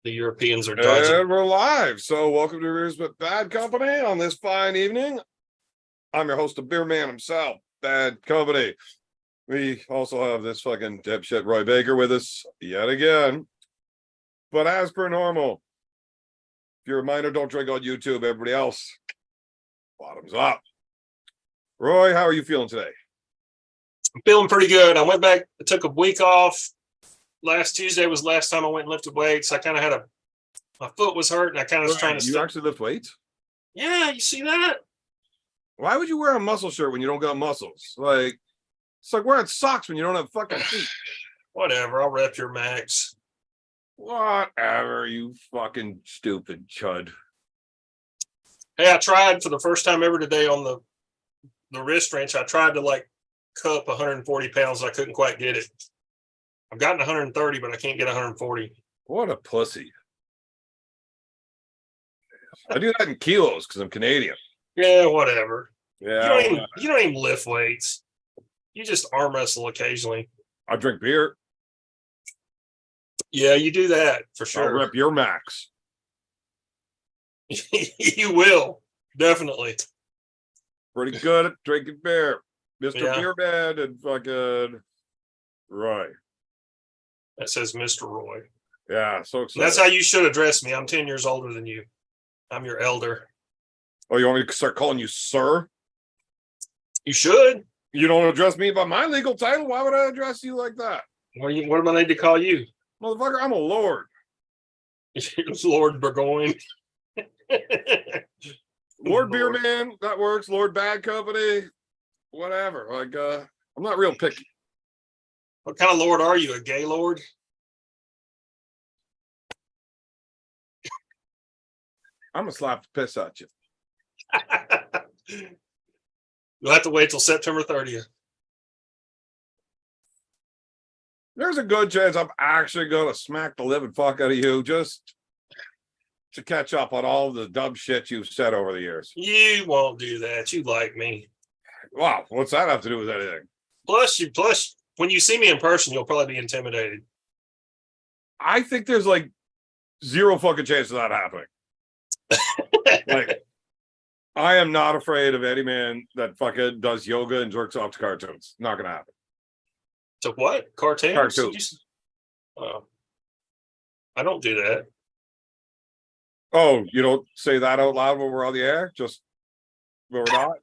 The Europeans are dodging. And we're live. So welcome to Beers with Bad Company on this fine evening. I'm your host, the beer man himself, Bad Company. We also have this fucking dipshit Roy Baker with us yet again. But as per normal, if you're a minor, don't drink on YouTube. Everybody else, bottoms up. Roy, how are you feeling today? I'm feeling pretty good. I went back, I took a week off. Last Tuesday was the last time I went and lifted weights. I kind of had my foot was hurt, and I kind of was trying to. You actually lift weights? Yeah, you see that? Why would you wear a muscle shirt when you don't got muscles? Like, it's like wearing socks when you don't have fucking feet. Whatever, I'll rep your max. Whatever, you fucking stupid chud. Hey, I tried for the first time ever today on the wrist wrench. I tried to like cup 140 pounds. I couldn't quite get it. I've gotten 130, but I can't get 140. What a pussy. I do that in kilos because I'm Canadian. Yeah, whatever. Yeah. You don't even lift weights. You just arm wrestle occasionally. I drink beer. Yeah, you do that for I'll sure. rep your max. You will. Definitely. Pretty good at drinking beer. Mr. Yeah. Beer Man and fucking Roy. That says Mr. Roy. Yeah, so excited. That's how you should address me. I'm 10 years older than you. I'm your elder. Oh, you want me to start calling you sir? You should. You don't address me by my legal title. Why would I address you like that? What do I need to call you? Motherfucker, I'm a lord. Lord Burgoyne. Lord Beer Man, that works. Lord Bad Company, whatever. Like, I'm not real picky. What kind of lord are you? A gay lord? I'm gonna slap the piss at you. You'll have to wait till September 30th. There's a good chance I'm actually gonna smack the living fuck out of you just to catch up on all the dumb shit you've said over the years. You won't do that. You like me. Wow, what's that have to do with anything? Plus, when you see me in person, you'll probably be intimidated. I think there's like zero fucking chance of that happening. Like, I am not afraid of any man that fucking does yoga and jerks off to cartoons. Not gonna happen. So what? Cartoons? Cartoons. I don't do that. Oh, you don't say that out loud when we're on the air? Just when we're not?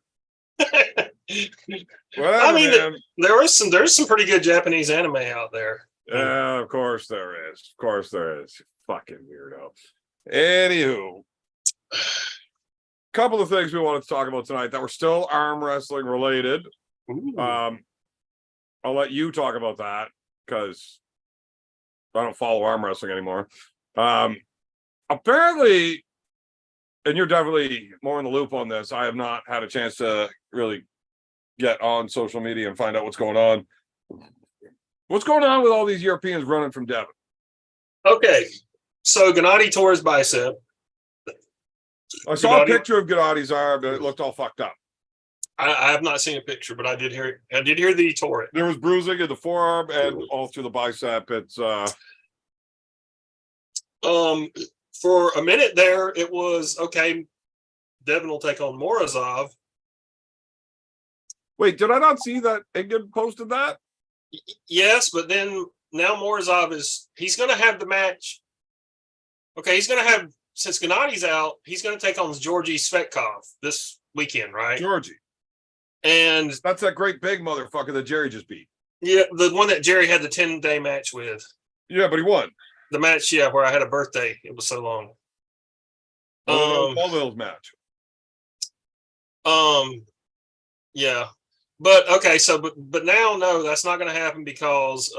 Whatever, I mean, man. there's some pretty good Japanese anime out there. Yeah, of course there is. Of course there is. You fucking weirdo. Anywho, couple of things we wanted to talk about tonight that were still arm wrestling related. Ooh. I'll let you talk about that because I don't follow arm wrestling anymore. Apparently, and you're definitely more in the loop on this, I have not had a chance to really get on social media and find out what's going on. What's going on with all these Europeans running from Devon? Okay, so Gennady tore his bicep. I saw a picture of Gennadi's arm, but it looked all fucked up. I have not seen a picture, but I did hear that he tore it. There was bruising in the forearm and all through the bicep. It's for a minute there, it was okay. Devon will take on Morozov. Wait, did I not see that Ingrid posted that? Yes, but then now Morozov he's going to have the match. Okay, he's going to have, since Gennady's out, he's going to take on Georgi Svetkov this weekend, right? Georgie. And that's that great big motherfucker that Jerry just beat. Yeah, the one that Jerry had the 10-day match with. Yeah, but he won. The match, yeah, where I had a birthday. It was so long. Paul match. Yeah. But okay, so but now no, that's not gonna happen because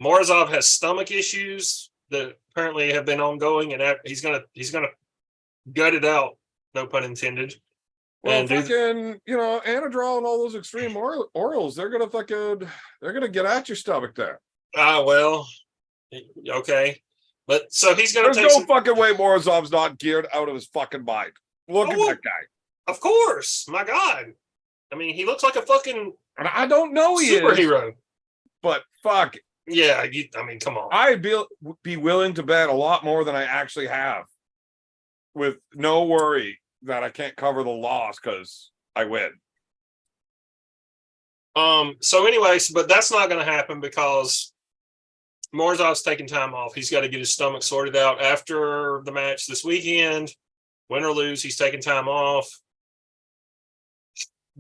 Morozov has stomach issues that apparently have been ongoing, and he's gonna gut it out, no pun intended. Well, and fucking, Anadrol and all those extreme orals, they're gonna get at your stomach there. Well, okay. But so he's gonna There's no fucking way Morozov's not geared out of his fucking mind. Look at that guy. Of course. My God. I mean, he looks like a fucking I don't know he superhero. But fuck, Yeah, I mean, come on. I'd be willing to bet a lot more than I actually have, with no worry that I can't cover the loss because I win. So anyways, but that's not going to happen because Morzov's taking time off. He's got to get his stomach sorted out after the match this weekend. Win or lose, he's taking time off.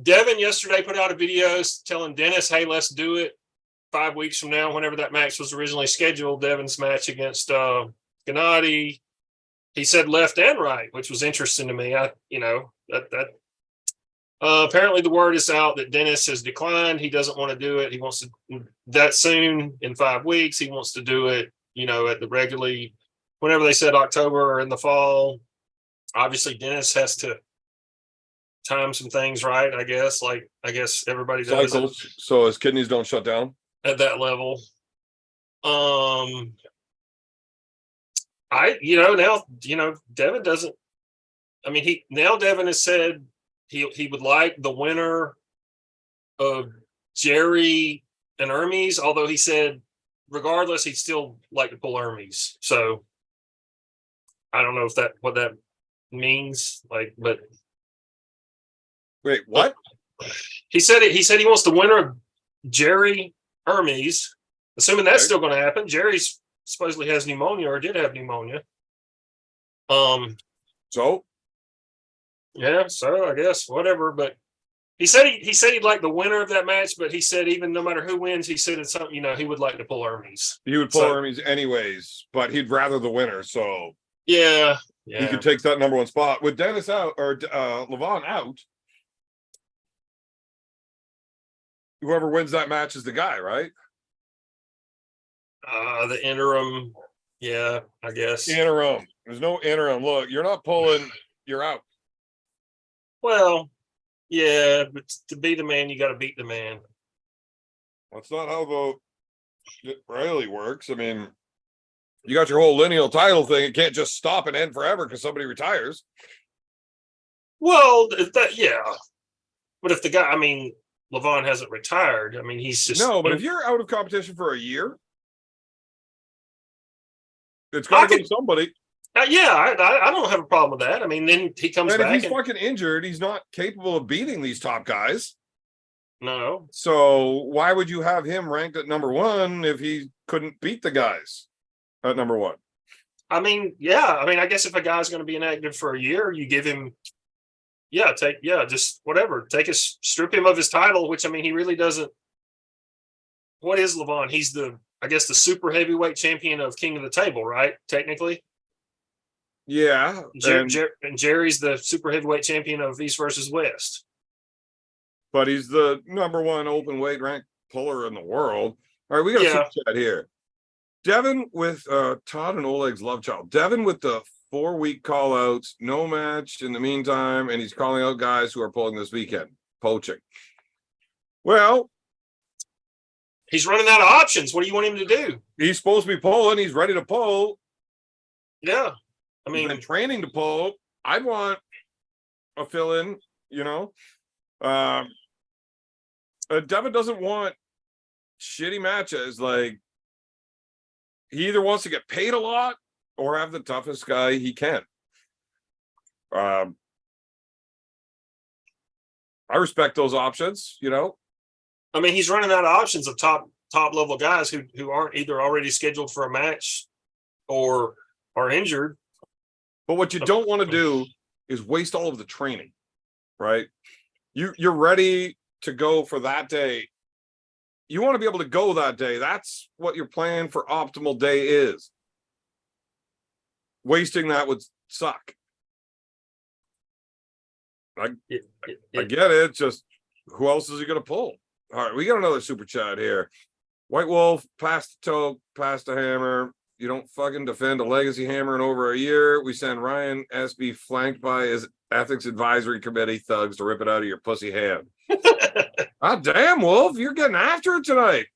Devon yesterday put out a video telling Dennis, hey, let's do it 5 weeks from now, whenever that match was originally scheduled, Devon's match against Gennady. He said left and right, which was interesting to me. Apparently the word is out that Dennis has declined. He doesn't want to do it. He wants to that soon in 5 weeks. He wants to do it, at the regularly, whenever they said October or in the fall. Obviously, Dennis has to time some things right, I guess. Like, I guess everybody does Cycles, so his kidneys don't shut down at that level. Devon doesn't. I mean, Devon has said he would like the winner of Jerry and Hermes, although he said regardless, he'd still like to pull Hermes. So I don't know if what that means, but wait, what? He said he wants the winner of Jerry Hermes, assuming that's still going to happen. Jerry's supposedly has pneumonia or did have pneumonia. So I guess whatever. But he said he'd like the winner of that match, but he said even no matter who wins, he said it's something he would like to pull Hermes. He would pull Hermes anyways, but he'd rather the winner. So yeah, he could take that number one spot with Dennis out or Levon out. Whoever wins that match is the guy, right? The interim, yeah, I guess. Interim. There's no interim. Look, you're not pulling, you're out. Well, yeah, but to be the man, you got to beat the man. That's not how it really works. I mean, you got your whole lineal title thing. It can't just stop and end forever because somebody retires. Well, yeah. But if the guy, I mean, Levon hasn't retired. I mean, he's just but if you're out of competition for a year, it's got to go to somebody. I don't have a problem with that. I mean, then he comes back. If he's fucking injured, he's not capable of beating these top guys. No. So why would you have him ranked at number one if he couldn't beat the guys at number one? I mean, yeah. I mean, I guess if a guy's going to be inactive for a year, you give him, just whatever. Strip him of his title, which, I mean, he really doesn't. What is Levon? He's the super heavyweight champion of King of the Table, right? Technically. Yeah. And Jerry's the super heavyweight champion of East versus West. But he's the number one open weight ranked puller in the world. All right, we got a super chat here. Devon with Todd and Oleg's love child. Devon with the 4-week call outs, no match in the meantime, and he's calling out guys who are pulling this weekend. Poaching. Well, he's running out of options. What do you want him to do? He's supposed to be pulling. He's ready to pull. Yeah. I mean, he's been training to pull. I'd want a fill-in, Devon doesn't want shitty matches. Like, he either wants to get paid a lot or have the toughest guy he can. I respect those options, I mean, he's running out of options of top level guys who aren't either already scheduled for a match or are injured. But what you don't want to do is waste all of the training, right? You're ready to go for that day. You want to be able to go that day. That's what your plan for optimal day is. Wasting that would suck. I get it. It's just, who else is he going to pull? All right, we got another super chat here. White Wolf, pass the toe, pass the hammer. You don't fucking defend a legacy hammer in over a year. We send Ryan SB flanked by his ethics advisory committee thugs to rip it out of your pussy hand. God damn, Wolf, you're getting after it tonight.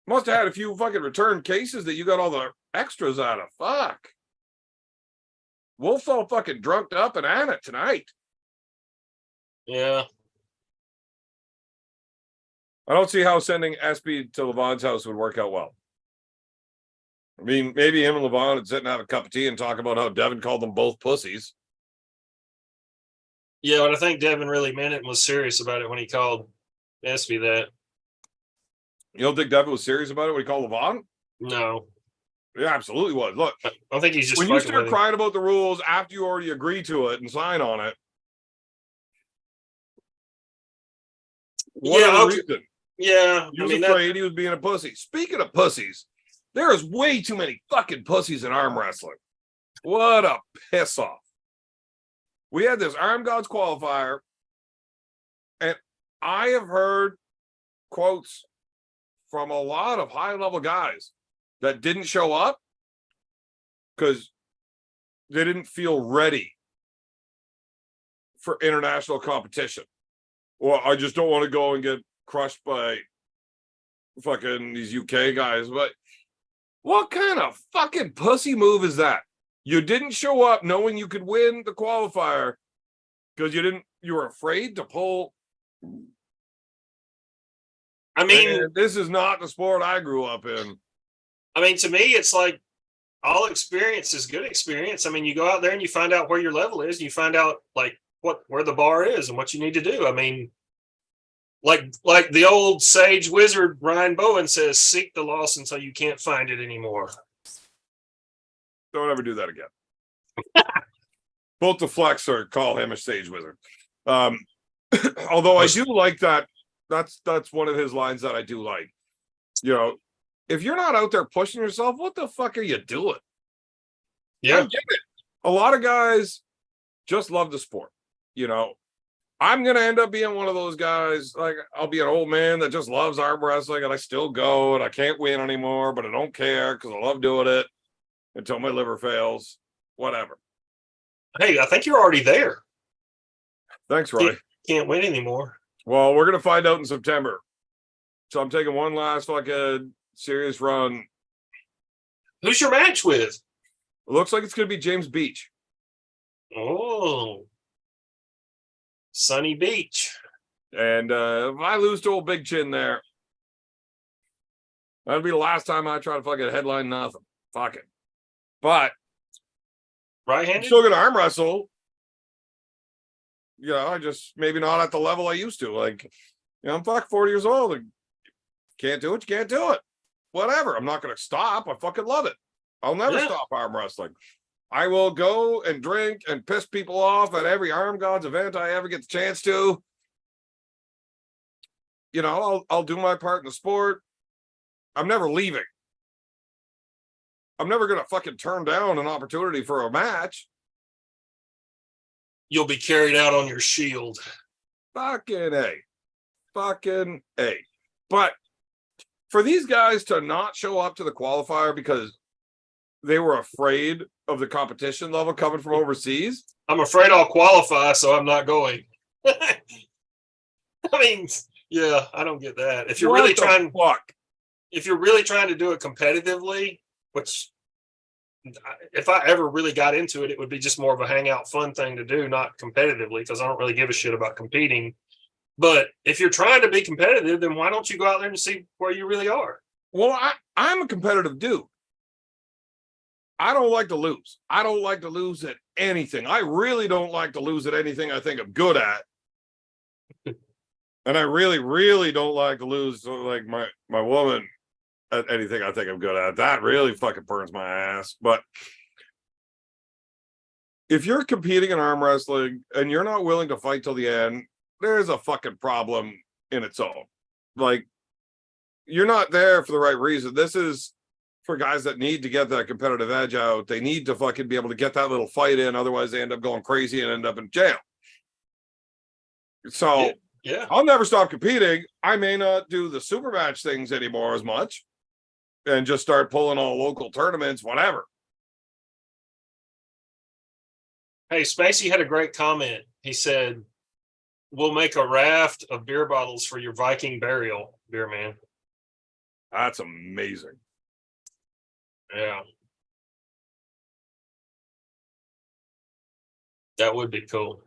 Must have had a few fucking return cases that you got all the extras out of. Fuck. Wolf's all fucking drunked up and at it tonight. Yeah. I don't see how sending SB to Levon's house would work out well. I mean, maybe him and Levon would sit and have a cup of tea and talk about how Devon called them both pussies. Yeah, but I think Devon really meant it and was serious about it when he called Espy that. You don't think Devon was serious about it when he called Levon? No, Yeah, absolutely was. Look, I think he's just when you fucking start with him. crying about the rules after you already agree to it and sign on it, what Yeah, other okay. reason? Yeah, He was afraid he was being a pussy. Speaking of pussies, there is way too many fucking pussies in arm wrestling. What a piss off. We had this armgods qualifier, and I have heard quotes from a lot of high-level guys that didn't show up because they didn't feel ready for international competition. Well, I just don't want to go and get crushed by fucking these UK guys. But what kind of fucking pussy move is that? You didn't show up knowing you could win the qualifier because you were afraid to pull. I mean, And this is not the sport I grew up in. I mean, to me, it's like all experience is good experience. I mean, you go out there and you find out where your level is, and you find out like where the bar is and what you need to do. I mean, like the old sage wizard Ryan Bowen says, seek the loss until you can't find it anymore. Don't ever do that again. Both the flex or call him a sage wizard. Although I do like that. That's one of his lines that I do like. You know, if you're not out there pushing yourself, what the fuck are you doing? Yeah. I get it. A lot of guys just love the sport. You know, I'm going to end up being one of those guys. Like, I'll be an old man that just loves arm wrestling and I still go and I can't win anymore, but I don't care because I love doing it until my liver fails. Whatever. Hey, I think you're already there. Thanks, Roy. Can't win anymore. Well, we're going to find out in September. So I'm taking one last fucking serious run. Who's your match with? It looks like it's going to be James Beach. Oh, Sunny Beach. And if I lose to old Big Chin there, that'll be the last time I try to fucking headline nothing. Fuck it. But I'm Right-handed? still going to arm wrestle. You know, I just maybe not at the level I used to. Like, you know, I'm fucking 40 years old. And can't do it. You can't do it. Whatever. I'm not going to stop. I fucking love it. I'll never stop arm wrestling. I will go and drink and piss people off at every arm gods event I ever get the chance to. You know, I'll do my part in the sport. I'm never leaving. I'm never going to fucking turn down an opportunity for a match. You'll be carried out on your shield. Fucking A. Fucking A. But for these guys to not show up to the qualifier because they were afraid of the competition level coming from overseas. I'm afraid I'll qualify, so I'm not going. I mean, yeah, I don't get that. If you're really trying, if you're really trying to do it competitively, which if I ever really got into it, it would be just more of a hangout fun thing to do, not competitively, because I don't really give a shit about competing. But if you're trying to be competitive, then why don't you go out there and see where you really are? Well, I'm a competitive dude. I don't like to lose. I don't like to lose at anything. I really don't like to lose at anything I think I'm good at. And I really, really don't like to lose like my woman at anything I think I'm good at. That really fucking burns my ass. But if you're competing in arm wrestling and you're not willing to fight till the end, there's a fucking problem in its own. Like, you're not there for the right reason. This is for guys that need to get that competitive edge out. They need to fucking be able to get that little fight in. Otherwise, they end up going crazy and end up in jail. So, yeah. I'll never stop competing. I may not do the super match things anymore as much and just start pulling all local tournaments, whatever. Hey, Spacey had a great comment. He said, we'll make a raft of beer bottles for your Viking burial, beer man. That's amazing. Yeah. That would be cool.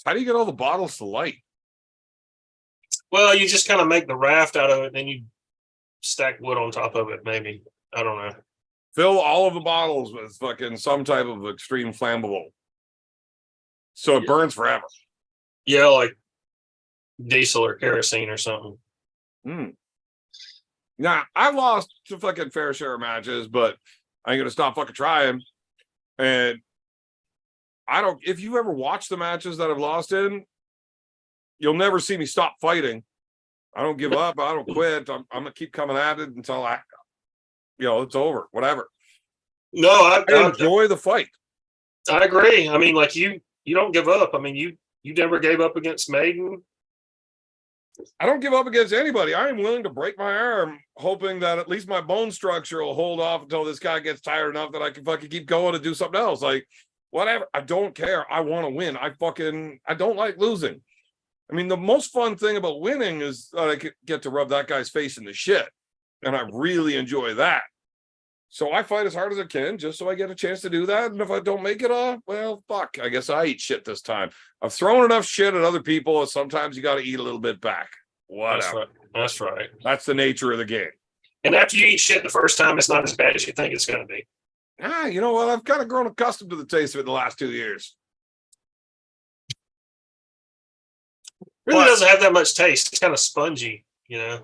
How do you get all the bottles to light? Well, you just kind of make the raft out of it, and then you stack wood on top of it. Maybe, I don't know. Fill all of the bottles with fucking some type of extreme flammable, so it burns forever. Yeah, like diesel or kerosene or something. Now, I've lost to fucking fair share of matches, but I ain't gonna stop fucking trying. And I don't, if you ever watch the matches that I've lost in, you'll never see me stop fighting. I don't give up. I don't quit. I'm gonna keep coming at it until it's over, whatever. No, I enjoy the fight. I agree. I mean, like you don't give up. I mean, you never gave up against Maiden. I don't give up against anybody. I am willing to break my arm, hoping that at least my bone structure will hold off until this guy gets tired enough that I can fucking keep going and do something else. Like, whatever. I don't care. I want to win. I don't like losing. I mean, the most fun thing about winning is that I get to rub that guy's face in the shit. And I really enjoy that. So I fight as hard as I can just so I get a chance to do that. And if I don't make it, well, fuck, I guess I eat shit this time. I've thrown enough shit at other people. Sometimes you got to eat a little bit back. Whatever. That's right. That's the nature of the game. And after you eat shit the first time, it's not as bad as you think it's going to be. You know what? I've kind of grown accustomed to the taste of it in the last 2 years. Really doesn't have that much taste. It's kind of spongy, you know.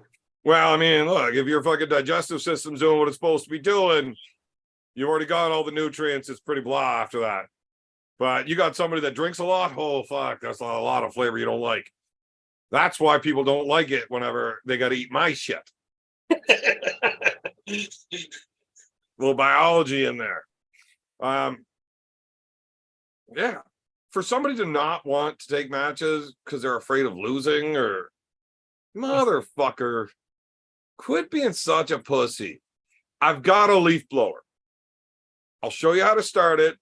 Well, I mean, look, if your fucking digestive system's doing what it's supposed to be doing, you've already got all the nutrients. It's pretty blah after that. But you got somebody that drinks a lot. Oh, fuck. That's a lot of flavor you don't like. That's why people don't like it whenever they got to eat my shit. Little biology in there. Yeah. For somebody to not want to take matches because they're afraid of losing, or motherfucker, quit being such a pussy. I've got a leaf blower. I'll show you how to start it,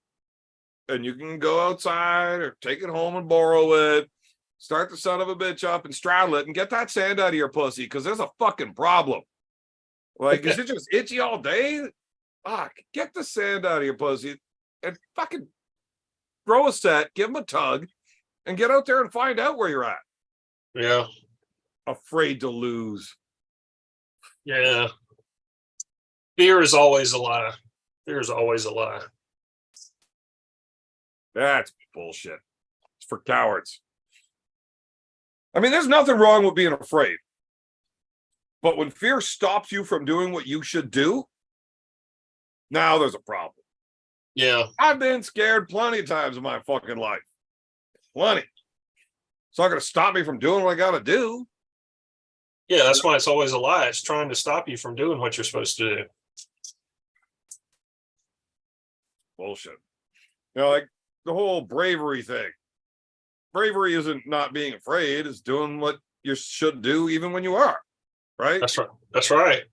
and you can go outside or take it home and borrow it. Start the son of a bitch up and straddle it and get that sand out of your pussy, because there's a fucking problem. Like, is it just itchy all day? Fuck, get the sand out of your pussy and fucking throw a set, give them a tug, and get out there and find out where you're at. Yeah. Afraid to lose. Yeah. Fear is always a lie. Fear is always a lie. That's bullshit. It's for cowards. I mean, there's nothing wrong with being afraid. But when fear stops you from doing what you should do, now there's a problem. Yeah. I've been scared plenty of times in my fucking life. Plenty. It's not going to stop me from doing what I got to do. Yeah, that's why it's always a lie. It's trying to stop you from doing what you're supposed to do. Bullshit. You know, like the whole bravery thing. Bravery isn't not being afraid. It's doing what you should do even when you are. Right? That's right. That's right.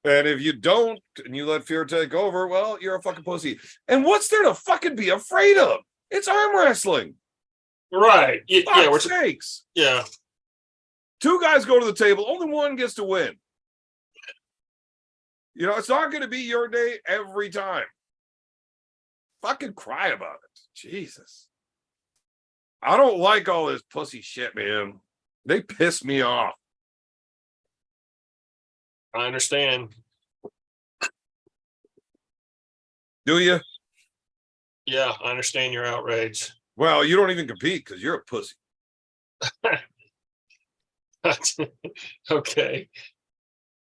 And if you don't, and you let fear take over, well, you're a fucking pussy. And what's there to fucking be afraid of? It's arm wrestling. Right. Yeah. Fuck's sakes. Yeah. Two guys go to the table. Only one gets to win. You know, it's not going to be your day every time. Fucking cry about it. Jesus. I don't like all this pussy shit, man. They piss me off. I understand. Do you? Yeah, I understand your outrage. Well, you don't even compete because you're a pussy. Okay.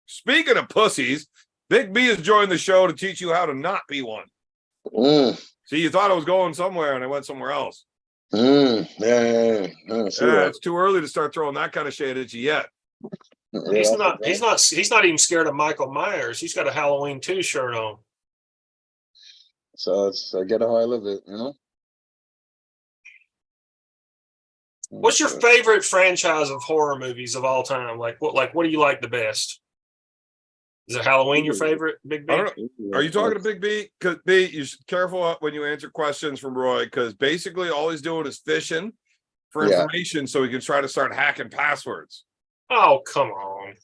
Speaking of pussies, Big B has joined the show to teach you how to not be one. See, you thought I was going somewhere and I went somewhere else. Yeah. It's too early to start throwing that kind of shade at you yet. He's not even scared of Michael Myers. He's got a Halloween 2 shirt on. So I get how I live it, you know. What's your favorite franchise of horror movies of all time? Like what do you like the best? Is it Halloween your favorite, Big B? I don't know. Are you talking to Big B? Because B, you should be careful when you answer questions from Roy, because basically all he's doing is fishing for information so he can try to start hacking passwords. Oh, come on.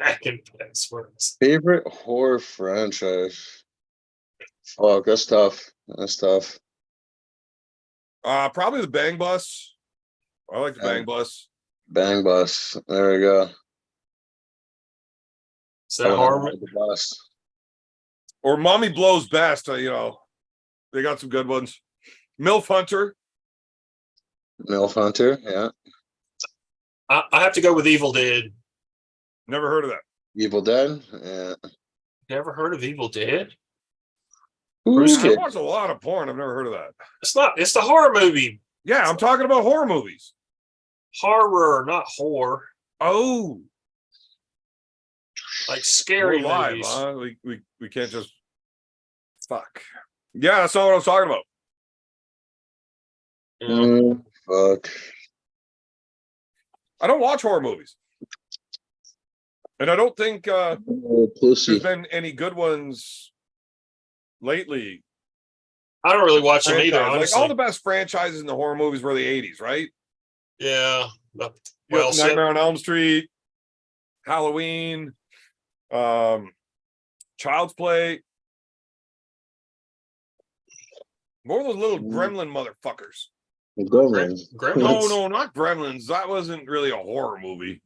Hacking passwords. Favorite horror franchise? Oh, that's tough. That's tough. Probably the Bang Bus. I like the Bang Bus. Bang Bus. There we go. Is that Harmon? The bus. Or Mommy Blows Best. You know, they got some good ones. MILF Hunter. MILF Hunter. Yeah. I have to go with Evil Dead. Never heard of that. Evil Dead. Yeah. Never heard of Evil Dead? Bruce I Kid. watch a lot of porn. I've never heard of that. It's not. It's the horror movie. Yeah, I'm talking about horror movies. Horror, not horror. Oh, Like scary we're live, movies. huh? We can't just fuck. Yeah, that's not what I was talking about. Yeah. Fuck. I don't watch horror movies, and I don't think Pussy. there's been any good ones lately. I don't really watch them either. Franchise. Like Honestly, all the best franchises in the horror movies were the 80s, right? yeah. But, You well, got Nightmare on Elm Street, Halloween, Child's Play. What were those little gremlin motherfuckers? Gremlins. Gremlins. No, not Gremlins. That wasn't really a horror movie.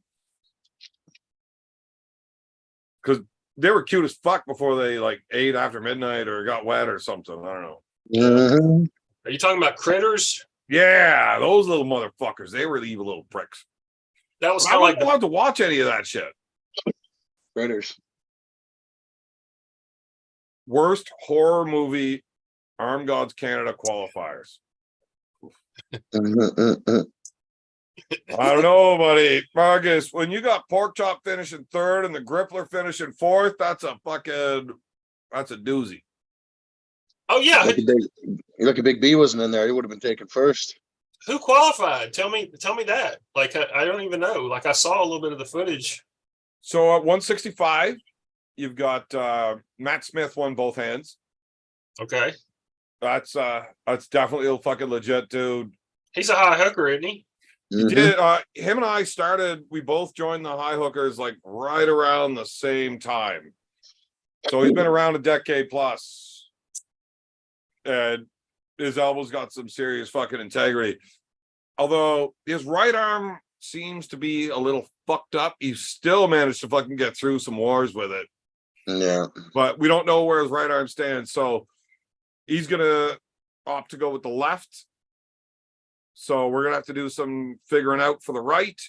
Because they were cute as fuck before they like ate after midnight or got wet or something. I don't know. Mhm. Are you talking about Critters? Yeah, those little motherfuckers. They were the evil little pricks. That was I kind of like wouldn't want to watch any of that shit. Critters. Worst horror movie, Armgods Canada qualifiers. Mhm. I don't know, buddy. Marcus, when you got Pork Chop finishing third and the Grippler finishing fourth, that's a doozy. Oh yeah, Look, Big B wasn't in there. He would have been taken first. who qualified? Tell me that. Like I don't even know. Like I saw a little bit of the footage. So at 165, you've got Matt Smith won both hands. Okay, That's definitely a fucking legit dude. he's a high hooker, isn't he? He did. Him and I started. We both joined the high hookers like right around the same time. So he's been around a decade plus, and his elbow's got some serious fucking integrity. Although his right arm seems to be a little fucked up, he still managed to fucking get through some wars with it. Yeah. But we don't know where his right arm stands, so he's gonna opt to go with the left. So we're gonna have to do some figuring out for the right.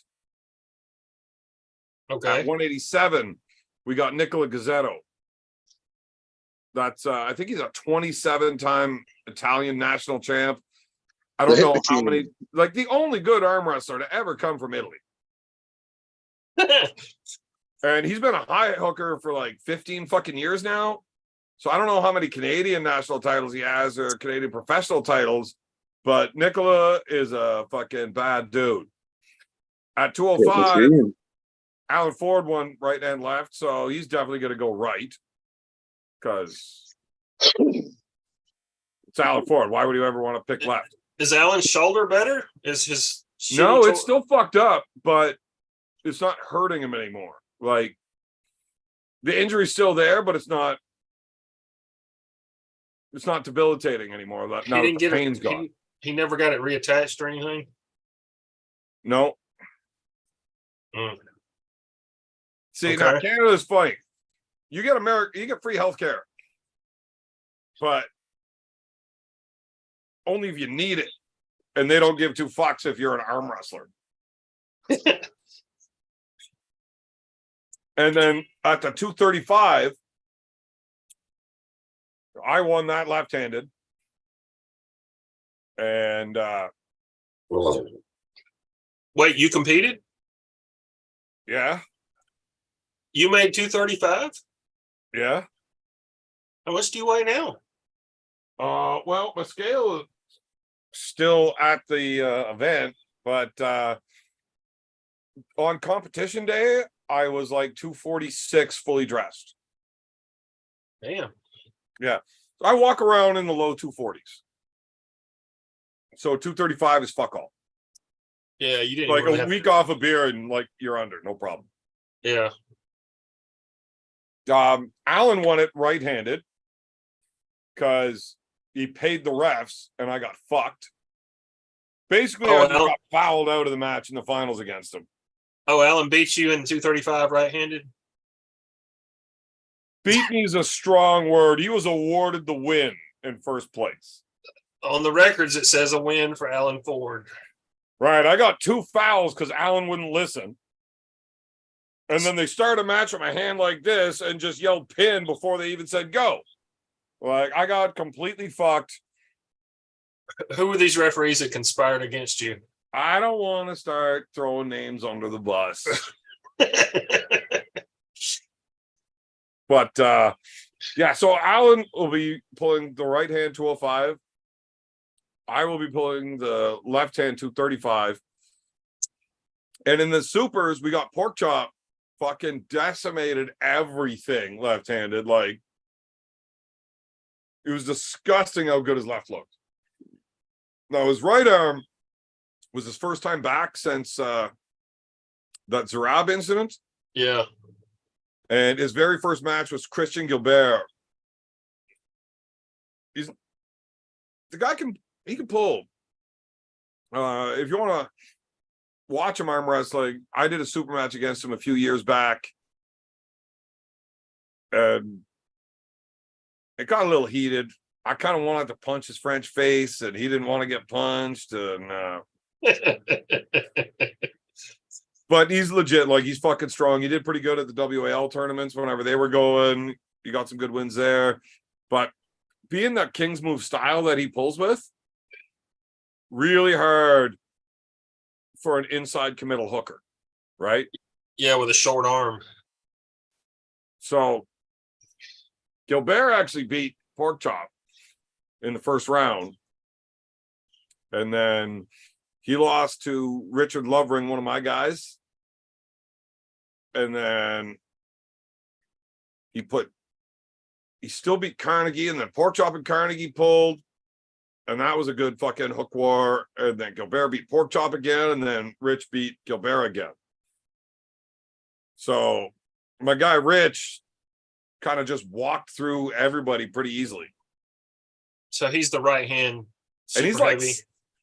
Okay. At 187, we got Nicola Gazzetto. That's I think he's a 27-time Italian national champ. I don't know how many, like the only good arm wrestler to ever come from Italy. And he's been a high hooker for like 15 fucking years now. So I don't know how many Canadian national titles he has or Canadian professional titles, but Nicola is a fucking bad dude. At 205, Alan Ford won right and left, so he's definitely going to go right because it's Alan Ford. Why would you ever want to pick left? Is Alan's shoulder better? Is his No, it's still fucked up, but it's not hurting him anymore. Like the injury's still there, but it's not debilitating anymore. Now that the pain's gone. He never got it reattached or anything. No. See, now Okay. Canada's funny. You get free healthcare, but only if you need it, and they don't give two fucks if you're an arm wrestler. And then at the 235, I won that left-handed, and Wait, you competed? yeah, You made 235? yeah. How much do you weigh now? Well, my scale is still at the event, but on competition day, I was like 246 fully dressed. Damn. Yeah. I walk around in the low 240s. So 235 is fuck all. Yeah, you didn't Like really a week off a beer and like you're under, no problem. Yeah. Alan won it right-handed because he paid the refs and I got fucked. Basically, Oh, I just got fouled out of the match in the finals against him. Oh, Alan beat you in 235 right-handed? Beat me is a strong word. He was awarded the win in first place. On the records, it says a win for Alan Ford. Right. I got 2 fouls because Alan wouldn't listen. And then they started a match with my hand like this and just yelled pin before they even said go. Like, I got completely fucked. Who were these referees that conspired against you? I don't want to start throwing names under the bus. But yeah, so Alan will be pulling the right hand 205. I will be pulling the left hand 235. And in the supers, we got Pork Chop fucking decimated everything left-handed. Like, it was disgusting how good his left looked. Now, his right arm was his first time back since that Zarab incident. Yeah. And his very first match was Christian Gilbert. The guy can pull. If you want to watch him arm wrestling, I did a super match against him a few years back. And it got a little heated. I kind of wanted to punch his French face, and he didn't want to get punched. And but he's legit. Like, he's fucking strong. He did pretty good at the WAL tournaments whenever they were going. He got some good wins there. But being that King's move style that he pulls with, really hard for an inside committal hooker, right? Yeah, with a short arm. So Gilbert actually beat Pork Chop in the first round. And then he lost to Richard Lovering, one of my guys. And then he still beat Carnegie, and then Pork Chop and Carnegie pulled. And that was a good fucking hook war. And then Gilbert beat Pork Chop again, and then Rich beat Gilbert again. So my guy Rich kind of just walked through everybody pretty easily. So he's the right hand. And he's super like, heavy.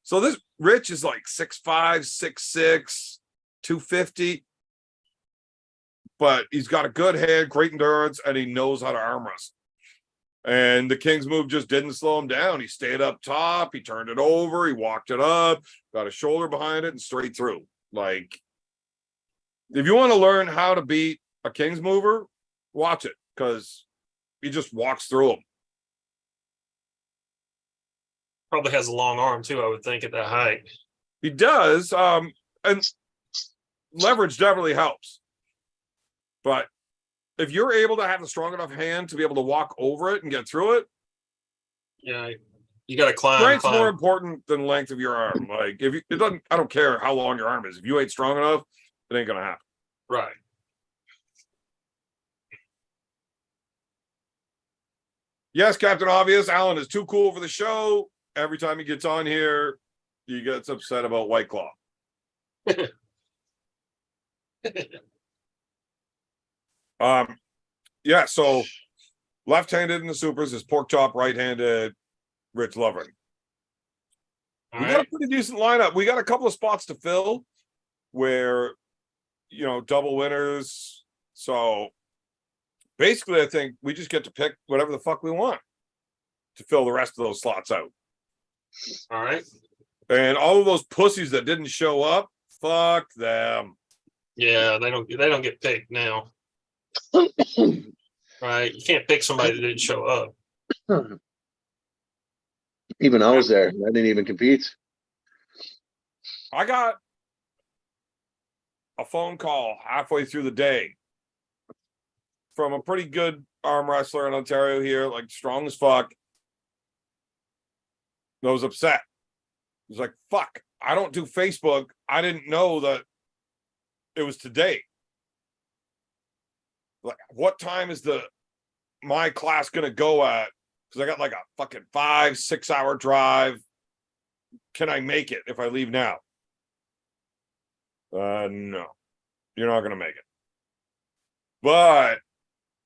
so this Rich is like 6'5", 6'6", 250. But he's got a good head, great endurance, and he knows how to arm wrestle. And the King's move just didn't slow him down. He stayed up top. He turned it over. He walked it up, got a shoulder behind it, and straight through. Like, if you want to learn how to beat a King's mover, watch it, because he just walks through them. Probably has a long arm too, I would think, at that height. He does. And leverage definitely helps. But if you're able to have a strong enough hand to be able to walk over it and get through it, yeah, you got to climb. strength's more important than length of your arm. Like, if you, it doesn't, I don't care how long your arm is. If you ain't strong enough, it ain't gonna happen. Right. Yes, Captain Obvious, Alan is too cool for the show. Every time he gets on here, he gets upset about White Claw. Yeah, so left-handed in the supers is Pork Chop, right-handed Rich Lovering. All We right. got a pretty decent lineup. We got a couple of spots to fill where, you know, double winners. So basically, I think we just get to pick whatever the fuck we want to fill the rest of those slots out. All right. And all of those pussies that didn't show up, fuck them. Yeah, they don't get picked now. Right. You can't pick somebody that didn't show up. Even I was there. I didn't even compete. I got a phone call halfway through the day from a pretty good arm wrestler in Ontario here, like strong as fuck. I was upset. He's like, fuck, I don't do Facebook. I didn't know that it was today. Like, what time is my class gonna go at? Because I got like a fucking 5-6 hour drive. Can I make it if I leave now? No, you're not gonna make it. But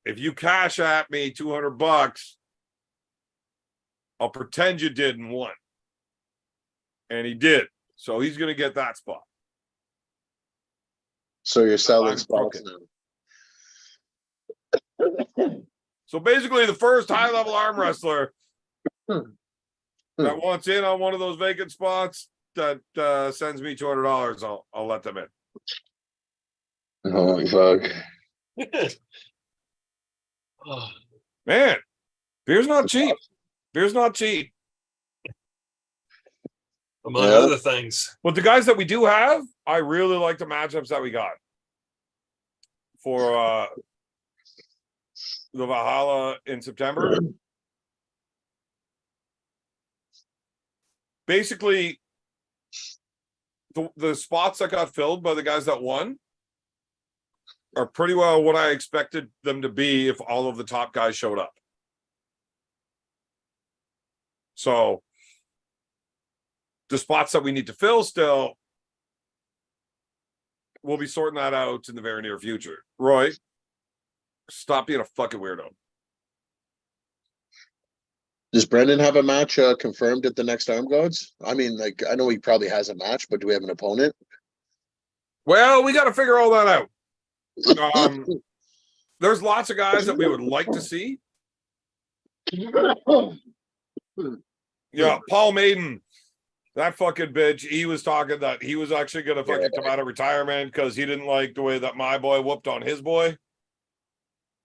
if you cash at me $200, I'll pretend you did and won. And he did. So he's going to get that spot. So you're selling I'm spots now. So basically, the first high-level arm wrestler Hmm. that wants in on one of those vacant spots that sends me $200, I'll let them in. Holy fuck. Oh, Man, beer's not cheap. Beer's not cheap. among Yeah. other things. But the guys that we do have, I really like the matchups that we got for the Valhalla in September. Basically, the spots that got filled by the guys that won are pretty well what I expected them to be if all of the top guys showed up. So the spots that we need to fill still, we'll be sorting that out in the very near future. Roy, stop being a fucking weirdo. Does Brendan have a match confirmed at the next armgods? I mean, like, I know he probably has a match, but do we have an opponent? Well, we got to figure all that out. There's lots of guys that we would like to see. Yeah, Paul Maiden, that fucking bitch. He was talking that he was actually going to fucking come out of retirement because he didn't like the way that my boy whooped on his boy.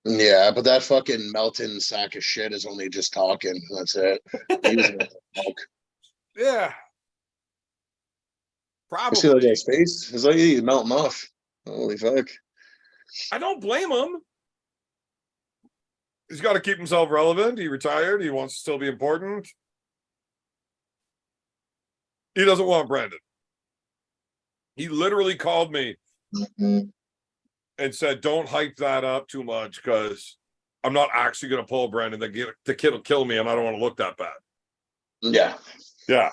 Yeah, but that fucking Melton sack of shit is only just talking. That's it. He was gonna talk. Yeah. You see that Probably. guy's face? It's like he's melting off. Holy fuck. I don't blame him. He's got to keep himself relevant. He retired. He wants to still be important. He doesn't want Brandon. He literally called me and said, don't hype that up too much because I'm not actually going to pull Brandon. The kid will kill me and I don't want to look that bad. Yeah. Yeah.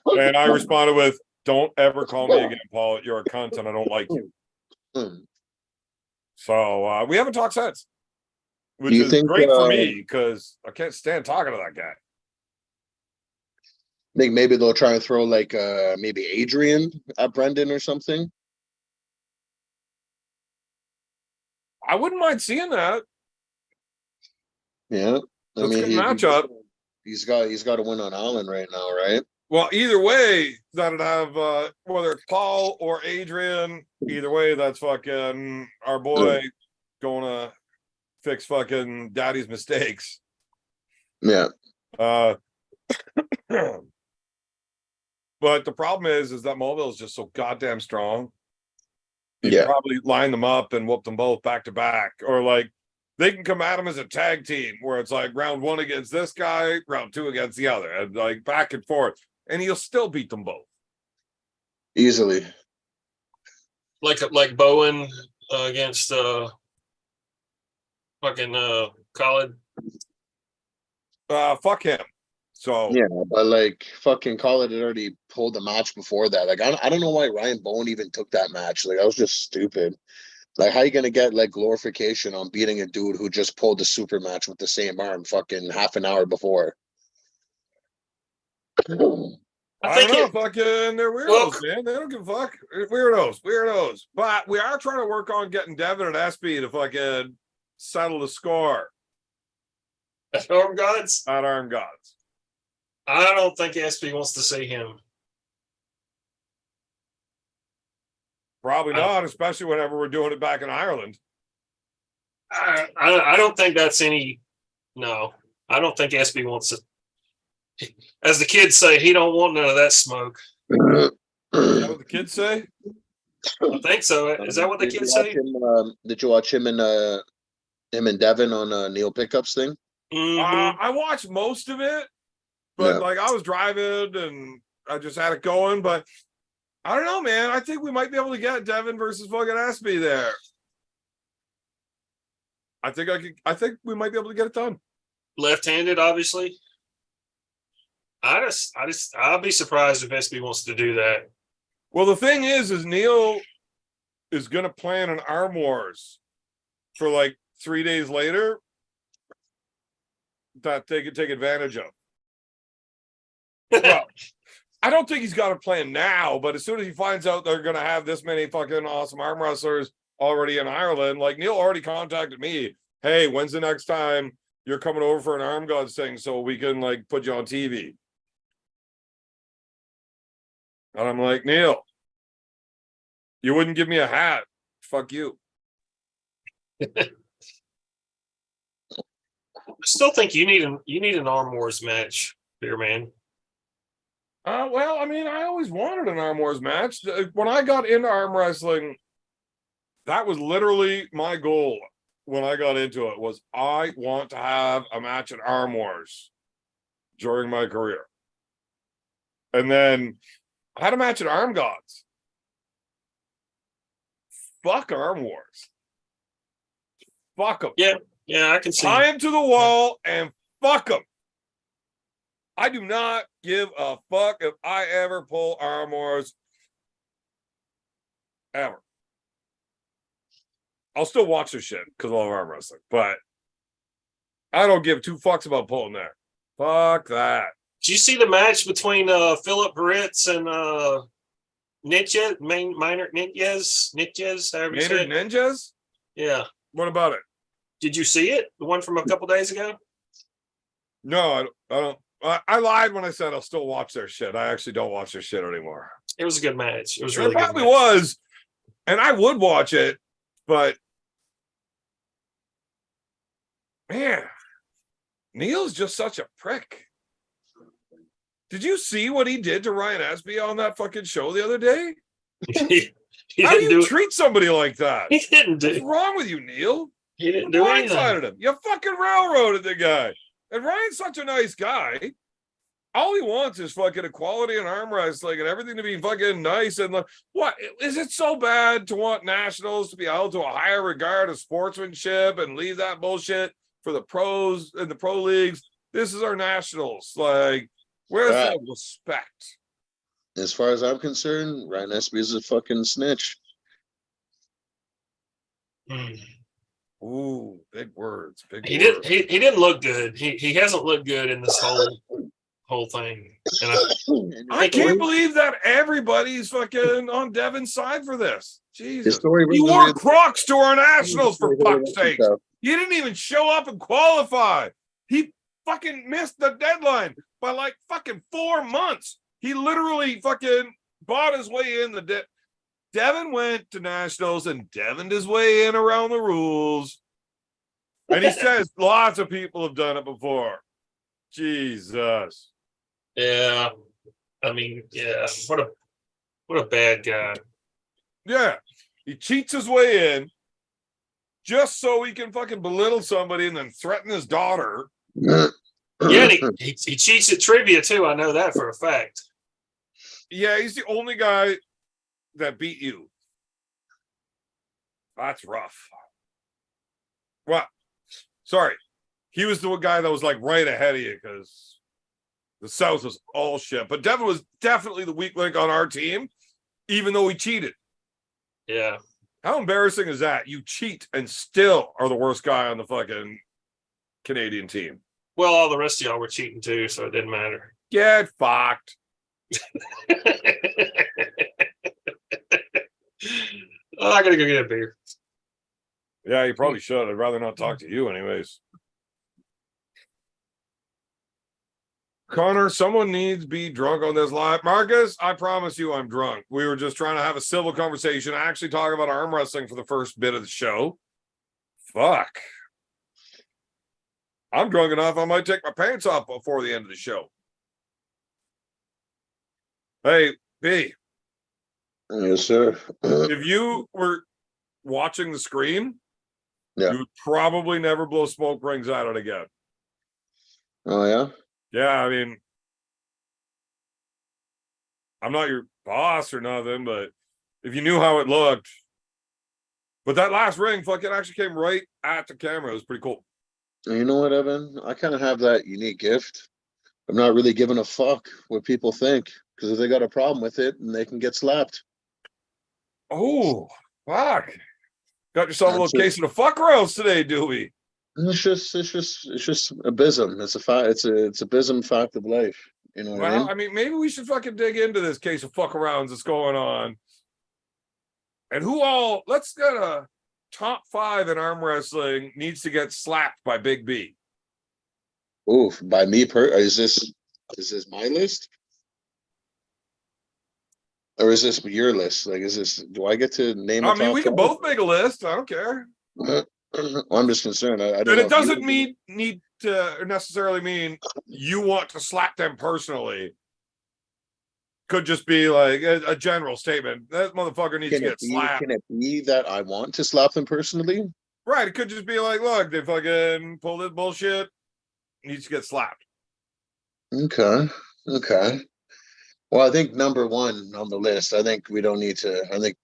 And I responded with, don't ever call me again, Paul. You're a cunt and I don't like you. So we haven't talked since, which Do you is think, great for me because I can't stand talking to that guy. Think maybe they'll try and throw like maybe Adrian at Brendan or something? I wouldn't mind seeing that. Yeah. I That's a mean, good matchup. he's got to win on Allen right now, right? Well, either way, that'd have whether it's Paul or Adrian, either way, that's fucking our boy going to fix fucking daddy's mistakes. Yeah. But the problem is that Mobile is just so goddamn strong. You Yeah. probably line them up and whoop them both back to back, or like they can come at them as a tag team where it's like round one against this guy, round two against the other, and like back and forth, and he'll still beat them both Easily. Like Bowen against fucking Khalid. Fuck him. So Yeah, but like fucking Khalid had already pulled the match before that. Like I don't know why Ryan Bowen even took that match. Like that was just stupid. Like how you gonna get like glorification on beating a dude who just pulled the super match with the same arm fucking half an hour before? I don't know, fucking they're weirdos, man. They don't give a fuck. Weirdos. But we are trying to work on getting Devon and SB to fucking settle the score At armgods. at armgods. I don't think SB wants to see him. Probably not, especially whenever we're doing it back in Ireland. I don't think that's any. No, I don't think SB wants to. As the kids say, he don't want none of that smoke. Is that what the kids say? I think so. Is that what the kids say? Did you watch him and Devon on Neil Pickups thing? Mm-hmm. I watched most of it, but like I was driving and I just had it going. But I don't know, man. I think we might be able to get Devon versus fucking SB there. I think we might be able to get it done. Left-handed, obviously. I'll be surprised if SB wants to do that. Well, the thing is Neil is going to plan an arm wars for like 3 days later that they could take advantage of. Well, I don't think he's got a plan now, but as soon as he finds out they're going to have this many fucking awesome arm wrestlers already in Ireland, like Neil already contacted me. Hey, when's the next time you're coming over for an arm gods thing so we can like put you on TV? And I'm like, Neil, you wouldn't give me a hat. Fuck you. I still think you need an Arm Wars match, Beer Man. Well, I mean, I always wanted an Arm Wars match. When I got into arm wrestling, that was literally my goal when I got into it, was I want to have a match at Arm Wars during my career. And then I had a match at Arm Gods. Fuck Arm Wars. Fuck them. Yeah, I can see. Tie him to the wall and fuck them. I do not give a fuck if I ever pull Arm Wars. Ever. I'll still watch this shit because I love arm wrestling, but I don't give two fucks about pulling there. Fuck that. Did you see the match between Philip Ritz and Nitjes, Minor Nitjes, however you say Maynard it? Ninjas? Yeah. What about it? Did you see it? The one from a couple days ago? No, I don't. I lied when I said I'll still watch their shit. I actually don't watch their shit anymore. It was a good match. It was It really good. probably Match. was, and I would watch it, but man, Neil's just such a prick. Did you see what he did to Ryan Asby on that fucking show the other day? he How do didn't you do it. treat somebody like that? He didn't What's do. wrong with you, Neil? He didn't You do anything. blindsided him. You fucking railroaded the guy. And Ryan's such a nice guy. All he wants is fucking equality and arm wrestling and everything to be fucking nice. And what is it so bad to want nationals to be held to a higher regard of sportsmanship and leave that bullshit for the pros and the pro leagues? This is our nationals. Like, where's the respect? As far as I'm concerned, Ryan Espy is a fucking snitch. Mm. Ooh, big words. Big He words. did. He didn't look good. He hasn't looked good in this whole thing. And I can't believe that everybody's fucking on Devon's side for this. Jesus. His story You runs wore away- Crocs to our nationals for fuck's sake. himself. He didn't even show up and qualify. He fucking missed the deadline by like fucking 4 months. He literally fucking bought his way in the Devon went to nationals and Devoned his way in around the rules. And he says lots of people have done it before. Jesus. yeah, I mean, yeah, what a bad guy. Yeah. He cheats his way in just so he can fucking belittle somebody and then threaten his daughter. Yeah, and he cheats at trivia too. I know that for a fact. Yeah, he's the only guy that beat you. That's rough. What? Sorry. He was the guy that was like right ahead of you because the South was all shit. But Devon was definitely the weak link on our team, even though he cheated. Yeah. How embarrassing is that? You cheat and still are the worst guy on the fucking Canadian team. Well, all the rest of y'all were cheating too, so it didn't matter. Get fucked. Oh, I gotta go get a beer. Yeah, you probably should. I'd rather not talk to you anyways. Connor, someone needs to be drunk on this live. Marcus, I promise you I'm drunk. We were just trying to have a civil conversation, actually talk about arm wrestling for the first bit of the show. Fuck. I'm drunk enough, I might take my pants off before the end of the show. Hey, B, Yes, sir. if you were watching the screen, Yeah. you would probably never blow smoke rings at it again. Oh, yeah? Yeah, I mean, I'm not your boss or nothing, but if you knew how it looked. But that last ring fucking actually came right at the camera. It was pretty cool. You know what, Evan? I kind of have that unique gift. I'm not really giving a fuck what people think, because if they got a problem with it, and they can get slapped. Oh, fuck. Got yourself a little Absolutely. case of the fuck roast today, do we? It's just a bism. It's a fact. It's a bism fact of life. You know what I Well, mean? I mean, maybe we should fucking dig into this case of fuck arounds that's going on. And who all, let's get a top 5 in arm wrestling needs to get slapped by Big B. Oof, by me is this my list? Or is this your list? Like, do I get to name a I mean, top we can 5? both make a list. I don't care. I'm just concerned. I don't And know it if you doesn't need to necessarily mean you want to slap them personally. Could just be like a general statement. That motherfucker needs to get slapped. Can it be that I want to slap them personally? Right. It could just be like, look, they fucking pull this bullshit. Needs to get slapped. Okay. Okay. Well, I think number 1 on the list, I think we don't need to. I think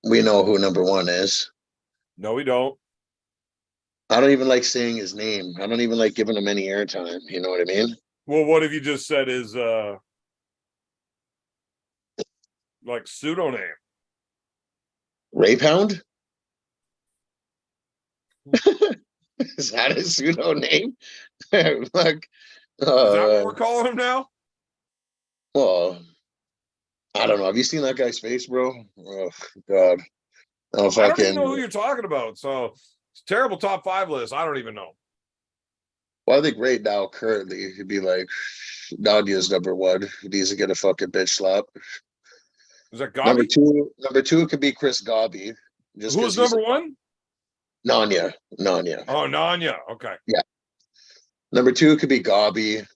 we know who number 1 is. No, we don't. I don't even like saying his name. I don't even like giving him any airtime. You know what I mean? Well, what have you just said is like pseudonym? Rape Hound? Is that his pseudo name? Like, Is that what we're calling him now? well, I don't know. Have you seen that guy's face, bro? Oh God. Oh, I don't even fucking. know who you're talking about. So it's a terrible top 5 list. I don't even know. Well, I think right now, currently, it'd be like Nadia's number 1. He needs to get a fucking bitch slap. Is that Number Gabi? 2, could be Chris Gabi. Just Who's because number 1? Nanya. Oh, Nanya. Okay. Yeah. Number 2 could be Gabi.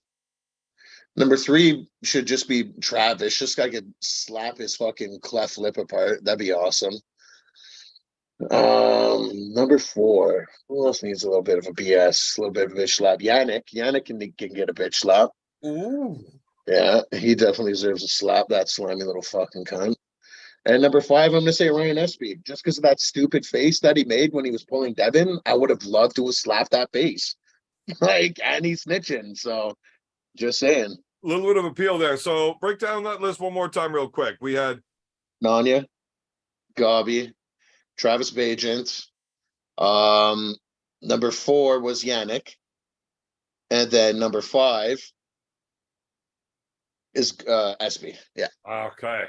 Number 3 should just be Travis. Just gotta get slap his fucking cleft lip apart. That'd be awesome. Number 4. Who else needs a little bit of a BS? A little bit of a bitch slap. Yannick. Yannick can get a bitch slap. Ooh. Yeah, he definitely deserves a slap. That slimy little fucking cunt. And number 5, I'm gonna say Ryan Espy. Just because of that stupid face that he made when he was pulling Devon, I would have loved to have slapped that face. Like, and he's snitching. So, just saying. A little bit of appeal there. So break down that list one more time, real quick. We had Nanya, Gabi, Travis Bajent. Number 4 was Yannick. And then number 5 is Espy. Yeah. okay.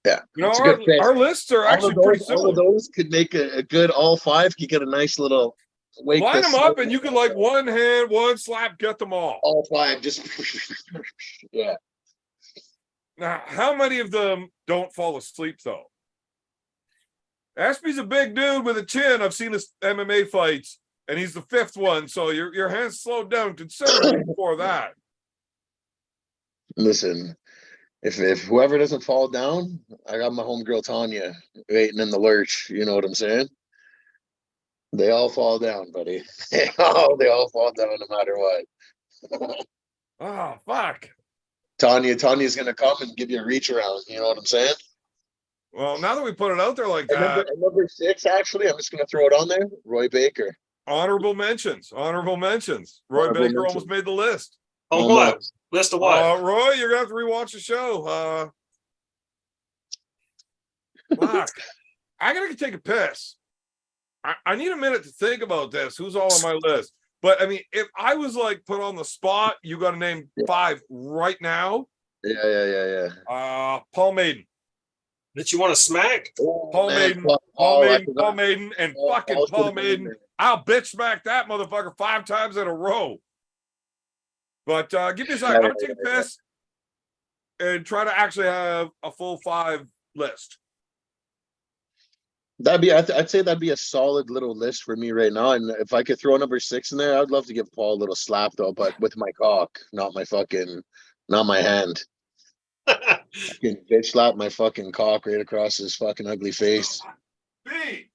Yeah. You know, It's a good pick. our lists are actually pretty All of similar. those could make a good all 5. You get a nice little wake. Line them up, and you can like one hand, one slap, get them all. All 5, just yeah. Now, how many of them don't fall asleep though? Espy's a big dude with a chin. I've seen his MMA fights, and he's the 5th one. So your hands slowed down considerably before that. Listen, if whoever doesn't fall down, I got my homegirl Tanya waiting in the lurch. You know what I'm saying? They all fall down, buddy. They all fall down no matter what. Oh, fuck. Tanya's gonna come and give you a reach around. You know what I'm saying? Well, now that we put it out there like And that, number 6, actually, I'm just gonna throw it on there. Roy Baker. honorable mentions. Roy Honorable Baker mentions. almost made the list. On what? List of what? Roy, you're gonna have to rewatch the show. Fuck. I gotta take a piss. I need a minute to think about this. Who's all on my list? But I mean, if I was like put on the spot, you got to name 5 right now. Yeah. Paul Maiden. That you want to smack? Paul Maiden, and fucking Paul Maiden. I'll bitch smack that motherfucker 5 times in a row. But give me a second. I'm gonna take a piss and try to actually have a full 5 list. That'd be, I'd say that'd be a solid little list for me right now. And if I could throw number 6 in there, I'd love to give Paul a little slap though, but with my cock, not my hand. Fucking bitch slap my fucking cock right across his fucking ugly face. B,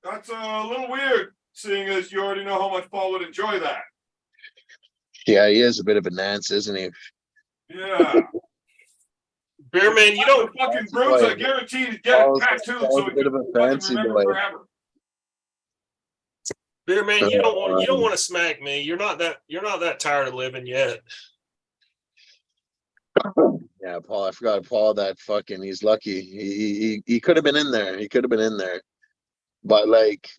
that's a little weird, seeing as you already know how much Paul would enjoy that. Yeah, he is a bit of a nance, isn't he? Yeah. Beer man, you don't fucking Bruce, I guarantee to get it tattooed so a bit of a fancy boy. Forever. Beer man, you don't want to smack me. You're not that tired of living yet. Yeah, Paul. I forgot Paul. That fucking. He's lucky. He could have been in there. He could have been in there. But like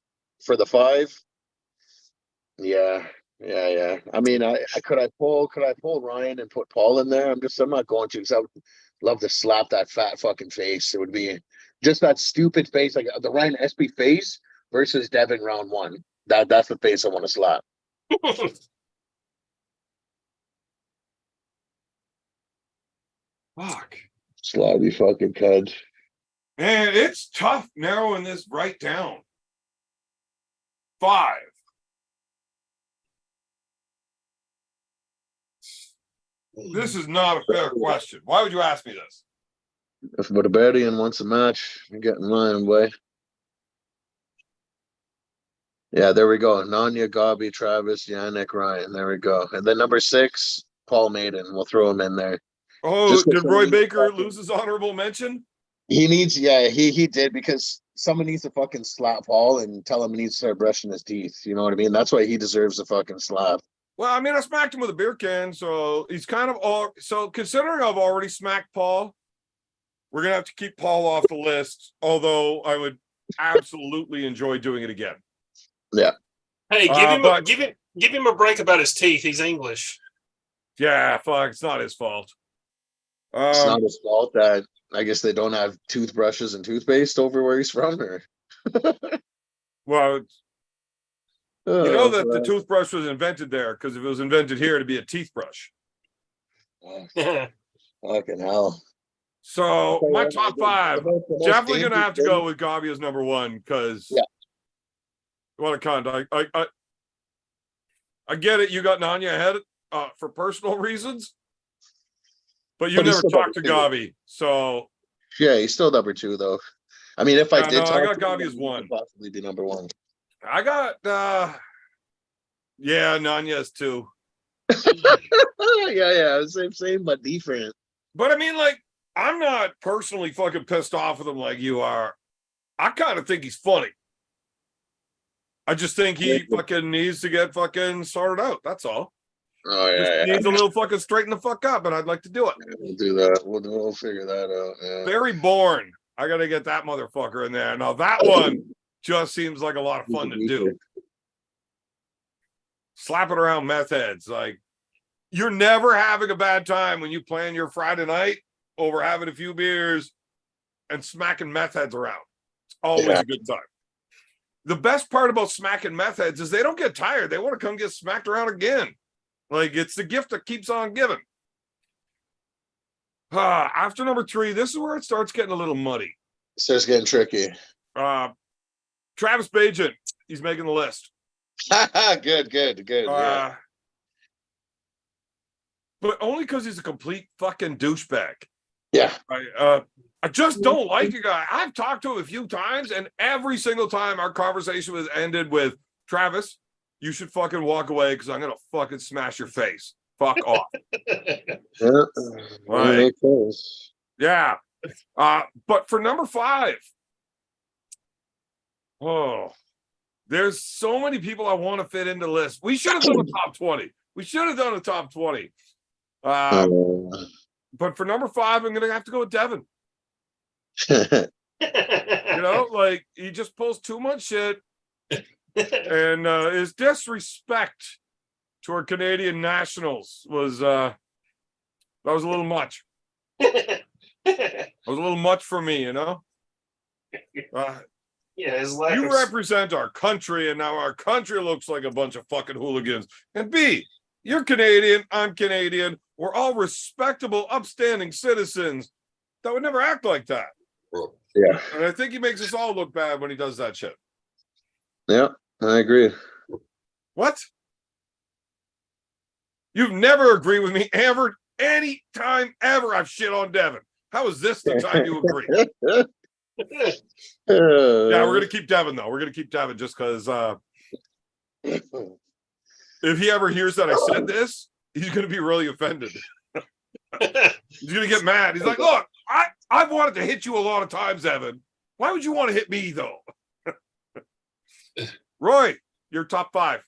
for the 5, yeah, Yeah. I mean, I could I pull Ryan and put Paul in there? I'm not going to because I would love to slap that fat fucking face. It would be just that stupid face, like the Ryan SB face versus Devon round one. That's the face I want to slap. Fuck. Slobby fucking cud. And it's tough narrowing this right down. 5. This is not a fair question. Why would you ask me this? If Barbarian wants a match, you're getting mine, boy. Yeah, there we go. Nanya, Gabi, Travis, Yannick, Ryan. There we go. And then number 6, Paul Maiden. We'll throw him in there. Oh, Just did Roy because- Baker lose his honorable mention? He needs, yeah, he did because someone needs to fucking slap Paul and tell him he needs to start brushing his teeth. You know what I mean? That's why he deserves a fucking slap. Well, I mean, I smacked him with a beer can, so he's kind of all. So considering I've already smacked Paul, we're gonna have to keep Paul off the list. Although I would absolutely enjoy doing it again. Yeah. Hey, but- give him a break about his teeth. He's English. Yeah, fuck, it's not his fault. It's not his fault that I guess they don't have toothbrushes and toothpaste over where he's from, or Well, you know that the but- toothbrush was invented there because if it was invented here, it'd be a teeth brush. Fucking hell. So my top 5, The most definitely gonna dangerous have to go with Gabi as number 1 because Yeah. what a cunt. I get it. You got Nanya ahead for personal reasons, but you But he's never still talked to number Gabi. So Yeah, he's still number 2 though. I mean, if I Yeah, did, no, I talk got to Gabi him, as he one. could possibly be number 1. I got yeah, Nanya's 2. Yeah, same, but different. But I mean, like, I'm not personally fucking pissed off with him like you are. I kind of think he's funny. I just think he fucking needs to get fucking sorted out. That's all. Oh Just yeah, needs a little fucking straighten the fuck up, and I'd like to do it. We'll do that. We'll figure that out. Yeah. Barry Bourne. I got to get that motherfucker in there. Now that one just seems like a lot of fun to do. Slapping around meth heads. Like, you're never having a bad time when you plan your Friday night over having a few beers and smacking meth heads around. It's always Yeah. a good time. The best part about smacking meth heads is they don't get tired. They want to come get smacked around again. Like, it's the gift that keeps on giving. After number 3, this is where it starts getting a little muddy. Starts getting tricky. Travis Bajan, he's making the list. Good. Yeah. But only because he's a complete fucking douchebag. Yeah. I just don't like a guy. I've talked to him a few times, and every single time our conversation was ended with, Travis, you should fucking walk away because I'm gonna fucking smash your face. Fuck off. Yeah. Right. Makes sense. Yeah. But for number 5, there's so many people I want to fit into the list. We should have done a top 20. We should have done a top 20. But for number 5, I'm gonna have to go with Devon. You know, like, he just pulls too much shit, and his disrespect to our Canadian nationals was that was a little much. It was a little much for me, you know. Yeah, his lack You of represent our country, and now our country looks like a bunch of fucking hooligans. And B, you're Canadian, I'm Canadian. We're all respectable, upstanding citizens that would never act like that. Yeah. And I think he makes us all look bad when he does that shit. Yeah, I agree. What? You've never agreed with me ever, any time ever I've shit on Devon. How is this the time you agree? Yeah, we're gonna keep Devon though. We're gonna keep Devon just because if he ever hears that I said this, he's gonna be really offended. He's gonna get mad. He's like, look, I've wanted to hit you a lot of times, Evan. Why would you want to hit me though? Roy, your top 5.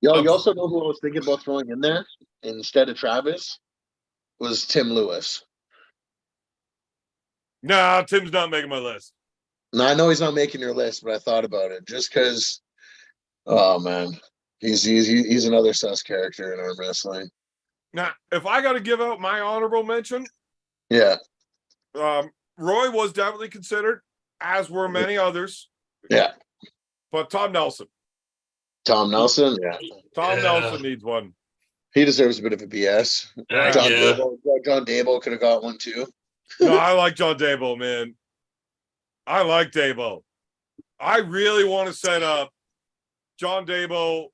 Yo, you also know who I was thinking about throwing in there instead of Travis? Was Tim Lewis. Nah, Tim's not making my list. Now I know he's not making your list, but I thought about it just because. Oh man, He's another sus character in arm wrestling. Now, if I got to give out my honorable mention, Yeah. Roy was definitely considered, as were many others. Yeah. But Tom Nelson. Tom Nelson. Yeah. Tom Nelson needs one. He deserves a bit of a BS. Yeah. John Dable could have got one too. No, I like John Dable, man. I like Dable. I really want to set up John Dable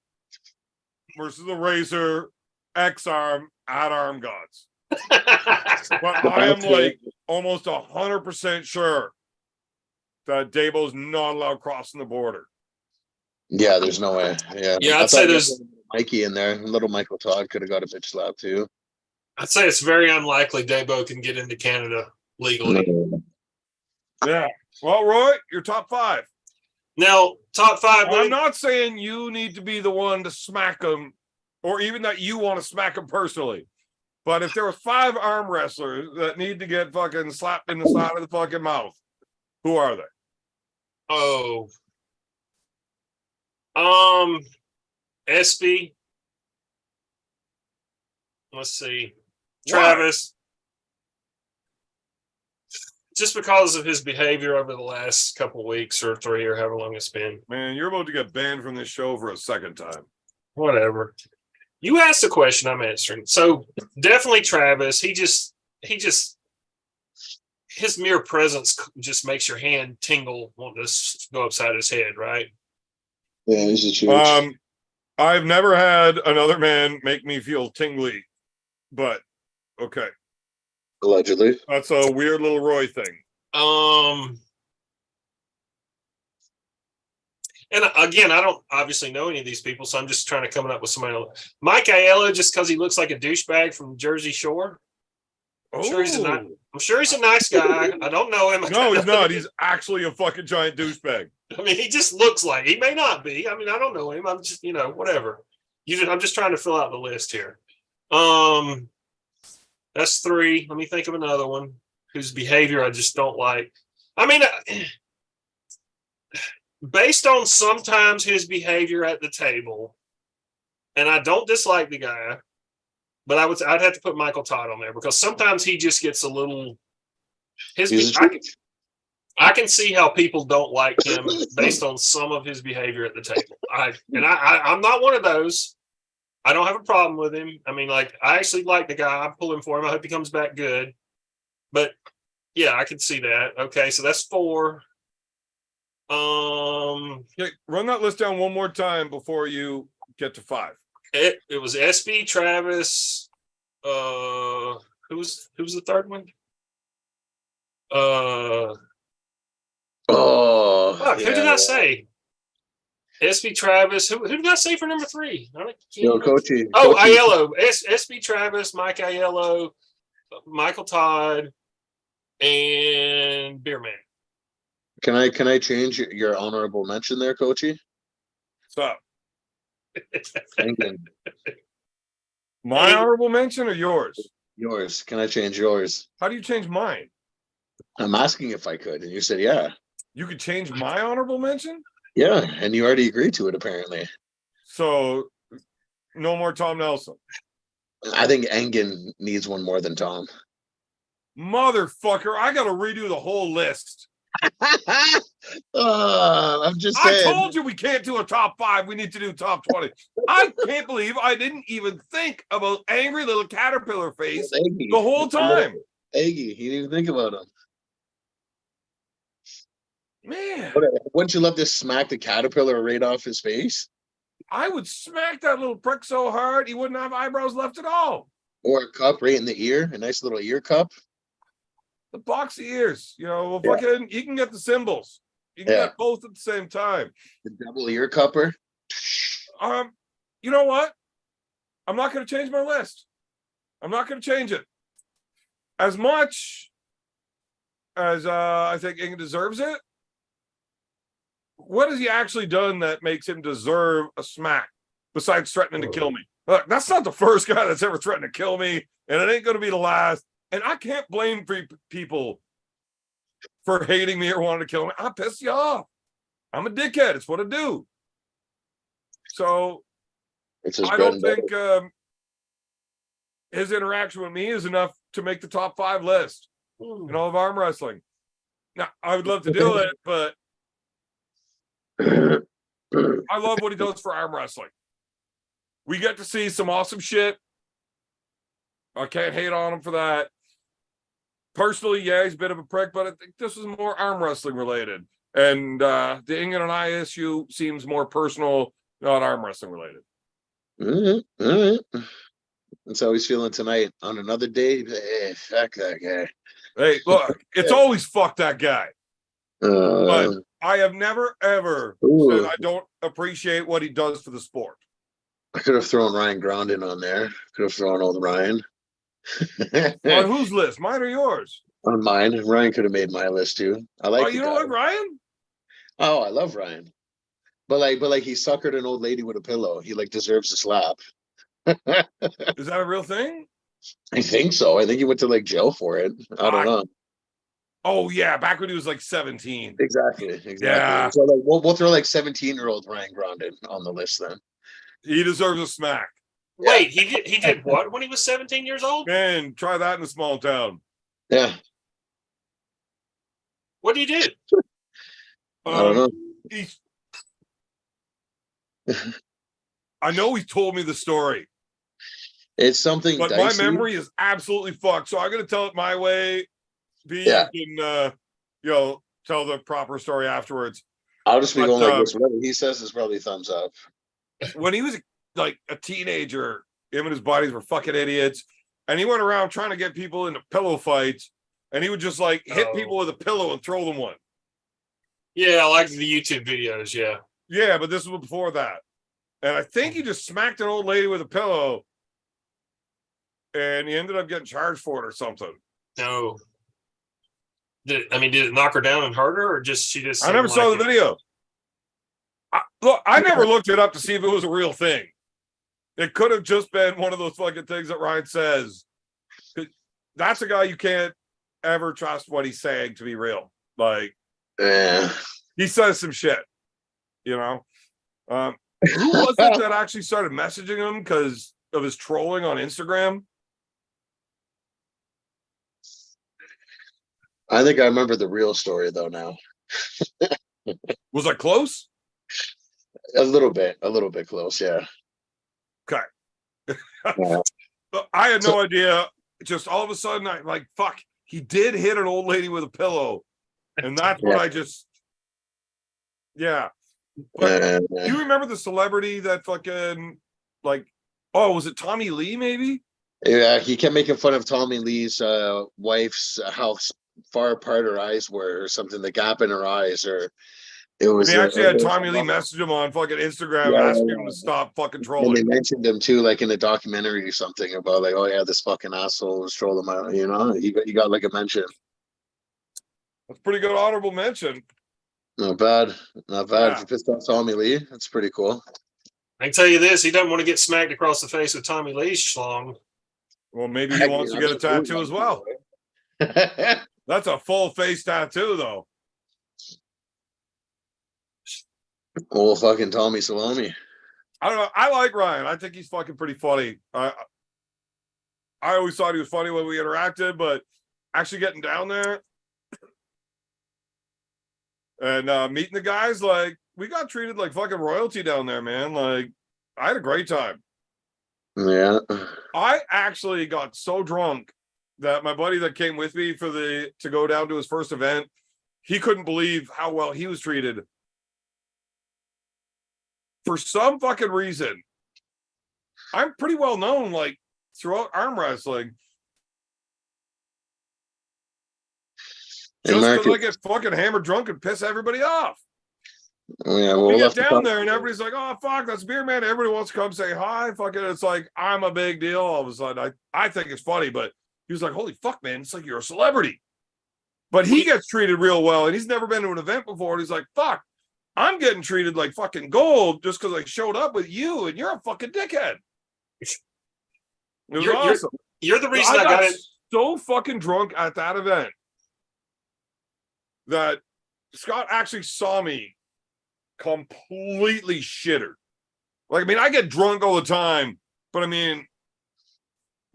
versus the Razor X-Arm at armgods. But I am like almost 100% sure that Dable's not allowed crossing the border. Yeah, there's no way. Yeah. Yeah, I'd say there's Mikey in there. Little Michael Todd could have got a bitch slap too. I'd say it's very unlikely Dabo can get into Canada legally. Yeah. Well, Roy, your top 5. Now, top 5. I'm not saying you need to be the one to smack him, or even that you want to smack him personally. But if there were 5 arm wrestlers that need to get fucking slapped in the side of the fucking mouth, who are they? Oh. SB. Let's see. Travis. Just because of his behavior over the last couple of weeks or 3 or however long it's been. Man, you're about to get banned from this show for a second time. Whatever. You asked a question, I'm answering. So definitely Travis. He just his mere presence just makes your hand tingle, wanting to go upside his head, right? Yeah, he's a huge. I've never had another man make me feel tingly, but okay. Allegedly. That's a weird little Roy thing. And again, I don't obviously know any of these people, so I'm just trying to come up with somebody else. Mike Aiello, just because he looks like a douchebag from Jersey Shore. I'm sure he's a nice guy. I don't know him. No, he's not. He's actually a fucking giant douchebag. I mean, he just looks like he may not be. I mean, I don't know him. I'm just, whatever. I'm just trying to fill out the list here. That's 3. Let me think of another one whose behavior I just don't like. I mean, based on sometimes his behavior at the table, and I don't dislike the guy, but I'd have to put Michael Todd on there because sometimes he just gets a little. I can see how people don't like him based on some of his behavior at the table. I'm not one of those. I don't have a problem with him. I mean, I actually like the guy. I'm pulling for him. I hope he comes back good. But yeah, I can see that. Okay, so that's 4. Okay, run that list down one more time before you get to 5. It was SB, Travis. Who's the third one? Who did I say? SB Travis. Who did I say for number 3? Coachy. Aiello. SB Travis, Mike Aiello, Michael Todd, and Beer Man. Can I change your honorable mention there, Coachy? Stop. England. My honorable mention or yours? Yours. Can I change yours? How do you change mine? I'm asking if I could, and you said yeah. You could change my honorable mention? Yeah, and you already agreed to it, apparently. So, no more Tom Nelson. I think Engen needs one more than Tom. Motherfucker, I got to redo the whole list. I'm just saying. I told you we can't do a top 5. We need to do top 20. I can't believe I didn't even think about angry little caterpillar face the whole time. Aggie, he didn't even think about him. Man. Wouldn't you love to smack the caterpillar right off his face? I would smack that little prick so hard he wouldn't have eyebrows left at all. Or a cup right in the ear, a nice little ear cup. The box of ears, fucking, you can get the symbols. You can get both at the same time. The double ear cupper. You know what? I'm not going to change my list. I'm not going to change it. As much as I think Inga deserves it, what has he actually done that makes him deserve a smack besides threatening to kill me? Look, that's not the first guy that's ever threatened to kill me, and it ain't going to be the last. And I can't blame people for hating me or wanting to kill me. I pissed you off. I'm a dickhead. It's what I do. So It's his I bread don't and butter. think his interaction with me is enough to make the top 5 list in all of arm wrestling. Now, I would love to do it, but I love what he does for arm wrestling. We get to see some awesome shit. I can't hate on him for that. Personally, yeah, he's a bit of a prick, but I think this is more arm wrestling related. And the England and I issue seems more personal, not arm wrestling related. All right. That's how he's feeling tonight. On another day, fuck that guy. Hey, look, it's always fuck that guy. But Uh, I have never, ever said ooh, I don't appreciate what he does for the sport. I could have thrown Ryan Grondin on there. Could have thrown old Ryan. On whose list? Mine or yours? On mine. Ryan could have made my list too. I like Oh, the you guy. don't like Ryan? Oh, I love Ryan. But like he suckered an old lady with a pillow. He like deserves a slap. Is that a real thing? I think so. I think he went to like jail for it. I don't know. Oh, yeah, back when he was like 17. Exactly. Yeah. So like we'll throw like 17-year-old Ryan Grondin on the list then. He deserves a smack. Wait, he did what when he was 17 years old? Man, try that in a small town. Yeah. What did he do? I don't know. I know he told me the story, It's something but dicey. my memory is absolutely fucked. So I'm going to tell it my way. Yeah. You can, tell the proper story afterwards. I'll just be But, going like this. Whatever he says is probably thumbs up. When he was like a teenager, him and his buddies were fucking idiots. And he went around trying to get people into pillow fights. And he would just like hit people with a pillow and throw them one. Yeah, I like the YouTube videos. Yeah. Yeah, but this was before that. And I think he just smacked an old lady with a pillow. And he ended up getting charged for it or something. No. Did it knock her down and hurt her, or just she just? I never saw the video. I never looked it up to see if it was a real thing. It could have just been one of those fucking things that Ryan says. That's a guy you can't ever trust what he's saying to be real. Like, Yeah. he says some shit, you know? Who was it that actually started messaging him because of his trolling on Instagram? I think I remember the real story though now. Was I close? A little bit close, yeah. Okay. Yeah. I had no idea. Just all of a sudden, I like, fuck, he did hit an old lady with a pillow. And that's what I just, yeah. But do you remember the celebrity that fucking, like, oh, was it Tommy Lee maybe? Yeah, he kept making fun of Tommy Lee's wife's how far apart her eyes were or something, the gap in her eyes, or it was. He actually had Tommy Lee message him on fucking Instagram asking him to stop fucking trolling. And they mentioned him too, like in a documentary or something about like, oh yeah, this fucking asshole was trolling my, you know, he got like a mention. That's pretty good honorable mention. Not bad. Yeah. If you pissed off Tommy Lee, that's pretty cool. I can tell you this: he doesn't want to get smacked across the face with Tommy Lee's schlong. Well, maybe he wants to get a tattoo as well. That's a full face tattoo, though. Old fucking Tommy Salami. I don't know. I like Ryan. I think he's fucking pretty funny. I always thought he was funny when we interacted, but actually getting down there and meeting the guys, like, we got treated like fucking royalty down there, man. Like, I had a great time. Yeah. I actually got so drunk that my buddy that came with me to go down to his first event, he couldn't believe how well he was treated. For some fucking reason, I'm pretty well known, like, throughout arm wrestling. Just because I get fucking hammered drunk and piss everybody off. Yeah, well, we get down there and everybody's like, oh, fuck, that's Beer Man. Everybody wants to come say hi. Fucking, it's like, I'm a big deal. All of a sudden, I think it's funny, but he was like, holy fuck, man, it's like you're a celebrity. But he gets treated real well, and he's never been to an event before. And he's like, fuck, I'm getting treated like fucking gold just because I showed up with you, and you're a fucking dickhead. It was awesome. You're the reason I got it. So fucking drunk at that event that Scott actually saw me completely shittered. Like, I mean, I get drunk all the time, but I mean,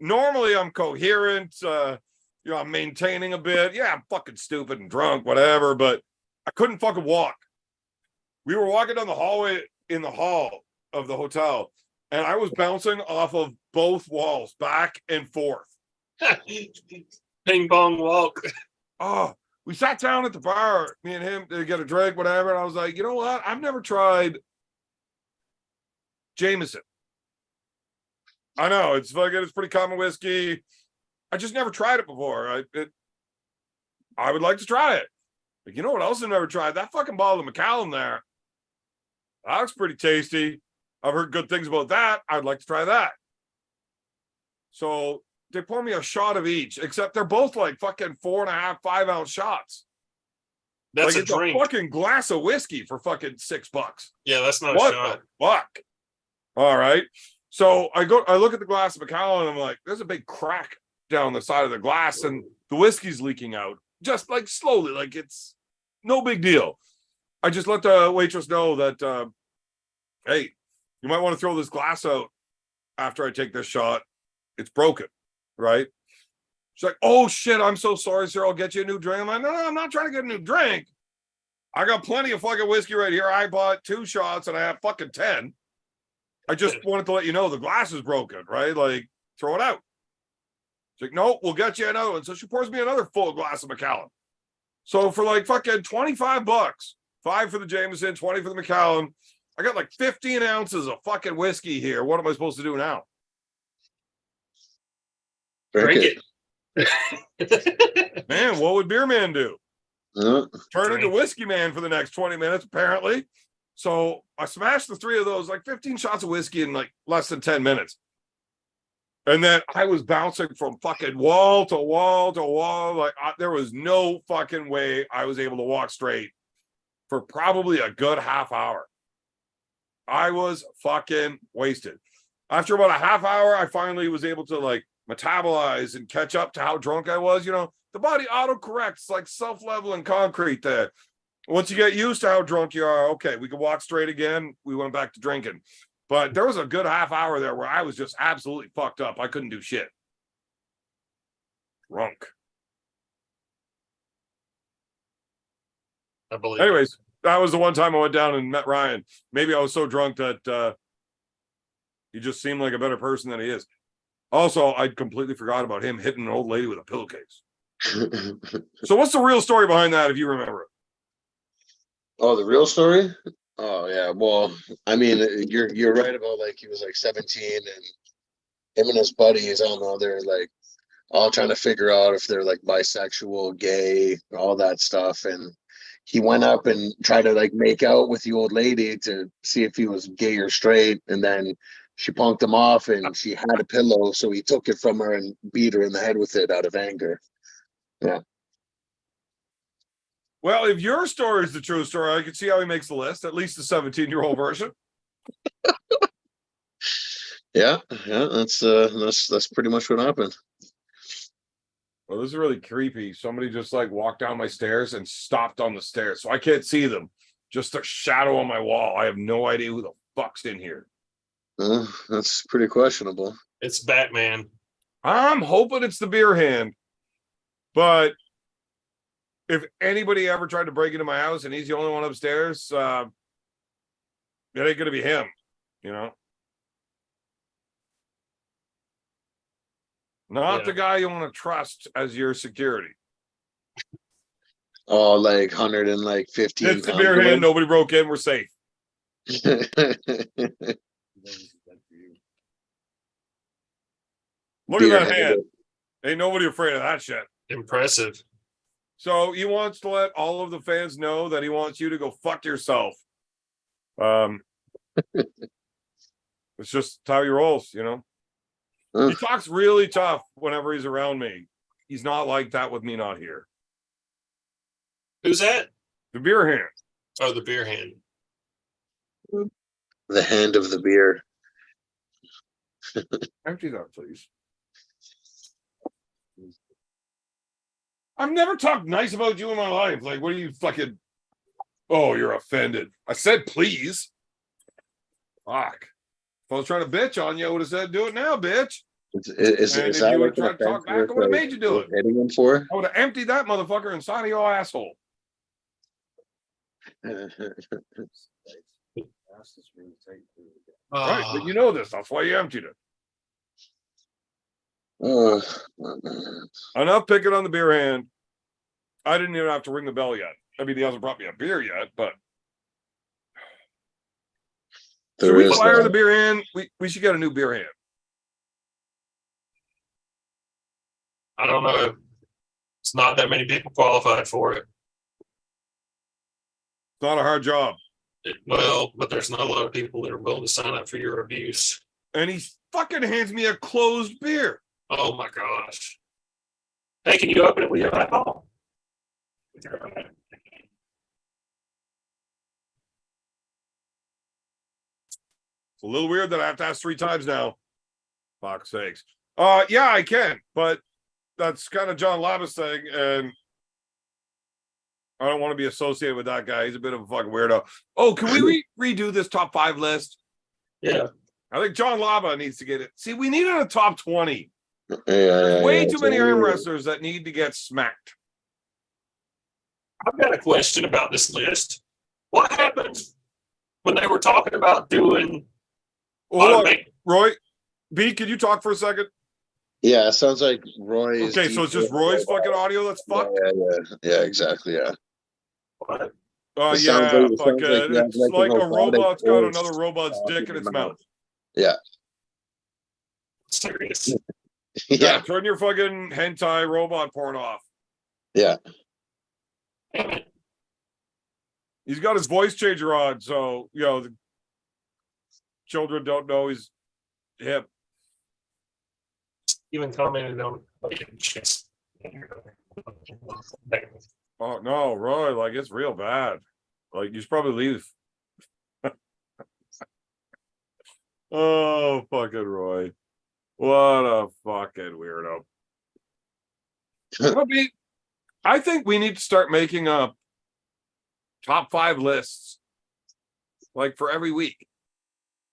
normally I'm coherent. I'm maintaining a bit. Yeah, I'm fucking stupid and drunk, whatever, but I couldn't fucking walk. We were walking down the hallway in the hall of the hotel, and I was bouncing off of both walls back and forth. Ping pong walk. Oh, we sat down at the bar, me and him, to get a drink, whatever. And I was like, you know what? I've never tried Jameson. I know it's pretty common whiskey. I just never tried it before. I would like to try it. But you know what else I've never tried? That fucking bottle of Macallan there. That looks pretty tasty. I've heard good things about that. I'd like to try that. So they pour me a shot of each, except they're both like fucking 4.5, 5 ounce shots. That's like a drink. A fucking glass of whiskey for fucking $6. Yeah, that's not What a shot. the fuck? All right. So I look at the glass of Macallan and I'm like, there's a big crack down the side of the glass and the whiskey's leaking out. Just like slowly, like it's no big deal. I just let the waitress know that, hey, you might want to throw this glass out after I take this shot. It's broken, right? She's like, oh shit, I'm so sorry, sir. I'll get you a new drink. I'm like, no, I'm not trying to get a new drink. I got plenty of fucking whiskey right here. I bought 2 shots and I have fucking 10. I just wanted to let you know the glass is broken, right? Like, throw it out. She's like, no, we'll get you another one. So she pours me another full glass of Macallan. So for like fucking $25, 5 for the Jameson, 20 for the Macallan, I got like 15 ounces of fucking whiskey here. What am I supposed to do now? Drink it. Man, what would Beer Man do? Turn Drink. into Whiskey Man for the next 20 minutes, apparently. So I smashed the 3 of those, like 15 shots of whiskey in like less than 10 minutes. And then I was bouncing from fucking wall to wall to wall. Like there was no fucking way I was able to walk straight for probably a good half hour. I was fucking wasted. After about a half hour, I finally was able to like metabolize and catch up to how drunk I was. You know, the body auto-corrects like self-leveling concrete there. Once you get used to how drunk you are, okay, we can walk straight again. We went back to drinking. But there was a good half hour there where I was just absolutely fucked up. I couldn't do shit. Drunk. I believe. Anyways, that was the one time I went down and met Ryan. Maybe I was so drunk that he just seemed like a better person than he is. Also, I completely forgot about him hitting an old lady with a pillowcase. So what's the real story behind that, if you remember it? Oh, the real story? Oh yeah. Well, I mean, you're right about like he was like 17 and him and his buddies, I don't know, they're like all trying to figure out if they're like bisexual, gay, all that stuff. And he went up and tried to like make out with the old lady to see if he was gay or straight. And then she punked him off and she had a pillow. So he took it from her and beat her in the head with it out of anger. Yeah. Well, if your story is the true story, I can see how he makes the list, at least the 17-year-old version. Yeah, that's pretty much what happened. Well, this is really creepy. Somebody just like walked down my stairs and stopped on the stairs. So I can't see them. Just a shadow on my wall. I have no idea who the fuck's in here. That's pretty questionable. It's Batman. I'm hoping it's the beer hand. But if anybody ever tried to break into my house and he's the only one upstairs, it ain't gonna be him, you know. Not the guy you want to trust as your security. Oh, like 115 It's the beer hand. Nobody broke in. We're safe. Look at that hand. Ain't nobody afraid of that shit. Impressive. So he wants to let all of the fans know that he wants you to go fuck yourself. It's just how he rolls, you know. He talks really tough whenever he's around me. He's not like that with me not here. Who's that? The beer hand. Oh, the beer hand. The hand of the beer. Empty that, please. I've never talked nice about you in my life. Like, what are you fucking... Oh, you're offended. I said please. Fuck. I was trying to bitch on you, I would have said, do it now, bitch. Is And if that you would like an try to talk offense back, worth, I would have like, made you do it. hitting him for? I would have emptied that motherfucker inside of your asshole. Right, but you know this. That's why you emptied it. Oh, Enough picking on the beer hand. I didn't even have to ring the bell yet. I mean, he hasn't brought me a beer yet, but should there we is fire that. the beer hand? We should get a new beer hand. I don't know. It's not that many people qualified for it. It's not a hard job. Well, but there's not a lot of people that are willing to sign up for your abuse. And he fucking hands me a closed beer. Oh my gosh. Hey, can you open it with your eyeball? It's a little weird that I have to ask 3 times now. Fuck's sakes. Yeah, I can, but that's kind of John Labus thing, and I don't want to be associated with that guy. He's a bit of a fucking weirdo. Oh, can we redo this top 5 list? Yeah. I think John Laba needs to get it. See, we need a top 20. Yeah, Way too many arm wrestlers that need to get smacked. I've got a question about this list. What happened when they were talking about doing Hold on, Roy. B, can you talk for a second? Yeah, it sounds like Roy is. Okay, so it's just Roy's fucking audio that's fucked? Yeah, exactly, yeah. What? Yeah, It sounds like fucking. you have It's like like an a robot's got orc another robot's dick in its mouth. Yeah. Serious. Yeah, Yeah, turn your fucking hentai robot porn off. yeah. Damn it. He's got his voice changer on, so the children don't know he's hip. Even commented on Oh no, Roy, like it's real bad. Like you should probably leave. Oh, fucking Roy. What a fucking weirdo. I think we need to start making up top 5 lists like for every week.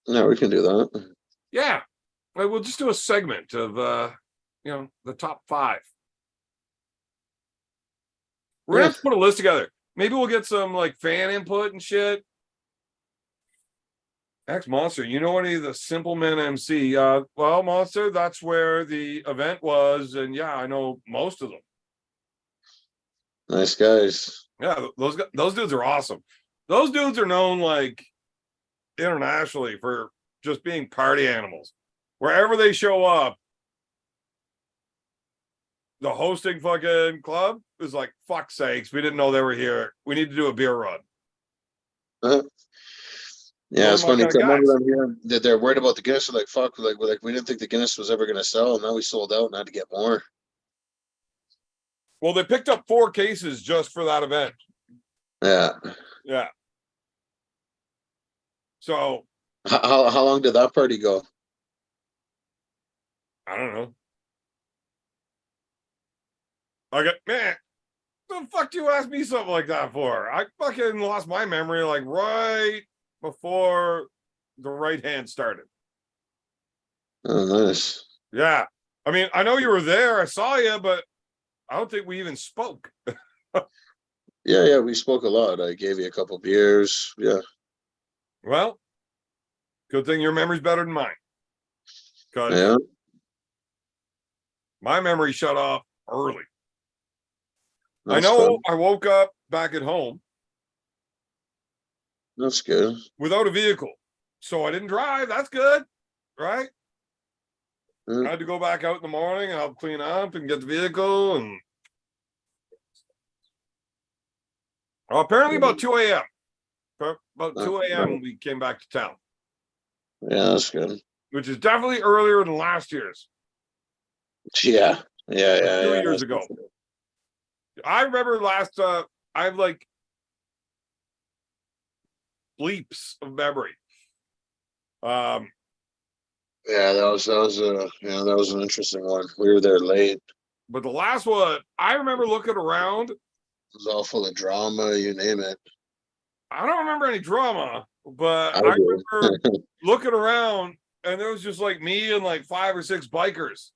No, we can do that. Yeah. Like we'll just do a segment of the top 5. We're gonna have to put a list together. Maybe we'll get some like fan input and shit. X Monster, you know any of the Simple Men MC? Well, Monster, that's where the event was, and yeah, I know most of them. Nice guys. Yeah, those dudes are awesome. Those dudes are known like internationally for just being party animals. Wherever they show up, the hosting fucking club is like, fuck sakes, we didn't know they were here. We need to do a beer run. Yeah, it's funny. Kind of I remember them here that they're worried about the Guinness. They're like, fuck, like we didn't think the Guinness was ever going to sell. And now we sold out and had to get more. Well, they picked up 4 cases just for that event. Yeah. Yeah. So How long did that party go? I don't know. Man, the fuck do you ask me something like that for? I fucking lost my memory like right before the right hand started. Oh, nice. Yeah. I mean, I know you were there. I saw you, but I don't think we even spoke. Yeah, we spoke a lot. I gave you a couple beers. Yeah. Well, good thing your memory's better than mine. Because Yeah. my memory shut off early. That's I know fun. I woke up back at home That's good. without a vehicle. So I didn't drive. That's good. Right? Mm. I had to go back out in the morning and help clean up and get the vehicle. And apparently about 2 a.m. About 2 a.m. we came back to town. Yeah, that's good. Which is definitely earlier than last year's. Yeah. 2 Yeah. years ago. I remember last I have like bleeps of memory. Yeah, that was an interesting one. We were there late. But the last one, I remember looking around. It was all full of drama, you name it. I don't remember any drama, but I I do. remember looking around and there was just like me and like 5 or 6 bikers.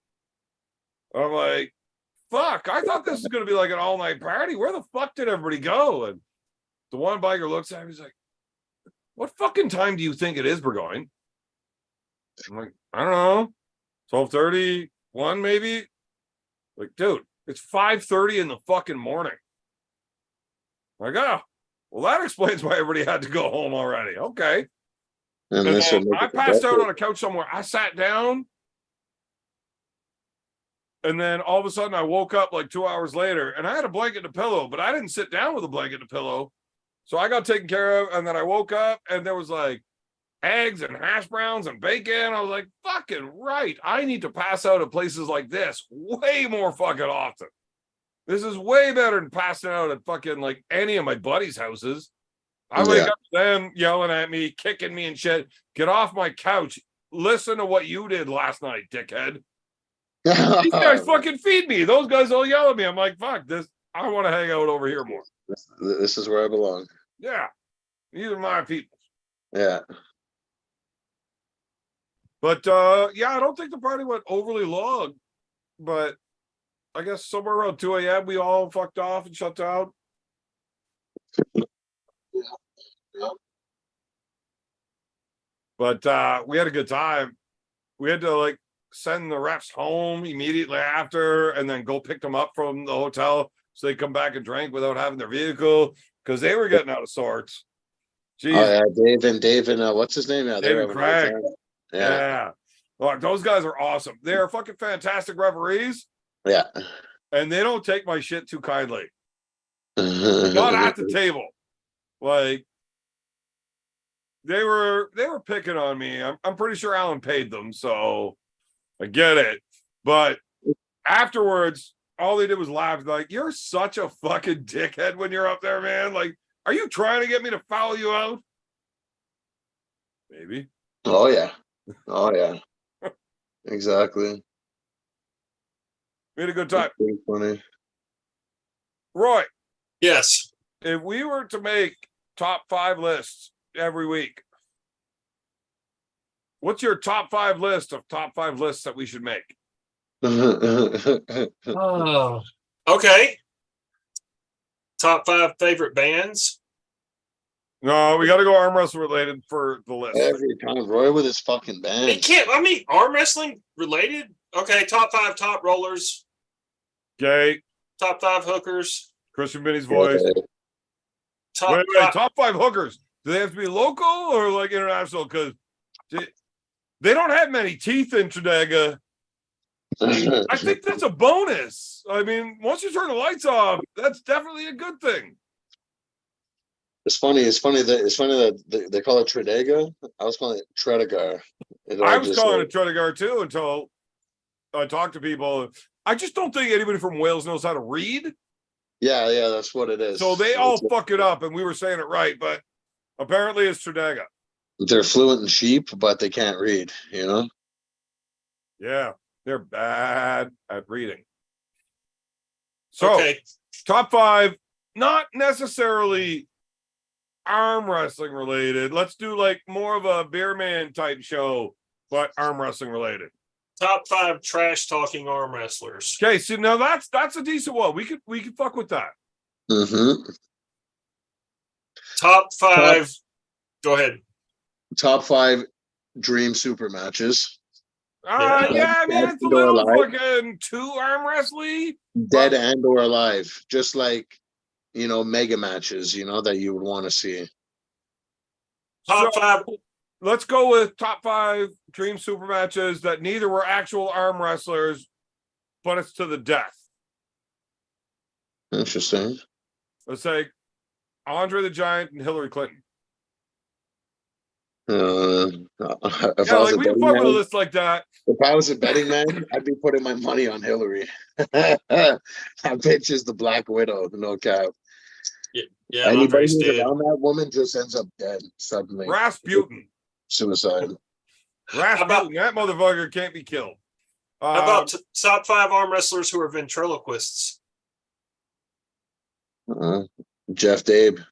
I'm like, fuck, I thought this was gonna be like an all-night party. Where the fuck did everybody go? And the one biker looks at me, he's like, what fucking time do you think it is, Burgoyne? I'm like, I don't know, 12:30, 1 maybe. Like, dude, it's 5:30 in the fucking morning. I'm like, oh, well, that explains why everybody had to go home already. Okay. And And this then would make I it passed out better. on a couch somewhere. I sat down. And then all of a sudden I woke up like 2 hours later and I had a blanket and a pillow, but I didn't sit down with a blanket and a pillow. So I got taken care of. And then I woke up and there was like eggs and hash browns and bacon. I was like, fucking right. I need to pass out at places like this way more fucking often. This is way better than passing out at fucking like any of my buddies' houses. I wake up to them yelling at me, kicking me and shit. Get off my couch. Listen to what you did last night, dickhead. These guys fucking feed me. Those guys all yell at me. I'm like, fuck this. I want to hang out over here more. This is where I belong. Yeah. These are my people. Yeah. But yeah, I don't think the party went overly long. But I guess somewhere around 2 a.m. we all fucked off and shut down. Yeah. But we had a good time. We had to like send the refs home immediately after and then go pick them up from the hotel so they come back and drink without having their vehicle because they were getting out of sorts. Jeez. Oh yeah, Dave and what's his name? Yeah, they were David having a good Craig. time. Yeah. Look, those guys are awesome. They are fucking fantastic referees. Yeah. And they don't take my shit too kindly. Not at the table. Like they were picking on me. I'm pretty sure Alan paid them, so I get it. But afterwards, all they did was laugh. Like, you're such a fucking dickhead when you're up there, man. Like, are you trying to get me to foul you out? Maybe. Oh yeah. Oh yeah. Exactly. We had a good time. Pretty funny. Roy, Yes. if we were to make top 5 lists every week, what's your top 5 list of top 5 lists that we should make? Oh. Okay. Top 5 favorite bands. No, we got to go arm wrestle related for the list. Every time Roy with his fucking It band. can't. I mean, arm wrestling related. Okay. Top 5 top rollers. Okay. Top 5 hookers. Christian Benny's voice. Top Wait, 5. top 5 hookers. Do they have to be local or like international? Because they don't have many teeth in Trinidad. I think that's a bonus. I mean, once you turn the lights off, that's definitely a good thing. It's funny that they call it Tredega. I was calling it Tredegar. I was calling it Tredegar too until I talked to people. I just don't think anybody from Wales knows how to read. Yeah, that's what it is. So they all fuck it up, and we were saying it right, but apparently it's Tredega. They're fluent in sheep, but they can't read, you know? Yeah, they're bad at reading. So, Okay. top 5, not necessarily arm wrestling related. Let's do like more of a beer man type show, but arm wrestling related. Top 5 trash talking arm wrestlers. Okay, so now that's a decent one. We could fuck with that. Mm-hmm. Top 5. Go ahead. Top 5 dream super matches. Yeah, I mean, it's a little fucking too arm wrestling. Dead and or alive. Just like, you know, mega matches, you know, that you would want to see. Top 5. Let's go with top 5 dream super matches that neither were actual arm wrestlers, but it's to the death. Interesting. Let's say Andre the Giant and Hillary Clinton. If Yeah, like we can fuck with a list like that. If I was a betting man, I'd be putting my money on Hillary. That bitch is the Black Widow, no cap. Yeah, anybody Andre's who's dead. around that woman just ends up dead suddenly. Rasputin. Suicide. Rasputin, that motherfucker can't be killed. How about top 5 arm wrestlers who are ventriloquists? Jeff Dabe.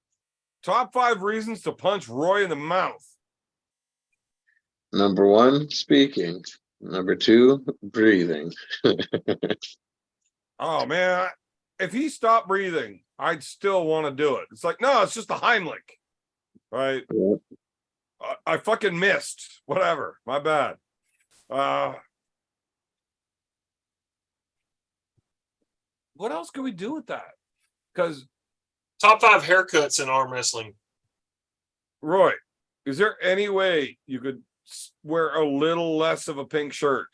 Top 5 reasons to punch Roy in the mouth. Number one, speaking. Number two, breathing. Oh man, if he stopped breathing, I'd still want to do it. It's like, no, it's just a Heimlich, right? Yeah. I fucking missed. Whatever, my bad. What else can we do with that? Because Top 5 haircuts in arm wrestling. Roy, is there any way you could wear a little less of a pink shirt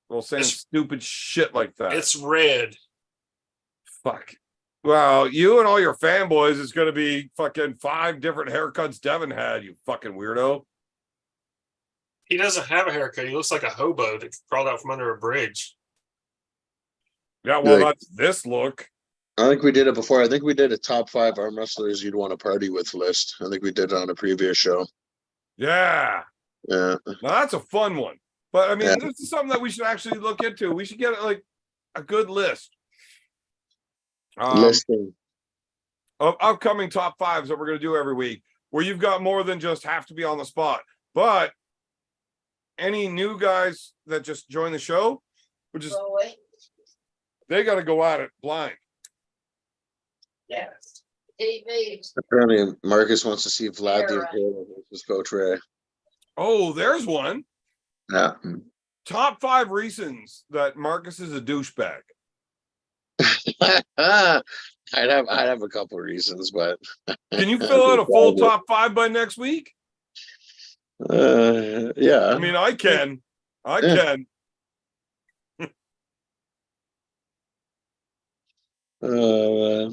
while saying stupid shit like that? It's red. Fuck. Well, you and all your fanboys is going to be fucking 5 different haircuts Devon had, you fucking weirdo. He doesn't have a haircut. He looks like a hobo that crawled out from under a bridge. Yeah, well, Like, that's this look. I think we did it before. I think we did a top 5 arm wrestlers you'd want to party with list. I think we did it on a previous show. Yeah. Yeah. Now that's a fun one. But I mean, Yeah. this is something that we should actually look into. We should get like a good list Listing. of upcoming top 5s that we're going to do every week, where you've got more than just have to be on the spot. But any new guys that just join the show, which is they got to go at it blind. Yes. TV. Apparently, Marcus wants to see Vlad the Impaler versus Coach Ray. Oh, there's one. Yeah. Top 5 reasons that Marcus is a douchebag. I'd have a couple reasons, but Can you fill out a full top 5 by next week? yeah. I mean, I can. I Yeah. can. Man.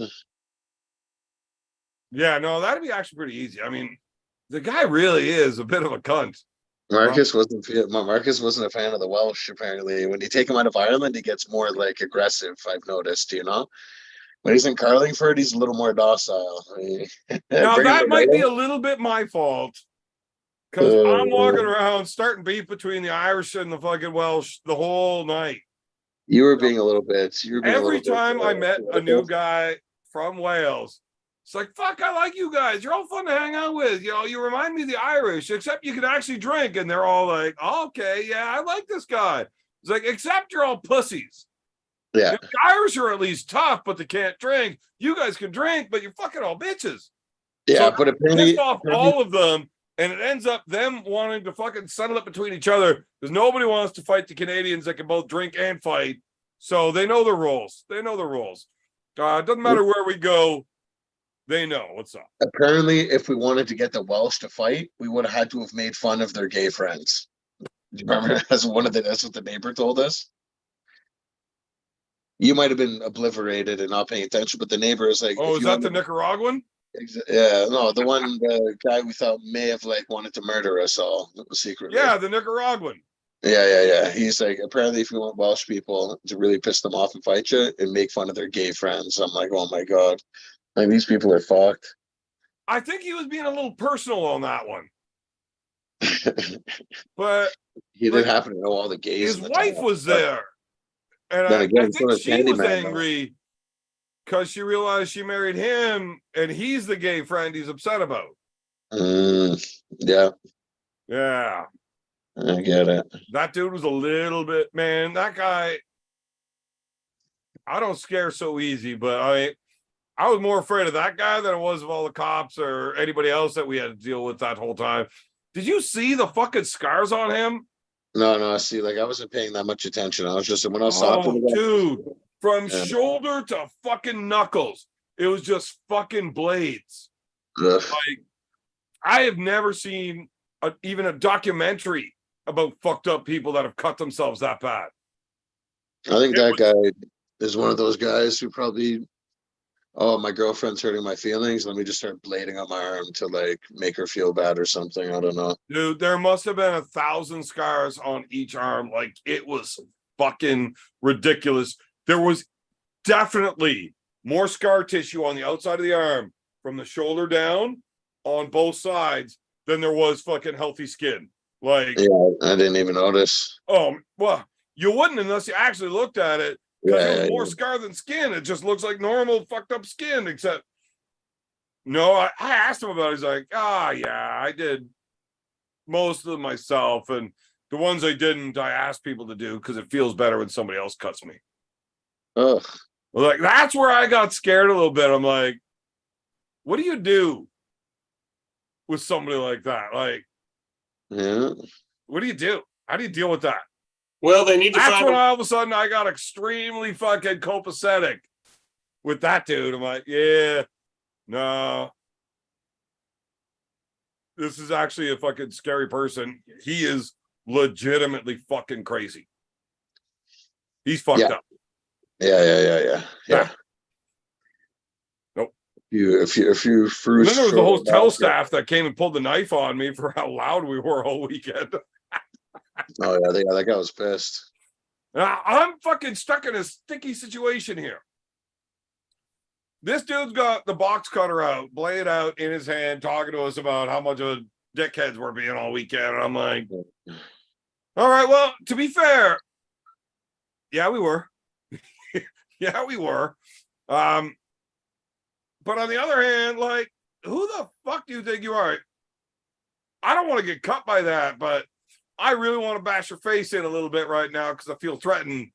Yeah, no, that'd be actually pretty easy. I mean, the guy really is a bit of a cunt. Marcus wasn't a fan of the Welsh. Apparently, when you take him out of Ireland, he gets more like aggressive. I've noticed. When he's in Carlingford, he's a little more docile. Now, Bring him that to might be a Ireland. little bit my fault, because I'm walking around starting beef between the Irish and the fucking Welsh the whole night. You were being a little bit. Every time I met a new guy from Wales, it's like, fuck, I like you guys. You're all fun to hang out with. You remind me of the Irish, except you can actually drink. And they're all like, oh, okay, yeah, I like this guy. It's like, except you're all pussies. Yeah. The Irish are at least tough, but they can't drink. You guys can drink, but you're fucking all bitches. Yeah, So but apparently, pissed off all of them, and it ends up them wanting to fucking settle it between each other because nobody wants to fight the Canadians that can both drink and fight. So they know the rules. They know the rules. It doesn't matter where we go. They know what's up. apparently, if we wanted to get the Welsh to fight, we would have had to have made fun of their gay friends. Do you remember that's what the neighbor told us? You might have been obliterated and not paying attention, but the neighbor is like, Oh, if is you that want the to- Nicaraguan? Yeah, no, the guy we thought may have wanted to murder us all secretly. Yeah, the Nicaraguan. Yeah. He's like, apparently, if you want Welsh people to really piss them off and fight you and make fun of their gay friends, I'm like, oh my god, like these people are fucked. I think he was being a little personal on that one. But He did happen to know all the gays. his in the wife town. was there. And Then again, I so think does she was Candyman, angry because she realized she married him and he's the gay friend he's upset about. Yeah, Yeah. I get it. That dude was a little bit, man, that guy, I don't scare so easy, but I was more afraid of that guy than I was of all the cops or anybody else that we had to deal with that whole time. Did you see the fucking scars on him? No, see, I wasn't paying that much attention. I was just when I was talking Oh, about dude, from Yeah. shoulder to fucking knuckles, it was just fucking blades. Ugh. Like, I have never seen even a documentary about fucked up people that have cut themselves that bad. I think that guy is one of those guys who probably, oh, my girlfriend's hurting my feelings. Let me just start blading on my arm to make her feel bad or something. I don't know. Dude, there must have been 1,000 scars on each arm. Like, it was fucking ridiculous. There was definitely more scar tissue on the outside of the arm from the shoulder down on both sides than there was fucking healthy skin. Like, Yeah, I didn't even notice. oh, well, you wouldn't unless you actually looked at it. Because Yeah, there's more scar than skin. It just looks like normal fucked up skin, except no, I asked him about it. He's like, yeah, I did. most of them myself, and the ones I didn't, I asked people to do because it feels better when somebody else cuts me. Ugh. Like, that's where I got scared a little bit. I'm like, what do you do with somebody like that? Like, Yeah. what do you do? How do you deal with that? Well, they need to That's find when a, all of a sudden I got extremely fucking copacetic with that dude. I'm like, yeah, no. This is actually a fucking scary person. He is legitimately fucking crazy. He's fucked up. Yeah. Nah. Nope. If you And then there was the throw hotel off your- staff that came and pulled the knife on me for how loud we were all weekend. Oh yeah, that guy was pissed. Now, I'm fucking stuck in a sticky situation here. This dude's got the box cutter out, blade out in his hand, talking to us about how much of dickheads we're being all weekend. And I'm like, all right, well, to be fair, yeah, we were. Yeah, we were. But on the other hand, like, who the fuck do you think you are? I don't want to get cut by that, but I really want to bash your face in a little bit right now because I feel threatened.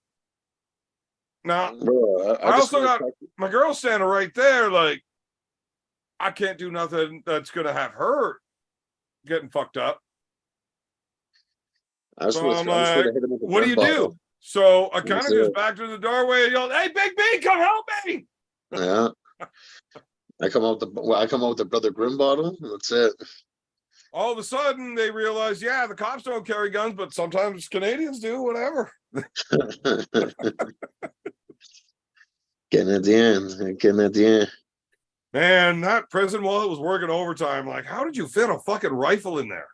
Now, Bro, I just also wanna got talk- my girl standing right there. Like, I can't do nothing that's going to have her getting fucked up. I just So wanna- I'm I just wanna like, hit him with a what do you grim do? bottle. So I kind That's of just it. backed to the doorway and yelled, "Hey, Big B, come help me!" Yeah. I come out with the brother Grim bottle. That's it. All of a sudden, they realize, yeah, the cops don't carry guns, but sometimes Canadians do. Whatever. Getting at the end. Getting at the end. Man, that prison wallet was working overtime. Like, how did you fit a fucking rifle in there?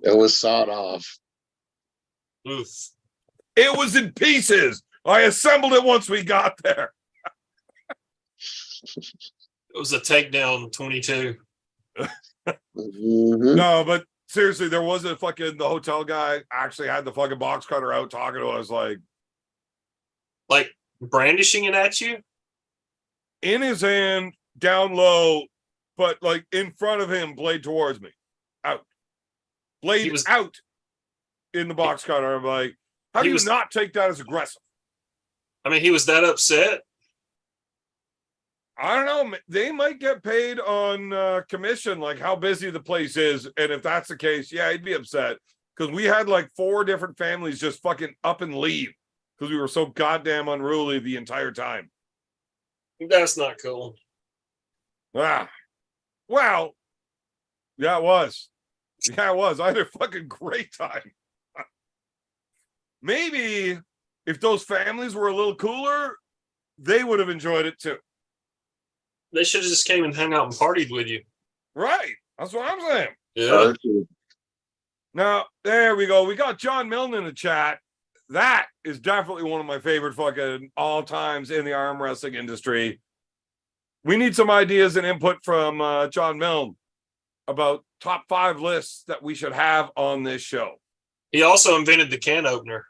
It was sawed off. oof. It was in pieces. I assembled it once we got there. It was a takedown 22. Mhm. No, but seriously, there was a fucking the hotel guy actually had the fucking box cutter out talking to us, like Like brandishing it at you. in his hand, down low, but like in front of him, blade towards me, out, blade He was- out in the box cutter. I'm like, how do he you was- not take that as aggressive? I mean, he was that upset. I don't know. They might get paid on commission, like how busy the place is. And if that's the case, yeah, he'd be upset because we had like 4 different families just fucking up and leave because we were so goddamn unruly the entire time. That's not cool. Ah, well, yeah, it was. Yeah, it was. I had a fucking great time. Maybe if those families were a little cooler, they would have enjoyed it too. They should have just came and hung out and partied with you. Right. That's what I'm saying. Yeah. Now, there we go. We got John Milne in the chat. That is definitely one of my favorite fucking all times in the arm wrestling industry. We need some ideas and input from John Milne about top 5 lists that we should have on this show. He also invented the can opener.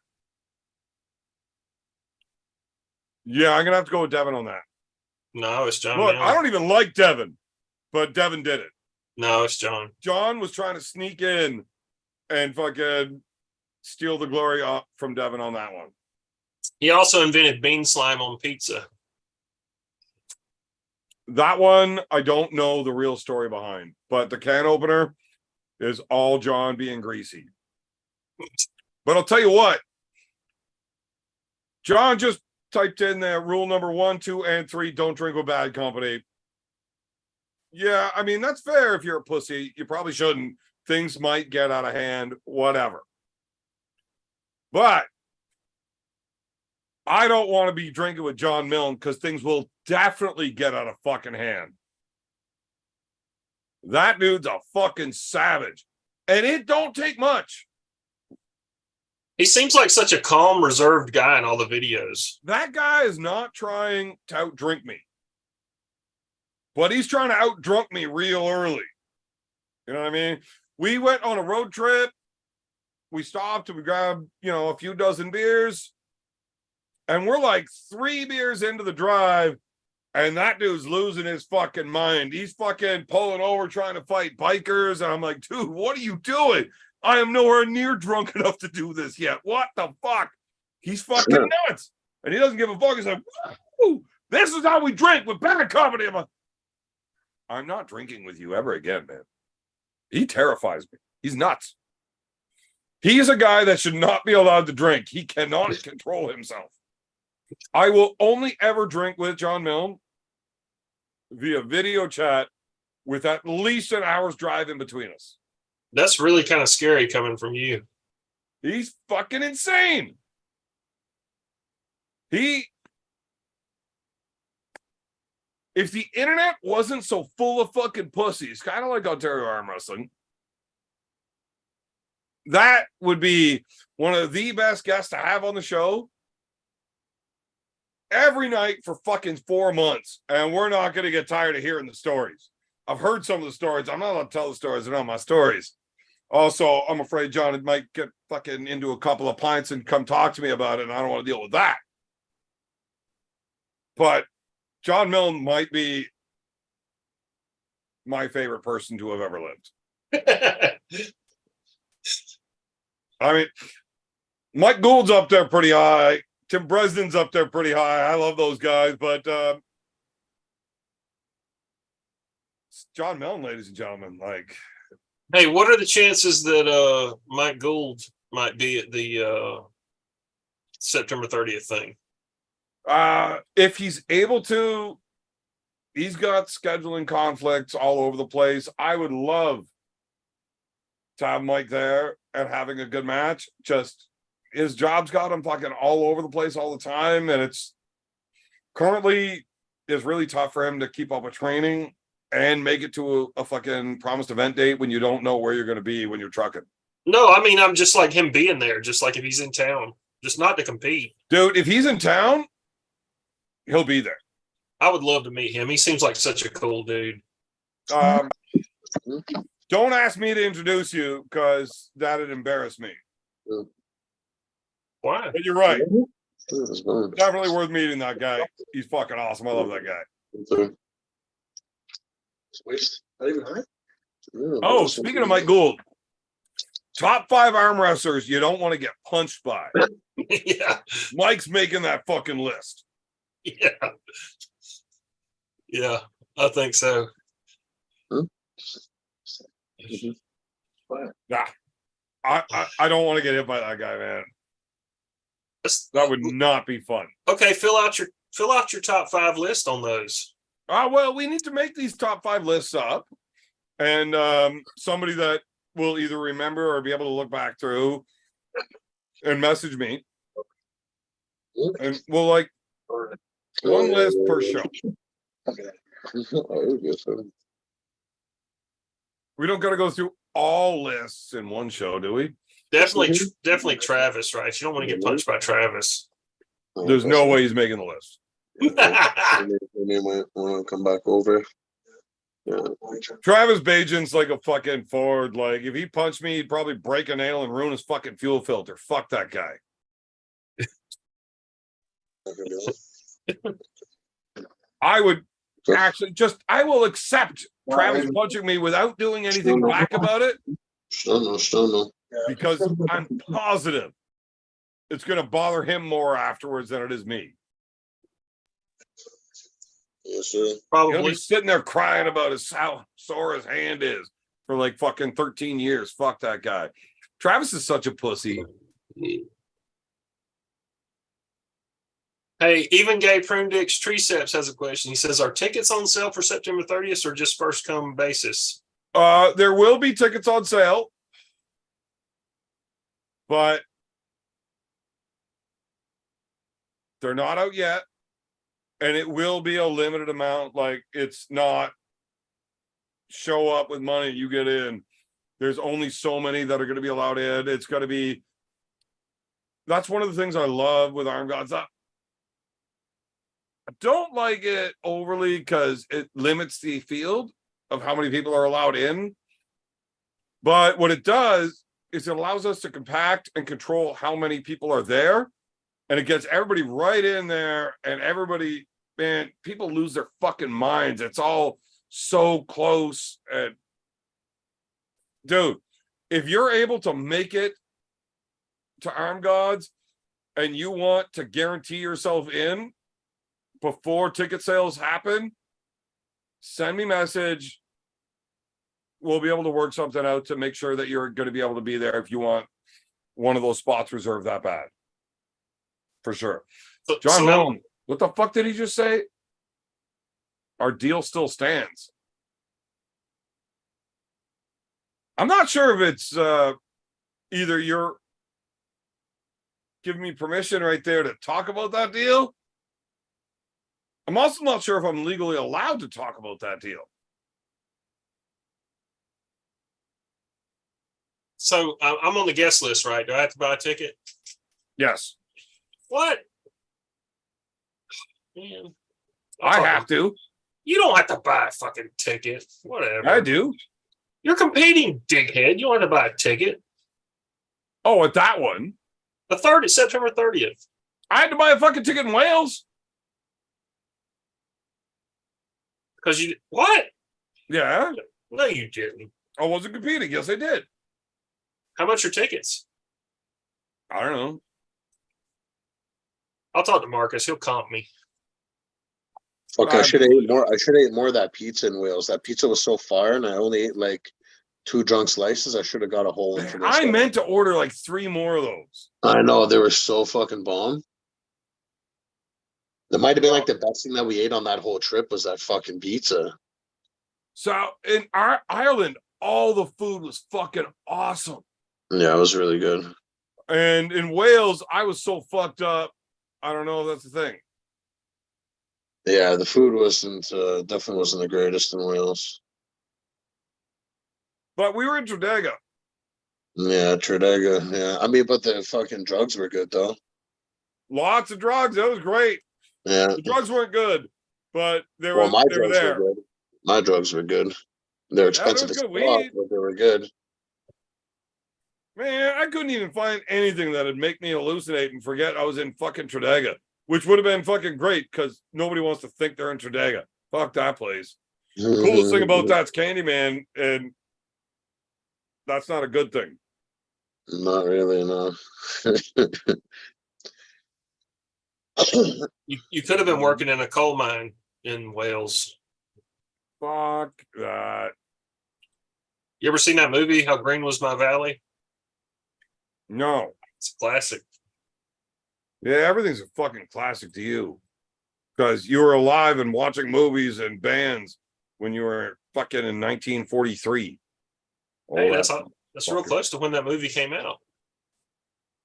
Yeah, I'm going to have to go with Devon on that. No, it's John. Look, Milne. I don't even like Devon, but Devon did it. No, it's John. John was trying to sneak in and fucking steal the glory from Devon on that one. He also invented bean slime on pizza. That one, I don't know the real story behind, but the can opener is all John being greasy. But I'll tell you what, John just typed in there rule number 1, 2, and 3, don't drink with bad company. Yeah, I mean, that's fair if you're a pussy. You probably shouldn't. Things might get out of hand, whatever. But I don't want to be drinking with John Milne because things will definitely get out of fucking hand. That dude's a fucking savage. And it don't take much. He seems like such a calm, reserved guy in all the videos. That guy is not trying to outdrink me. But he's trying to outdrunk me real early. You know what I mean? We went on a road trip. We stopped and we grabbed, a few dozen beers. And we're like 3 beers into the drive. And that dude's losing his fucking mind. He's fucking pulling over trying to fight bikers. And I'm like, dude, what are you doing? I am nowhere near drunk enough to do this yet. What the fuck? He's fucking nuts. And he doesn't give a fuck. He's like, woo, this is how we drink with bad company. I'm like, I'm not drinking with you ever again, man. He terrifies me. He's nuts. He's a guy that should not be allowed to drink. He cannot control himself. I will only ever drink with John Milne via video chat with at least an hour's drive in between us. That's really kind of scary coming from you. He's fucking insane. If the internet wasn't so full of fucking pussies, kind of like Ontario arm wrestling, that would be one of the best guests to have on the show every night for fucking 4 months. And we're not going to get tired of hearing the stories. I've heard some of the stories. I'm not allowed to tell the stories. They're not my stories. Also, I'm afraid John might get fucking into a couple of pints and come talk to me about it. And I don't want to deal with that. But John Milne might be my favorite person to have ever lived. I mean, Mike Gould's up there pretty high. Tim Bresden's up there pretty high. I love those guys, but John Milne, ladies and gentlemen, like, hey, what are the chances that Mike Gould might be at the September 30th thing? if he's able to, he's got scheduling conflicts all over the place. I would love to have Mike there and having a good match. Just his job's got him fucking all over the place all the time, and it's currently is really tough for him to keep up with training and make it to a fucking promised event date when you don't know where you're going to be when you're trucking. No, I mean, I'm just like him being there, just like if he's in town, just not to compete. Dude, if he's in town, he'll be there. I would love to meet him. He seems like such a cool dude. Don't ask me to introduce you because that'd embarrass me. Why? But you're right. Definitely worth meeting that guy. He's fucking awesome. I love that guy. Oh, speaking of Mike Gould, top 5 arm wrestlers you don't want to get punched by. Yeah. Mike's making that fucking list. Yeah. Yeah, I think so. Nah, I don't want to get hit by that guy, man. That would not be fun. Okay, fill out your top 5 list on those. Well, we need to make these top 5 lists up, and somebody that will either remember or be able to look back through and message me, and we'll like one list per show. We don't got to go through all lists in one show, do we? Definitely Travis, right? You don't want to get punched by Travis. There's no way he's making the list. Want to come back over? Yeah. Travis Bajan's like a fucking Ford. Like, if he punched me, he'd probably break a nail and ruin his fucking fuel filter. Fuck that guy. I would actually I will accept Travis punching me without doing anything black about it. Still no. Because I'm positive it's going to bother him more afterwards than it is me. Yes, sir. Probably. He'll be sitting there crying about how sore his hand is for like fucking 13 years. Fuck that guy. Travis is such a pussy. Hey, even Gay Prune Dicks Triceps has a question. He says, are tickets on sale for September 30th or just first come basis? There will be tickets on sale, but they're not out yet. And it will be a limited amount. Like, it's not show up with money, you get in. There's only so many that are going to be allowed in. It's going to be, that's one of the things I love with Arm Gods. I don't like it overly because it limits the field of how many people are allowed in. But what it does is it allows us to compact and control how many people are there. And it gets everybody right in there, and everybody man, people lose their fucking minds. It's all so close. And dude, if you're able to make it to armgods and you want to guarantee yourself in before ticket sales happen, send me a message. We'll be able to work something out to make sure that you're going to be able to be there if you want one of those spots reserved that bad. For sure. John Milne, what the fuck did he just say? Our deal still stands. I'm not sure if it's either you're giving me permission right there to talk about that deal. I'm also not sure if I'm legally allowed to talk about that deal. So I'm on the guest list, right? Do I have to buy a ticket? Yes. What? Man, I have to. You don't have to buy a fucking ticket. Whatever. I do. You're competing, dickhead. You don't have to buy a ticket. Oh, at that one. The 30th, September 30th. I had to buy a fucking ticket in Wales. Because you what? Yeah. No, you didn't. I wasn't competing. Yes, I did. How much are tickets? I don't know. I'll talk to Marcus. He'll comp me. Fuck, I should have ate more. I should have ate more of that pizza in Wales. That pizza was so fire, and I only ate like 2 drunk slices. I should have got a whole one for this. I meant to order like 3 more of those. I know, they were so fucking bomb. That might have been like the best thing that we ate on that whole trip was that fucking pizza. So in Ireland, all the food was fucking awesome. Yeah, it was really good. And in Wales, I was so fucked up. I don't know if that's the thing. Yeah, the food wasn't definitely wasn't the greatest in Wales. But we were in Tredegar. Yeah, Tredegar. Yeah, I mean, but the fucking drugs were good though. Lots of drugs. That was great. Yeah, The drugs weren't good, but they were, well, my they were drugs there. were good. My drugs were good. They're expensive as good fuck, weed. but they were good. Man, I couldn't even find anything that'd make me hallucinate and forget I was in fucking Tredegar, which would have been fucking great because nobody wants to think they're in Tredegar. Fuck that place. The coolest thing about that's Candyman, and that's not a good thing. Not really, no. You could have been working in a coal mine in Wales. Fuck that. You ever seen that movie, How Green Was My Valley? No. It's a classic. Yeah, everything's a fucking classic to you. Because you were alive and watching movies and bands when you were fucking in 1943. Hey, that's real close to when that movie came out.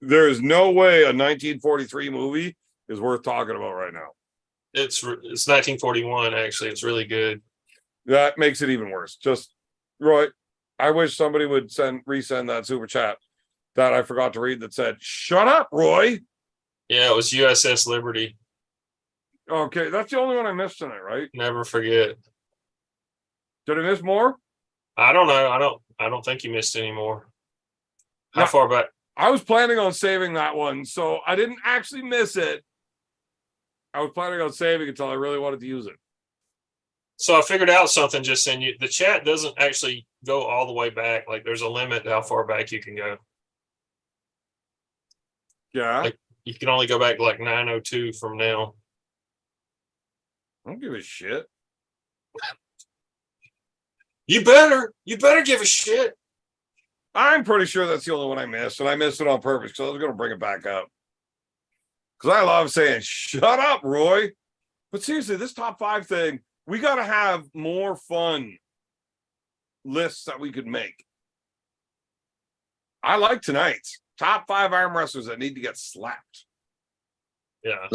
There is no way a 1943 movie is worth talking about right now. It's 1941, actually. It's really good. That makes it even worse. Just, Roy, I wish somebody would resend that super chat that I forgot to read that said, "Shut up, Roy." Yeah, it was USS Liberty. Okay, that's the only one I missed tonight, right? Never forget. Did I miss more? I don't know. I don't think you missed any more. How far back? I was planning on saving that one, so I didn't actually miss it. I was planning on saving it until I really wanted to use it. So I figured out something just saying the chat doesn't actually go all the way back. Like there's a limit to how far back you can go. Yeah. Like you can only go back like 902 from now. I don't give a shit. You better give a shit. I'm pretty sure that's the only one I missed, and I missed it on purpose because I was going to bring it back up. Because I love saying, "Shut up, Roy." But seriously, this top 5 thing, we got to have more fun lists that we could make. I like tonight's top 5 arm wrestlers that need to get slapped. Yeah.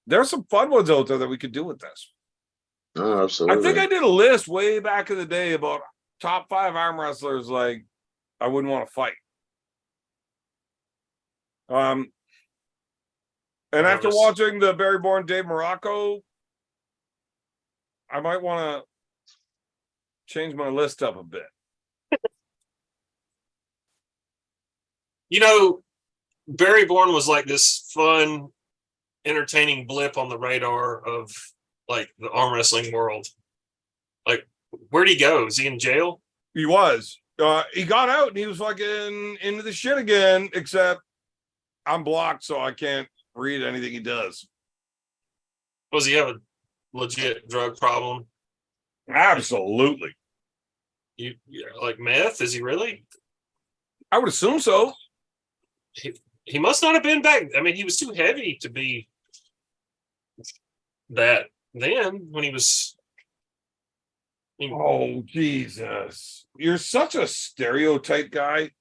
There's some fun ones out there that we could do with this. Oh, absolutely. I think I did a list way back in the day about top 5 arm wrestlers like I wouldn't want to fight. And after watching the Barry Bourne Dave Morocco, I might want to change my list up a bit. You know, Barry Bourne was like this fun, entertaining blip on the radar of like the arm wrestling world. Like, where'd he go? Is he in jail? He was. He got out and he was fucking into the shit again, except I'm blocked, so I can't read anything he does. Does he have a legit drug problem? Absolutely. You like meth? Is he really? I would assume so. He must not have been back. I mean, he was too heavy to be that then when he was. Oh, Jesus. You're such a stereotype guy.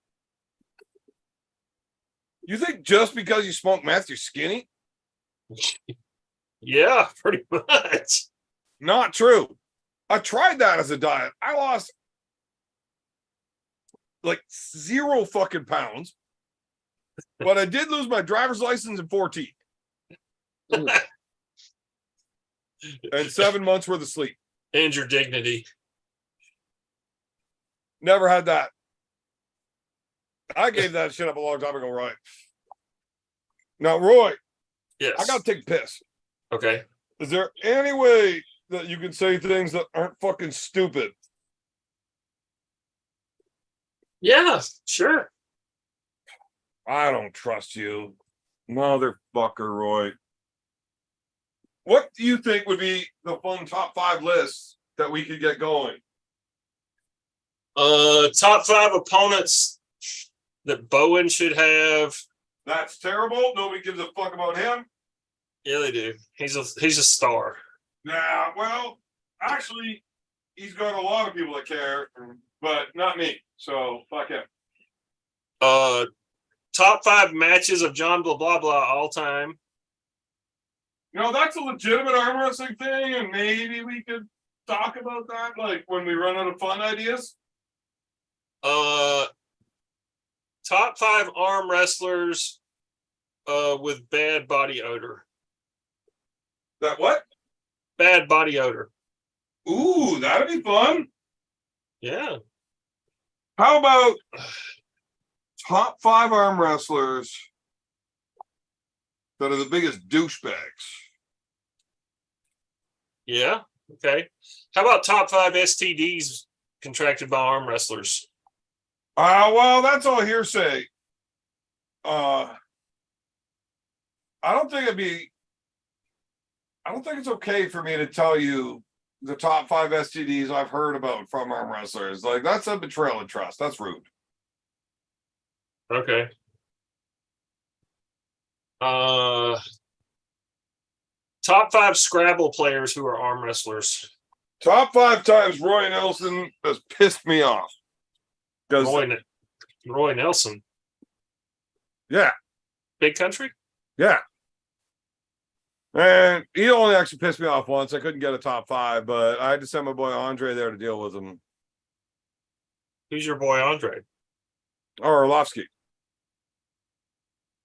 You think just because you smoke meth, you're skinny? Yeah, pretty much. Not true. I tried that as a diet. I lost like 0 fucking pounds, but I did lose my driver's license and 4 teeth. And 7 months worth of sleep. And your dignity. Never had that. I gave that shit up a long time ago, Roy. Now, Roy, Yes. I gotta take a piss. Okay. Is there any way that you can say things that aren't fucking stupid? Yeah, sure. I don't trust you. Motherfucker, Roy. What do you think would be the fun top 5 lists that we could get going? Top 5 opponents that Bowen should have. That's terrible. Nobody gives a fuck about him. Yeah, they do. He's a star. Nah, well, actually, he's got a lot of people that care, but not me. So fuck him. Top 5 matches of John blah blah blah all time. You know, that's a legitimate arm wrestling thing, and maybe we could talk about that, like when we run out of fun ideas. Top 5 arm wrestlers with bad body odor. That what? Bad body odor. Ooh, that'd be fun. Yeah. How about top 5 arm wrestlers that are the biggest douchebags? Yeah. Okay. How about top 5 STDs contracted by arm wrestlers? Well, that's all hearsay. I don't think it's okay for me to tell you the top 5 STDs I've heard about from arm wrestlers. Like, that's a betrayal of trust. That's rude. Okay. Top 5 Scrabble players who are arm wrestlers. Top 5 times Roy Nelson has pissed me off. Roy Nelson. Yeah. Big Country? Yeah. And he only actually pissed me off once. I couldn't get a top 5, but I had to send my boy Andre there to deal with him. Who's your boy Andre? Or Orlovsky.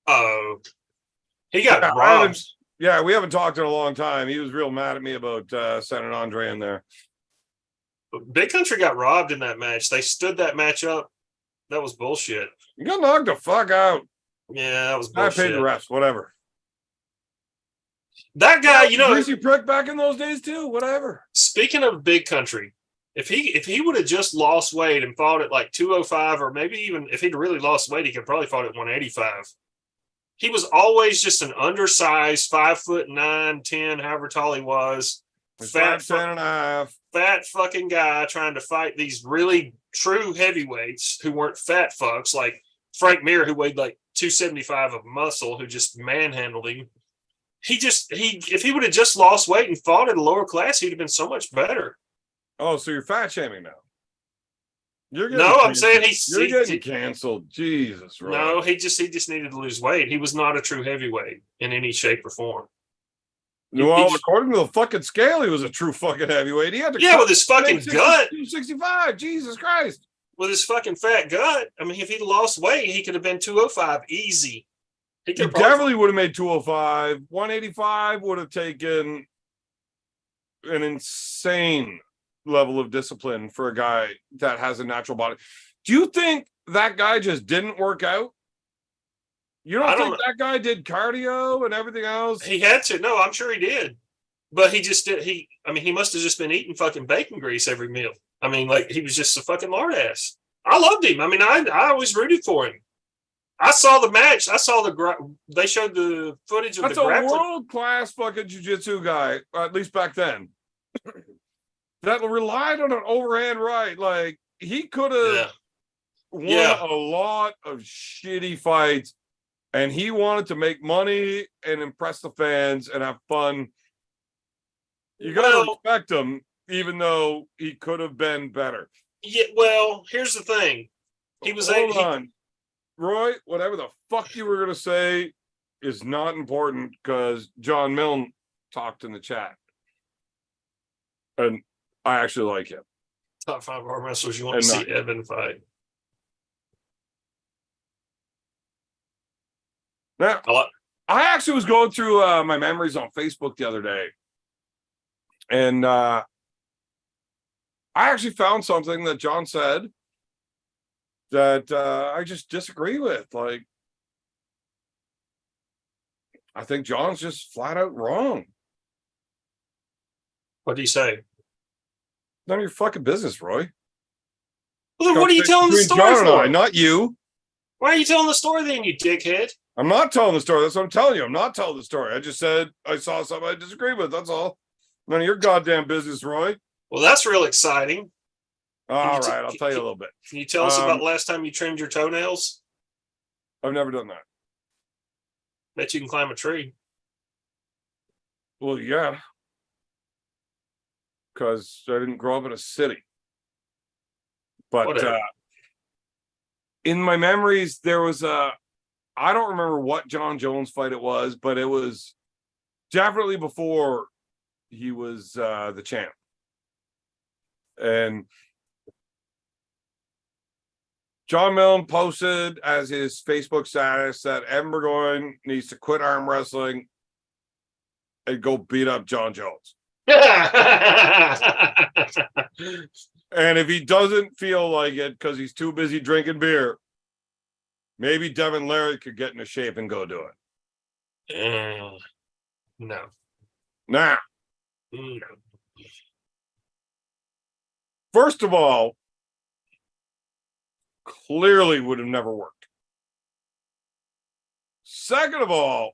Oh. He got Yeah, robbed. Yeah, we haven't talked in a long time. He was real mad at me about sending Andre in there. Big Country got robbed in that match. They stood that match up. That was bullshit. You got knocked the fuck out. Yeah, that was I bullshit. paid the refs, whatever. That guy, you know, greasy prick back in those days too. Whatever. speaking of Big Country, if he would have just lost weight and fought at like 205, or maybe even if he'd really lost weight, he could probably fought at 185. He was always just an undersized 5'9", 10", however tall he was. Fat 10.5. Fat fucking guy trying to fight these really true heavyweights who weren't fat fucks like Frank Mir, who weighed like 275 of muscle, who just manhandled him. If he would have just lost weight and fought at a lower class, he'd have been so much better. Oh, so you're fat shaming now? No, I'm saying you're getting canceled. Jesus, right? No, he just needed to lose weight. He was not a true heavyweight in any shape or form. Well, according to the fucking scale, he was a true fucking heavyweight. He had to with his fucking gut. 265. Jesus Christ. With his fucking fat gut. I mean, if he'd lost weight, he could have been 205 easy. He definitely would have made 205. 185 would have taken an insane level of discipline for a guy that has a natural body. Do you think that guy just didn't work out You I don't don't think that guy did cardio and everything else? He had to. No, I'm sure he did. But he just did. He must have just been eating fucking bacon grease every meal. I mean, like he was just a fucking lard ass. I loved him. I mean, I always rooted for him. I saw the match. I saw they showed the footage of That's the a grappling. world-class fucking jiu-jitsu guy, at least back then. That relied on an overhand right. Like he could have won Yeah. a lot of shitty fights, and he wanted to make money and impress the fans and have fun. You gotta respect him, even though he could have been better. Yeah. Well, here's the thing. He was Hold on, Roy. Whatever the fuck you were gonna say is not important because John Milne talked in the chat, and I actually like him. top 5 arm wrestlers you want to see Evan fight. Now, I actually was going through my memories on Facebook the other day, and I actually found something that John said that I just disagree with. Like, I think John's just flat out wrong. What do you say? None of your fucking business, Roy. Well, then what are you telling the story John for? and I, not you. Why are you telling the story then, you dickhead? I'm not telling the story. That's what I'm telling you. I'm not telling the story. I just said I saw something I disagree with. That's all. None of your goddamn business, Roy. Well, that's real exciting. All right, I'll tell you a little bit. Can you tell us about the last time you trimmed your toenails? I've never done that. Bet you can climb a tree. Well, yeah. Because I didn't grow up in a city. But in my memories, there was I don't remember what John Jones fight it was, but it was definitely before he was the champ. And John Milne posted as his Facebook status that Evan Burgoyne needs to quit arm wrestling and go beat up John Jones. And if he doesn't feel like it because he's too busy drinking beer, maybe Devon Larry could get into shape and go do it. No. Nah. No. First of all, clearly would have never worked. Second of all,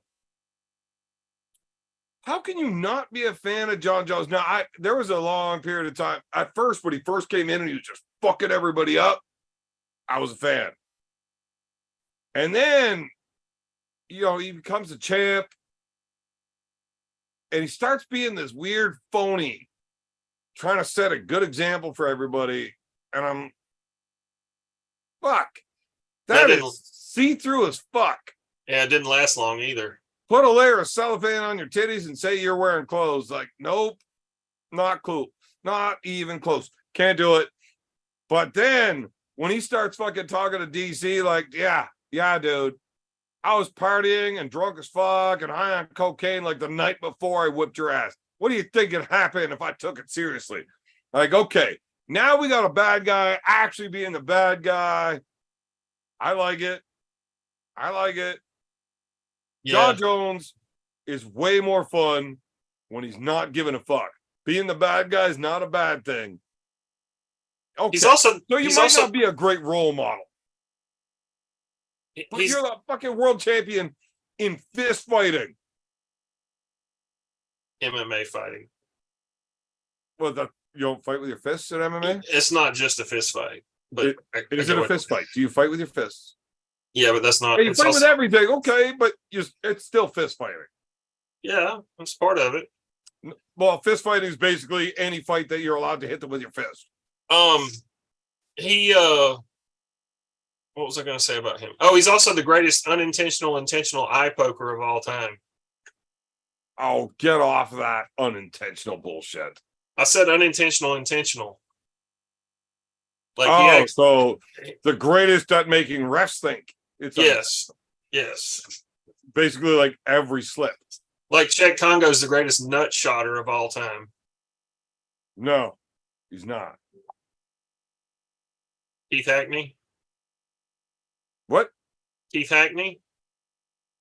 how can you not be a fan of John Jones? Now, there was a long period of time. At first, when he first came in and he was just fucking everybody up, I was a fan. And then, he becomes a champ. And he starts being this weird phony, trying to set a good example for everybody. And I'm, fuck. That is see-through as fuck. Yeah, it didn't last long either. Put a layer of cellophane on your titties and say you're wearing clothes. Like, nope, not cool. Not even close. Can't do it. But then when he starts fucking talking to DC, like, yeah, dude, I was partying and drunk as fuck and high on cocaine like the night before I whipped your ass. What do you think would happen if I took it seriously? Like, okay, now we got a bad guy actually being the bad guy. I like it. Yeah. John Jones is way more fun when he's not giving a fuck. Being the bad guy is not a bad thing. Okay. So you might not be a great role model. But you're the fucking world champion in fist fighting. MMA fighting. Well, you don't fight with your fists in MMA? It's not just a fist fight. But is it a fist fight? Do you fight with your fists? Yeah, but that's not. Hey, you fight with everything, okay, but it's still fist fighting. Yeah, that's part of it. Well, fist fighting is basically any fight that you're allowed to hit them with your fist. What was I going to say about him? Oh, he's also the greatest intentional eye poker of all time. Oh, get off that unintentional bullshit. I said intentional. Like so the greatest at making refs think. Yes. Basically, like every slip. Like Czech Congo's the greatest nut shotter of all time. No, he's not. Keith Hackney. What? Keith Hackney.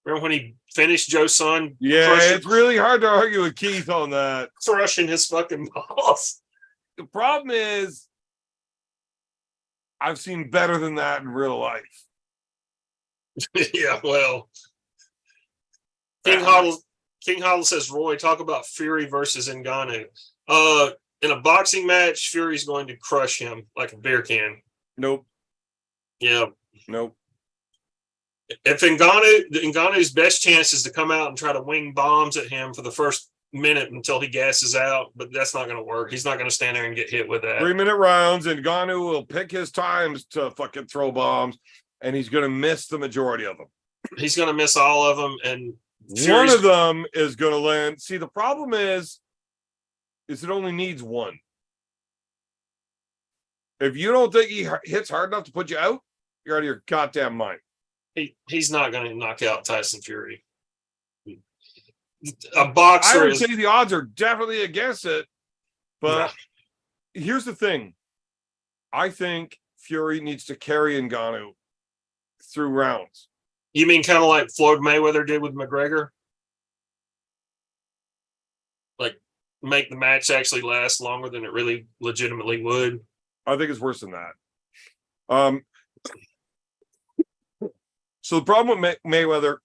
Remember when he finished Joe's son? Yeah, it's really hard to argue with Keith on that. Crushing his fucking balls. The problem is, I've seen better than that in real life. Yeah, well, King Hoddle says, Roy, talk about Fury versus Ngannou. In a boxing match, Fury's going to crush him like a beer can. Nope. Yeah. Nope. If Ngannou's best chance is to come out and try to wing bombs at him for the first minute until he gasses out, but that's not going to work. He's not going to stand there and get hit with that. 3-minute rounds, and Ngannou will pick his times to fucking throw bombs, and he's going to miss the majority of them. He's going to miss all of them, and one of them is going to land. See, the problem is it only needs one. If you don't think he hits hard enough to put you out, you're out of your goddamn mind. He's not going to knock out Tyson Fury. A boxer. I would say the odds are definitely against it, but here's the thing. I think Fury needs to carry Ngannou through rounds. You mean kind of like Floyd Mayweather did with McGregor? Like make the match actually last longer than it really legitimately would? I think it's worse than that. So the problem with Mayweather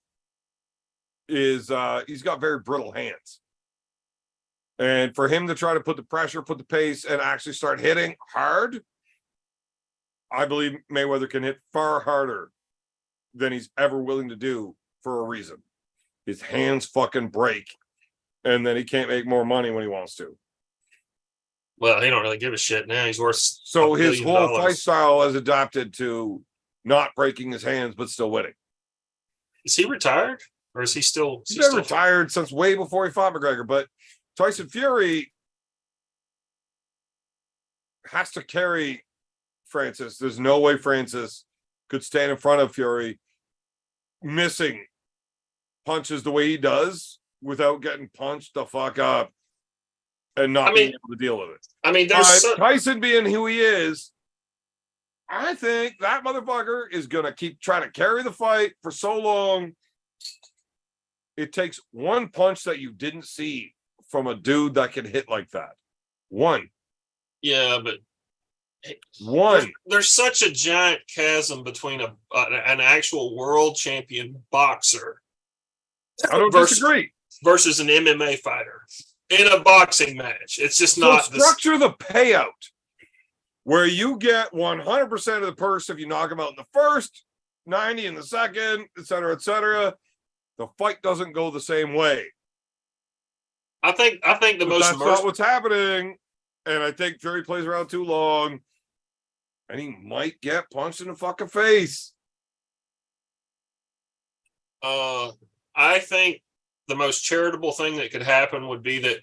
is he's got very brittle hands. And for him to try to put the pressure, put the pace, and actually start hitting hard, I believe Mayweather can hit far harder than he's ever willing to do for a reason. His hands fucking break, and then he can't make more money when he wants to. Well, he don't really give a shit now. He's worth so his whole fight style has adapted to not breaking his hands but still winning. Is he retired, or is he still? He's been retired since way before he fought McGregor. But Tyson Fury has to carry Francis. There's no way Francis could stand in front of Fury, missing punches the way he does without getting punched the fuck up and not being able to deal with it. I mean, there's Tyson being who he is. I think that motherfucker is going to keep trying to carry the fight for so long. It takes one punch that you didn't see from a dude that can hit like that. One. Yeah, but one. There's such a giant chasm between an actual world champion boxer. I don't disagree. Versus an MMA fighter in a boxing match. It's just not structure the payout where you get 100% of the purse if you knock him out in the first, 90 in the second, et cetera, et cetera. The fight doesn't go the same way. I think that's not what's happening, and I think Fury plays around too long, and he might get punched in the fucking face. I think the most charitable thing that could happen would be that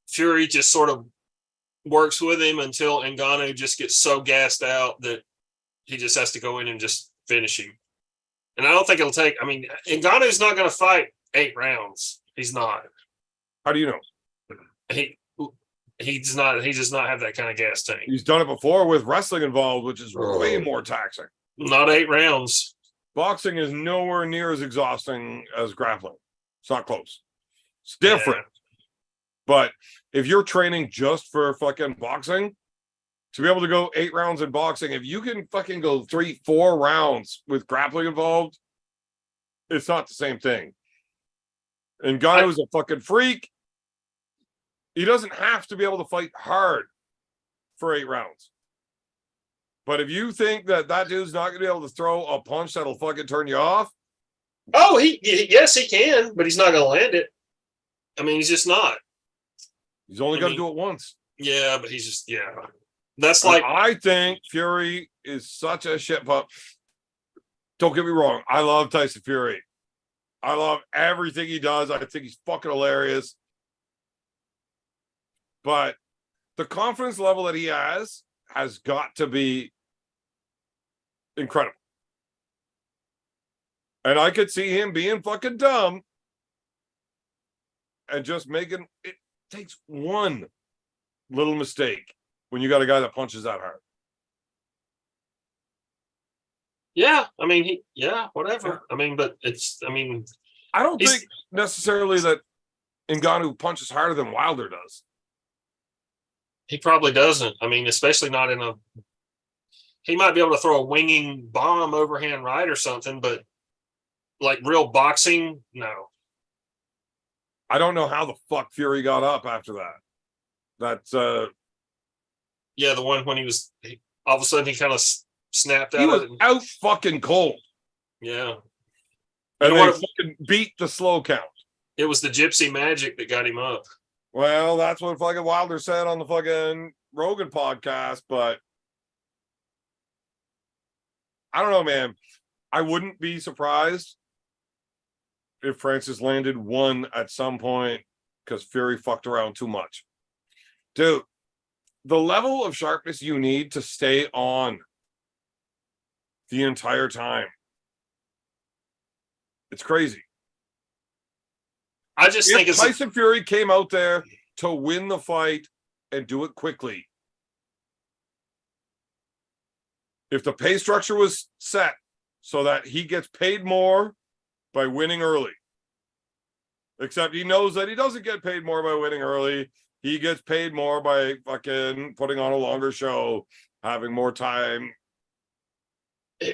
Fury just sort of works with him until Ngannou just gets so gassed out that he just has to go in and just finish him. And I don't think it'll take. I mean, Ngannou's not going to fight 8 rounds. He's not. How do you know? He does not. He does not have that kind of gas tank. He's done it before with wrestling involved, which is way more taxing. Not 8 rounds. Boxing is nowhere near as exhausting as grappling. It's not close. It's different. Yeah. But if you're training just for fucking boxing, to be able to go 8 rounds in boxing, if you can fucking go 3-4 rounds with grappling involved, it's not the same thing. And Ngannou is a fucking freak. He doesn't have to be able to fight hard for 8 rounds. But if you think that dude's not going to be able to throw a punch that'll fucking turn you off. Oh, yes, he can, but he's not going to land it. I mean, he's just not. He's only got to do it once. Yeah, but he's just, That's like. I think Fury is such a shit pup. Don't get me wrong. I love Tyson Fury. I love everything he does. I think he's fucking hilarious. But the confidence level that he has got to be incredible. And I could see him being fucking dumb and just making it takes one little mistake when you got a guy that punches that hard. Yeah, I mean, whatever. I mean, but I don't He's- think necessarily that Ngannou punches harder than Wilder does. he probably doesn't. I mean, especially not in a. He might be able to throw a winging bomb overhand right or something, but like real boxing, no. I don't know how the fuck Fury got up after that. That's Yeah, the one when all of a sudden he kind of snapped he out was of it. out fucking cold. Yeah. And know they what? fucking beat the slow count. It was the gypsy magic that got him up. Well, that's what fucking Wilder said on the fucking Rogan podcast, but I don't know, man. I wouldn't be surprised if Francis landed one at some point because Fury fucked around too much. Dude, the level of sharpness you need to stay on the entire time. It's crazy. I just think If Tyson Fury came out there to win the fight and do it quickly, if the pay structure was set so that he gets paid more by winning early, except he knows that he doesn't get paid more by winning early. He gets paid more by fucking putting on a longer show, having more time.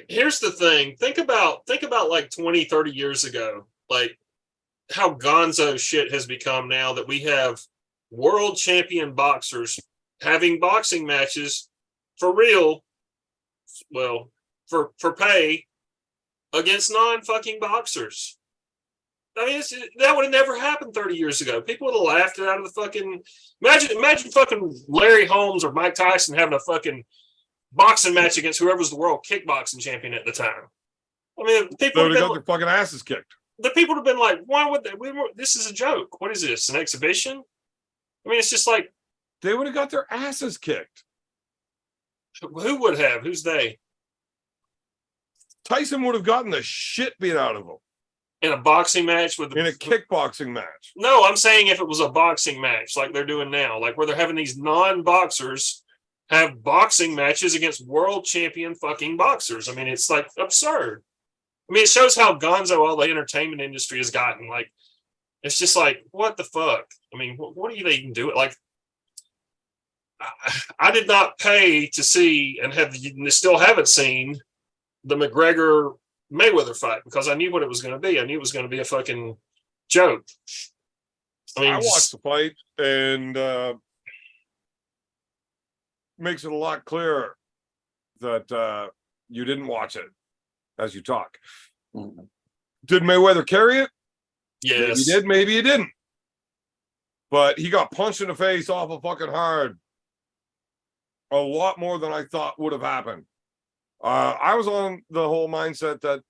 Here's the thing. Think about like 20, 30 years ago, like how gonzo shit has become now that we have world champion boxers having boxing matches for real. Well, for pay against non-fucking boxers. I mean, that would have never happened 30 years ago. People would have laughed it out of the fucking. Imagine fucking Larry Holmes or Mike Tyson having a fucking boxing match against whoever's the world kickboxing champion at the time. I mean, people would have got their fucking asses kicked. The people would have been like, "Why would they? This is a joke. What is this? An exhibition?" I mean, it's just like they would have got their asses kicked. Who would have? Who's they? Tyson would have gotten the shit beat out of him in a boxing match in a kickboxing match. No, I'm saying if it was a boxing match like they're doing now, like where they're having these non-boxers have boxing matches against world champion fucking boxers. I mean, it's like absurd. I mean, it shows how gonzo all the entertainment industry has gotten. Like, it's just like, what the fuck? I mean, what are you even doing? Like, I did not pay to see and still haven't seen the McGregor Mayweather fight because I knew what it was going to be. I knew it was going to be a fucking joke. I mean, I watched the fight and makes it a lot clearer that you didn't watch it as you talk. Mm-hmm. Did Mayweather carry it? Yes. Maybe he did, maybe he didn't. But he got punched in the face awful fucking hard. A lot more than I thought would have happened. I was on the whole mindset that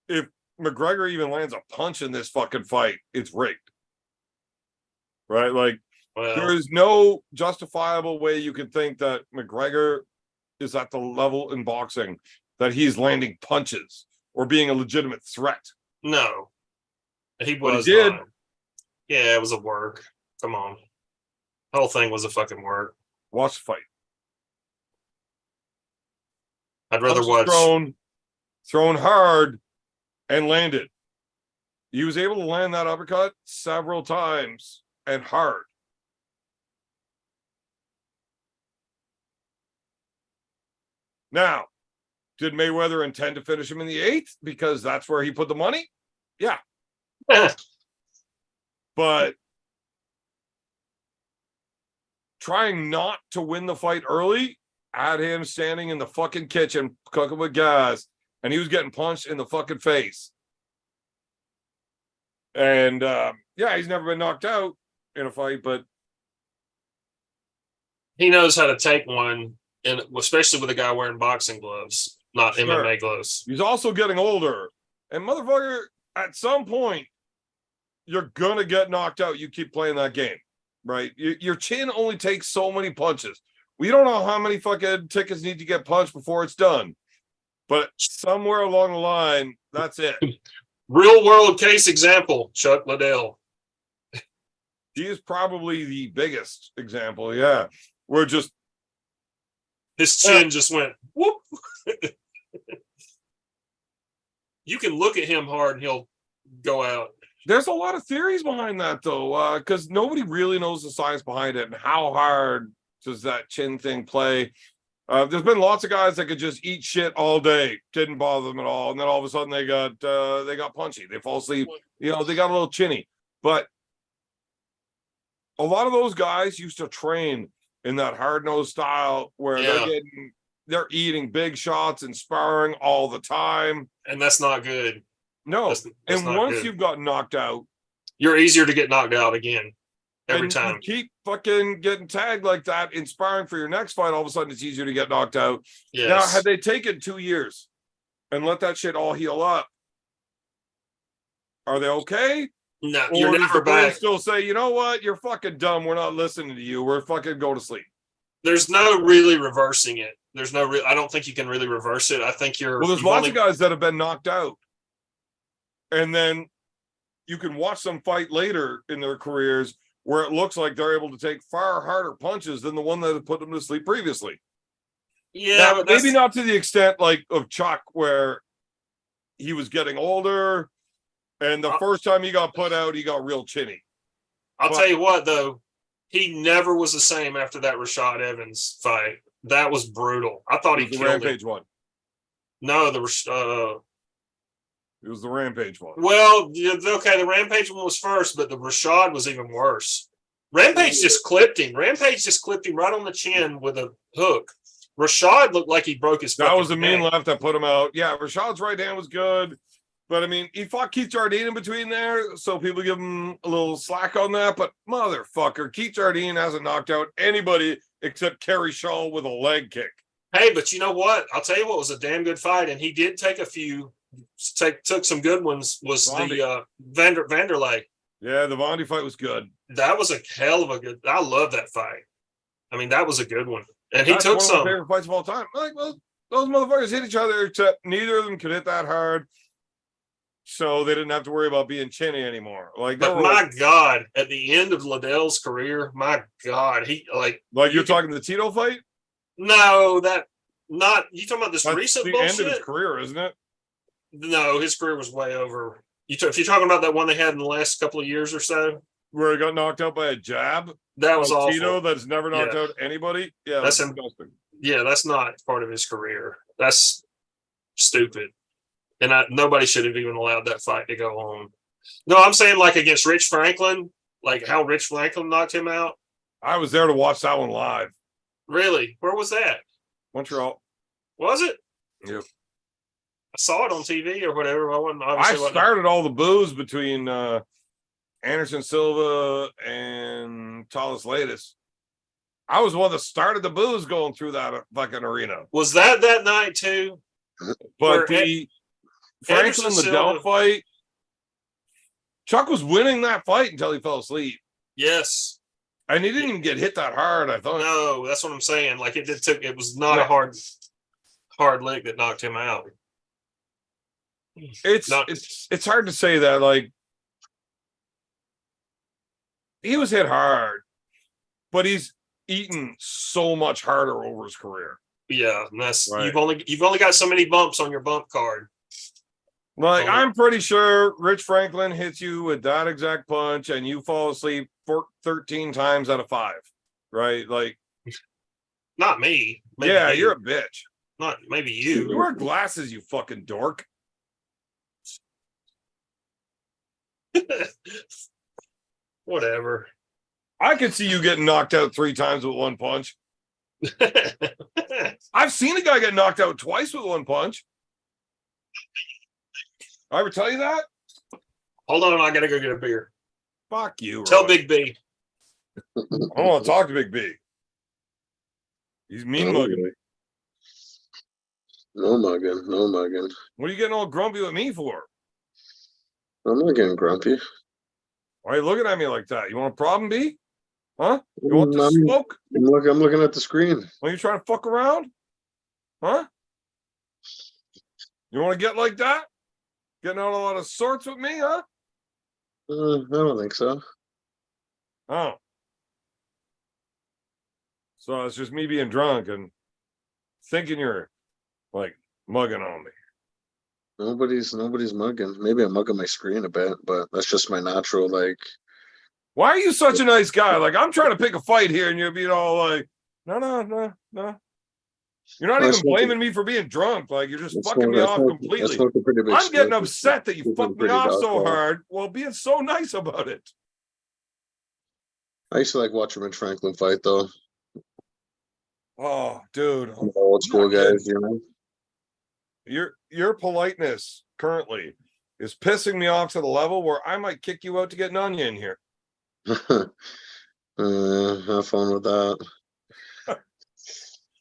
if McGregor even lands a punch in this fucking fight, it's rigged. Right? Like, there is no justifiable way you can think that McGregor is at the level in boxing that he's landing punches or being a legitimate threat. No. He was. He did. Not. Yeah, it was a work. Come on. The whole thing was a fucking work. Watch the fight. I'd rather watch. Thrown hard and landed. He was able to land that uppercut several times and hard. Now, did Mayweather intend to finish him in the 8th because that's where he put the money? Yeah. But trying not to win the fight early had him standing in the fucking kitchen cooking with gas, and he was getting punched in the fucking face. And yeah, he's never been knocked out in a fight, but he knows how to take one, and especially with a guy wearing boxing gloves, not MMA gloves. He's also getting older, and motherfucker, at some point, you're gonna get knocked out. You keep playing that game, right? Your chin only takes so many punches. We don't know how many fucking tickets need to get punched before it's done, but somewhere along the line, that's it. Real world case example, Chuck Liddell. He is probably the biggest example. Yeah, we're just his chin just went whoop. You can look at him hard and he'll go out. There's a lot of theories behind that, though, because nobody really knows the science behind it and how hard does that chin thing play. There's been lots of guys that could just eat shit all day, didn't bother them at all, and then all of a sudden they got punchy, they fall asleep, they got a little chinny. But a lot of those guys used to train in that hard-nosed style where they're eating big shots and sparring all the time, and that's not good. No, that's and once good. you've got knocked out, you're easier to get knocked out again every and time. You keep fucking getting tagged like that, inspiring for your next fight. All of a sudden, it's easier to get knocked out. Yes. Now, had they taken 2 years and let that shit all heal up, are they okay? No, or you're does never the brain back. still say, you know what, you're fucking dumb. We're not listening to you. We're fucking go to sleep. There's no really reversing it. There's no I don't think you can really reverse it. I think There's lots of guys that have been knocked out. And then you can watch them fight later in their careers where it looks like they're able to take far harder punches than the one that had put them to sleep previously. Yeah, now, but maybe not to the extent like of Chuck, where he was getting older, and the first time he got put out, he got real chinny. I'll tell you what, though, he never was the same after that Rashad Evans fight. That was brutal. I thought he killed Rampage him. one. No, it was the Rampage one. Well, okay, the Rampage one was first, but the Rashad was even worse. Rampage just clipped him. Rampage just clipped him right on the chin with a hook. Rashad looked like he broke his That was a mean neck. left that put him out. Yeah, Rashad's right hand was good. But, I mean, he fought Keith Jardine in between there, so people give him a little slack on that. But, motherfucker, Keith Jardine hasn't knocked out anybody except Kerry Shaw with a leg kick. Hey, but you know what? I'll tell you what was a damn good fight, and he did take a few, took some good ones, was Vondy. The Vanderlei. Yeah, the Vondy fight was good. That was a hell of a good, I love that fight. I mean, that was a good one. And he That's took one some. of my favorite fights of all time. Like, well, those motherfuckers hit each other, except neither of them could hit that hard. So they didn't have to worry about being chinny anymore. Like, But my God, at the end of Liddell's career, my God, he like you're talking the Tito fight? No, that not you talking about this That's recent the bullshit? end of his career, isn't it? No, his career was way over. If you're talking about that one they had in the last couple of years or so, Where he got knocked out by a jab. that was awful. Tito that's never knocked out anybody. Yeah, That's disgusting. Yeah, that's not part of his career. That's stupid. And nobody should have even allowed that fight to go on. No, I'm saying like against Rich Franklin, like how Rich Franklin knocked him out. I was there to watch that one live. Really? Where was that? Montreal. Was it? Yep. I saw it on TV or whatever. I started all the booze between Anderson Silva and Talis Latis. I was the one that started the booze going through that fucking arena. Was that night too? But the Franklin Liddell fight, Chuck was winning that fight until he fell asleep. Yes. And he didn't even get hit that hard, I thought. No, that's what I'm saying. Like it was not a hard lick that knocked him out. It's hard to say that, like, he was hit hard, but he's eaten so much harder over his career. Yeah, and that's right. You've only got so many bumps on your bump card. Like, I'm pretty sure Rich Franklin hits you with that exact punch and you fall asleep 13 times out of 5, right? Like, not me. Maybe yeah, you. you're a bitch. Not maybe you. You wear glasses, you fucking dork. Whatever. I could see you getting knocked out 3 times with one punch. I've seen a guy get knocked out twice with one punch. I ever tell you that? Hold on, I gotta go get a beer. Fuck you. Tell Roy. Big B. I don't want to talk to Big B. He's mean mugging me. No mugging. What are you getting all grumpy with me for? I'm not getting grumpy. Why are you looking at me like that? You want a problem, B? Huh? You want to smoke? I'm looking at the screen. Are you trying to fuck around? Huh? You want to get like that? Getting out a lot of sorts with me, huh? I don't think so. Oh. So it's just me being drunk and thinking you're like mugging on me. Nobody's mugging. Maybe I'm mugging my screen a bit, but that's just my natural like. Why are you such a nice guy? Like, I'm trying to pick a fight here, and you're being all like, no. You're not I even smoked blaming me for being drunk. Like, you're just I fucking me I off smoked I completely. smoked a pretty big I'm getting spliff. upset that you It's fucked me pretty off so docile. hard while being so nice about it. I used to like watching Rich Franklin fight though. Oh, dude. The old I'm school not kidding. guys, you know. Your politeness currently is pissing me off to the level where I might kick you out to get Nanya in here. Have fun with that.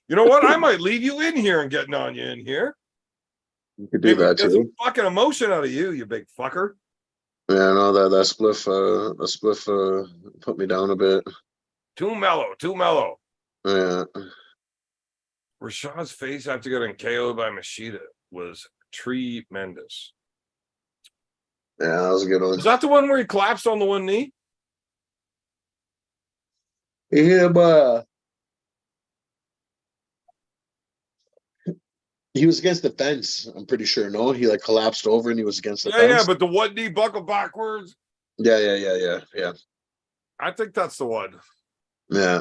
You know what? I might leave you in here and get Nanya in here. You could do Maybe that get some too. fucking emotion out of you big fucker. Yeah, no, that spliff put me down a bit. Too mellow. Yeah. Rashad's face after getting KO'd by Machida was tremendous. Yeah, that was a good one. Was that the one where he collapsed on the one knee? Yeah, but he was against the fence, I'm pretty sure. No, he like collapsed over and he was against the Yeah, fence. but the one knee buckled backwards. Yeah. I think that's the one. Yeah.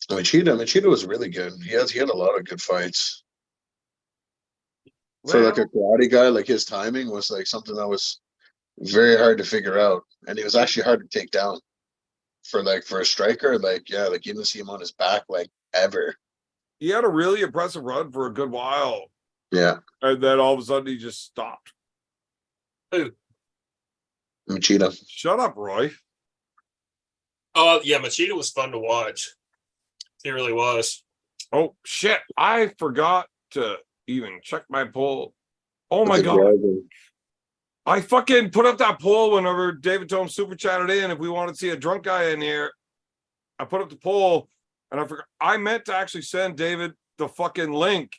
Machida was really good. He had a lot of good fights. For like a karate guy, like his timing was like something that was very hard to figure out. And he was actually hard to take down. For a striker, like you didn't see him on his back like ever. He had a really impressive run for a good while. Yeah. And then all of a sudden he just stopped. Who? Machida. Shut up, Roy. Oh, yeah, Machida was fun to watch. He really was. Oh, shit. I forgot to even check my poll. Oh, my That's a God. dragon. I fucking put up that poll whenever David Tome super chatted in. If we wanted to see a drunk guy in here, I put up the poll and I forgot. I meant to actually send David the fucking link.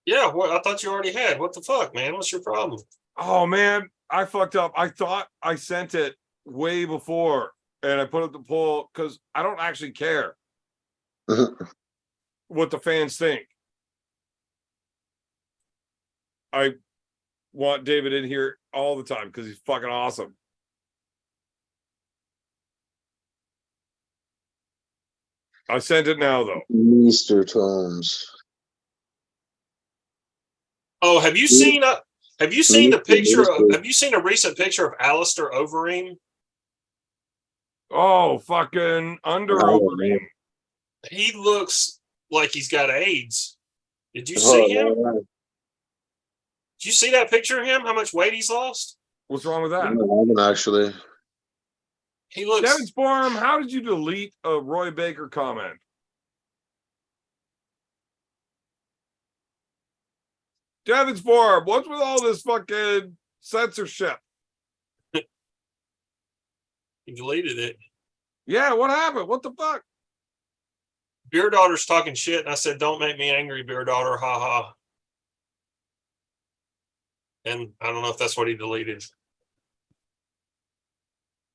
Yeah, well, I thought you already had. What the fuck, man? What's your problem? Oh, man. I fucked up. I thought I sent it way before and I put up the poll because I don't actually care what the fans think. I want David in here all the time because he's fucking awesome. I sent it now though. Mr. Tomes. Oh, have you seen the picture of have you seen a recent picture of Alistair Overeem? Oh, fucking under Overeem. He looks like he's got AIDS. Did you see him? Man. Did you see that picture of him? How much weight he's lost? What's wrong with that? I haven't actually. He looks. Devon Sporm, how did you delete a Roy Baker comment? Devon Sporm, what's with all this fucking censorship? He deleted it. Yeah, what happened? What the fuck? Beer Daughter's talking shit, and I said, "Don't make me angry, Beer Daughter." Ha ha. And I don't know if that's what he deleted.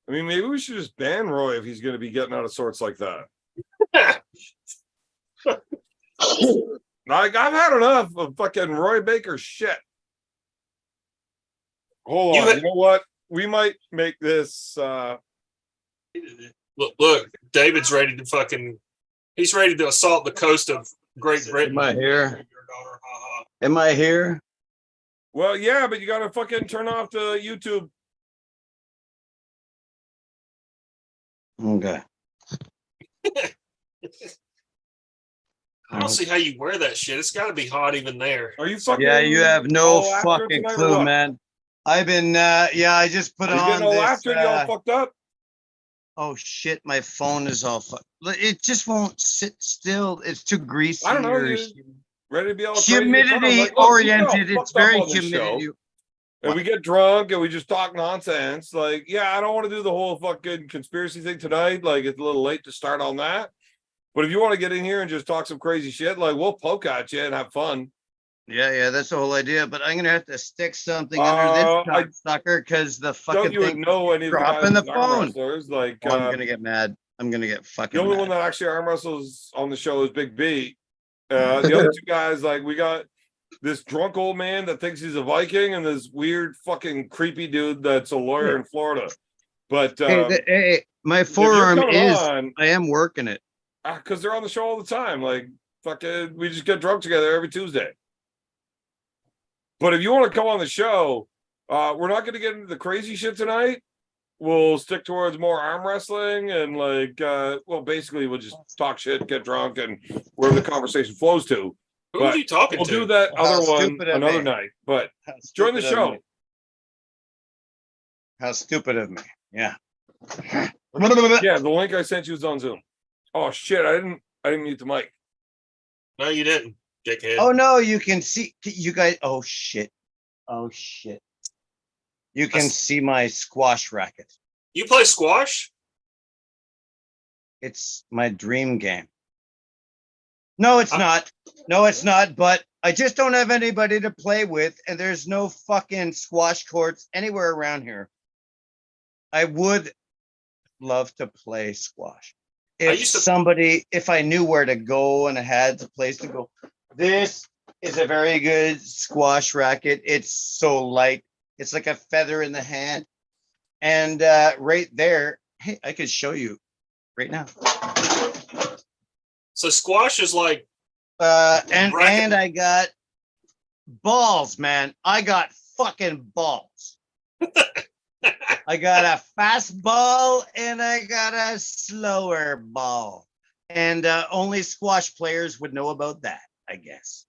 I mean, maybe we should just ban Roy if he's going to be getting out of sorts like that. Like, I've had enough of fucking Roy Baker shit. Hold on. You know what? We might make this. Look, David's ready to he's ready to assault the coast of Great Britain. Am I here? Am I here? Well, yeah, but you got to fucking turn off the YouTube. Okay. I don't see how you wear that shit. It's got to be hot even there. Are you fucking? Yeah, you have no all after fucking tonight or clue, what? man. I've been, I just put Are you on getting all this. after it? You all fucked up? Oh shit, my phone is all fucked. It just won't sit still. It's too greasy. I don't know. or You ready to be all crazy? humidity Like, look, we get all oriented. It's fucked up very on this show, humidity. and we get drunk and we just talk nonsense. Like, yeah, I don't want to do the whole fucking conspiracy thing tonight. Like, it's a little late to start on that. But if you want to get in here and just talk some crazy shit, like, we'll poke at you and have fun. Yeah, that's the whole idea. But I'm gonna have to stick something under this sucker because the fucking Don't you thing know any of the dropping guys the who's arm phone. wrestlers? Like, Oh, I'm gonna get mad. I'm gonna get fucking the only mad. one that actually arm wrestles on the show is Big B. The other two guys, like, we got this drunk old man that thinks he's a Viking and this weird fucking creepy dude that's a lawyer in Florida. But Hey, my if you're forearm coming is. on, I am working it. because they're on the show all the time. Like fucking, we just get drunk together every Tuesday. But if you want to come on the show, we're not going to get into the crazy shit tonight. We'll stick towards more arm wrestling and like, well, basically we'll just talk shit, get drunk, and wherever the conversation flows to. Who But are you talking we'll to? do that How other one stupid of another me. night. But How join the stupid of show. me. How stupid of me. Yeah. Yeah, the link I sent you is on Zoom. Oh shit, I didn't mute the mic. No, you didn't, dickhead. Oh no, you can see you guys. Oh shit. Oh shit. You can see my squash racket. You play squash? It's my dream game. No, it's not. No, it's not. But I just don't have anybody to play with, and there's no fucking squash courts anywhere around here. I would love to play squash. If I knew where to go and I had a place to go. This is a very good squash racket. It's so light. It's like a feather in the hand. And right there, hey, I could show you right now. So squash is like And racket. I got balls, man. I got fucking balls. I got a fast ball and I got a slower ball. And only squash players would know about that, I guess.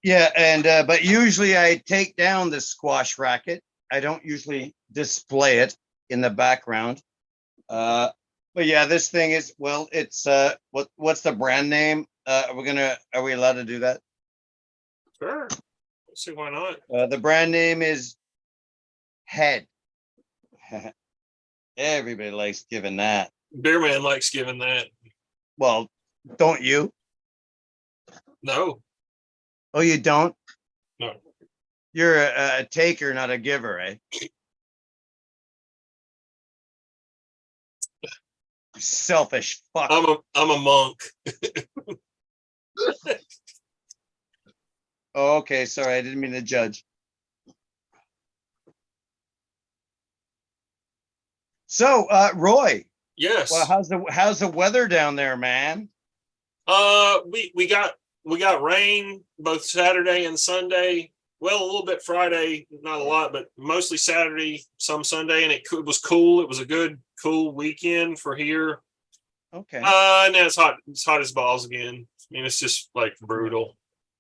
Yeah, and but usually I take down the squash racket. I don't usually display it in the background. But yeah, this thing is, well, it's what's the brand name? Are we allowed to do that? Sure. Let's see why not. The brand name is Head. Everybody likes giving that. Beer Man likes giving that. Well, don't you? No. Oh, you don't? No. You're a taker, not a giver, eh? Selfish fuck. I'm a monk. Oh, okay, sorry, I didn't mean to judge. So, Roy. Yes. Well, how's the weather down there, man? We got rain both Saturday and Sunday. Well, a little bit Friday, not a lot, but mostly Saturday, some Sunday, and it was cool. It was a good, cool weekend for here. Okay. And now it's hot. It's hot as balls again. I mean, it's just like brutal.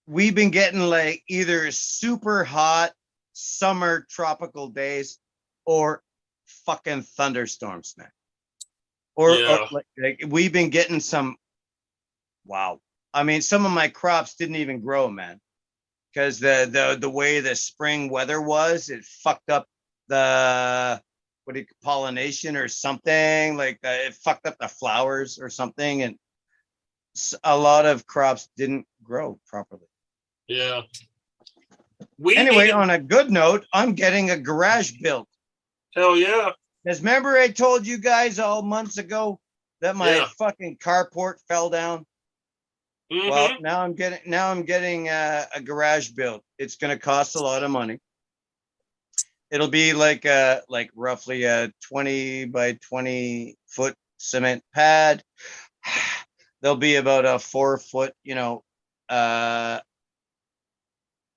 We've been getting like either super hot summer tropical days or fucking thunderstorms, man. Or like we've been getting some. Wow. I mean, some of my crops didn't even grow, man, because the way the spring weather was, it fucked up the pollination or something, like it fucked up the flowers or something, and a lot of crops didn't grow properly. Yeah. On a good note, I'm getting a garage built. Hell yeah. Because remember I told you guys all months ago that my fucking carport fell down? Mm-hmm. Well, now I'm getting a garage built. It's going to cost a lot of money. It'll be like roughly a 20 by 20 foot cement pad. There'll be about a 4 foot,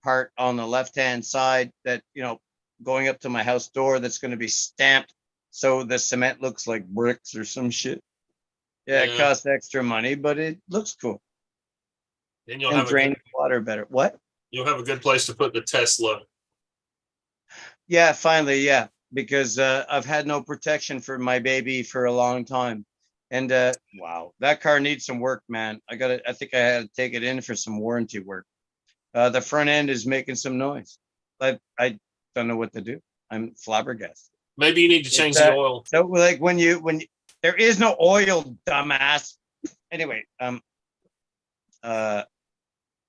part on the left-hand side that, going up to my house door that's going to be stamped so the cement looks like bricks or some shit. Yeah, it costs extra money, but it looks cool. And you'll have drain water better. What? You'll have a good place to put the Tesla. Yeah, finally, yeah, because I've had no protection for my baby for a long time. And wow, that car needs some work, man. I think I had to take it in for some warranty work. The front end is making some noise. I don't know what to do. I'm flabbergasted. Maybe you need to change the oil. So like when there is no oil, dumbass. Anyway,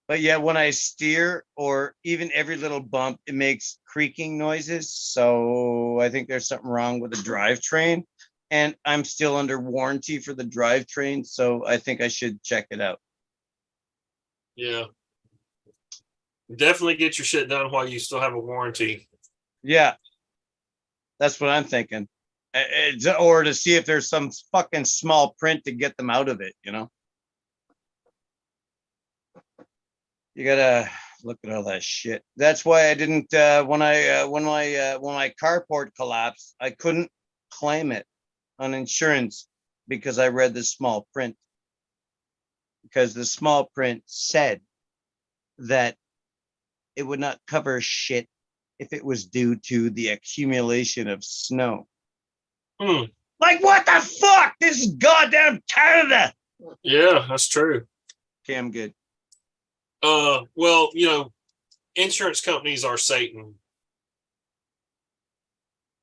but yeah, when I steer or even every little bump, it makes creaking noises. So I think there's something wrong with the drivetrain, and I'm still under warranty for the drivetrain. So I think I should check it out. Yeah. Definitely get your shit done while you still have a warranty. Yeah, that's what I'm thinking. Or to see if there's some fucking small print to get them out of it, you know? You gotta look at all that shit. That's why I didn't, when my carport collapsed, I couldn't claim it on insurance because I read the small print. Because the small print said that it would not cover shit if it was due to the accumulation of snow. Like, what the fuck? This is goddamn Canada. Yeah, that's true. Okay, I'm good. Well, you know, insurance companies are Satan.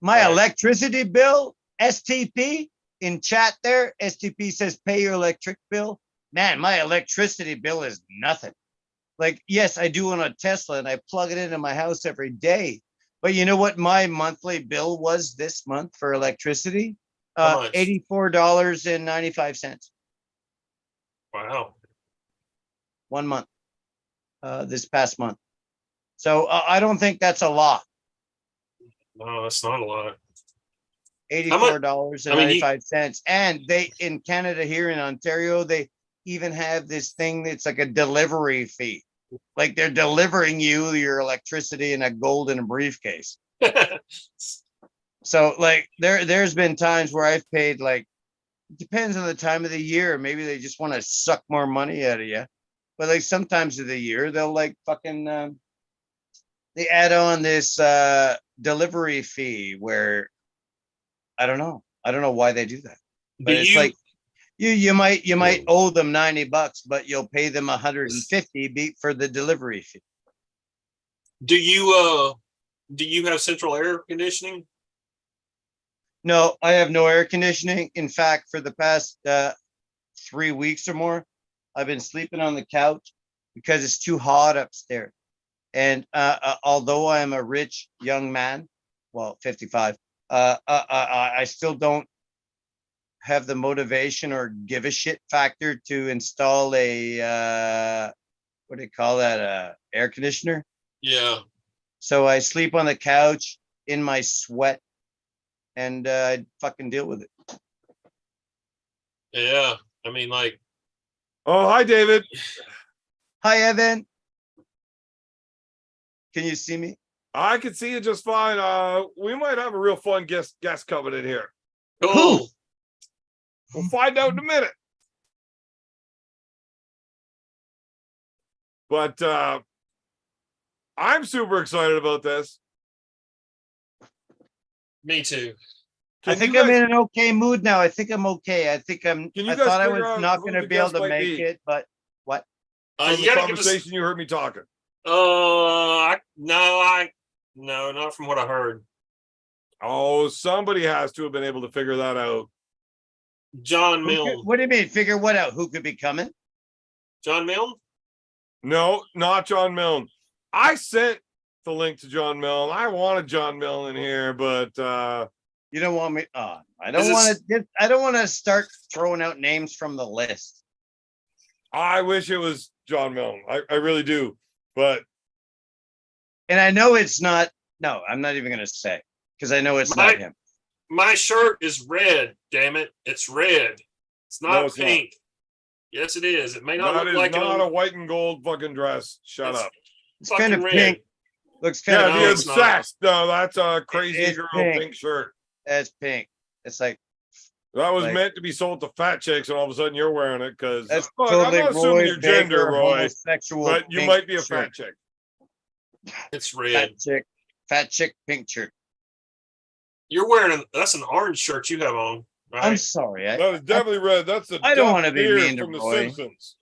My Right. electricity bill, STP, in chat there, STP says pay your electric bill. Man, my electricity bill is nothing. Like, yes, I do own a Tesla and I plug it into my house every day. But you know what my monthly bill was this month for electricity? How much? $84.95. Wow. 1 month. This past month. So I don't think that's a lot. No, that's not a lot. $84.95. And they, in Canada here in Ontario, they even have this thing that's like a delivery fee. Like they're delivering you your electricity in a golden briefcase. So like there's been times where I've paid, like, it depends on the time of the year. Maybe they just want to suck more money out of you. But like sometimes of the year, they'll like fucking they add on this delivery fee where I don't know why they do that. But it's like you might owe them $90, but you'll pay them $150 for the delivery fee. Do you have central air conditioning? No, I have no air conditioning. In fact, for the past 3 weeks or more, I've been sleeping on the couch because it's too hot upstairs. And although I'm a rich young man, well, 55, I still don't have the motivation or give a shit factor to install a what do you call that? Air conditioner. Yeah. So I sleep on the couch in my sweat, and I fucking deal with it. Yeah. I mean, like. Oh, hi, David. Hi, Evan. Can you see me? I can see you just fine. We might have a real fun guest coming in here. Cool. We'll find out in a minute. But I'm super excited about this. Me too. I think I'm in an okay mood now. I think I'm okay. I think I thought I was not going to be able to make it, but what? From the conversation you heard me talking. No, not from what I heard. Oh, somebody has to have been able to figure that out. John Milne. What do you mean? Figure what out? Who could be coming? John Milne? No, not John Milne. I sent the link to John Milne. I wanted John Milne in here, but you don't want me. I don't want to. I don't want to start throwing out names from the list. I wish it was John Milne. I really do, but. And I know it's not. No, I'm not even going to say because I know it's not him. My shirt is red. Damn it! It's red. It's not pink. Yes, it is. It may not look like not a white and gold fucking dress. Shut up. It's kind of red. pink. Looks kind of. Yeah, the obsessed. No, that's a crazy girl pink shirt. That's pink. It's like. That was meant to be sold to fat chicks, and all of a sudden you're wearing it because totally I'm not assuming your gender, Roy, but you might be a shirt. fat chick. It's red. Fat chick, pink shirt. You're wearing that's an orange shirt you have on. Right? I'm sorry. That is definitely red. That's the I don't want to be mean to from Roy. The Simpsons.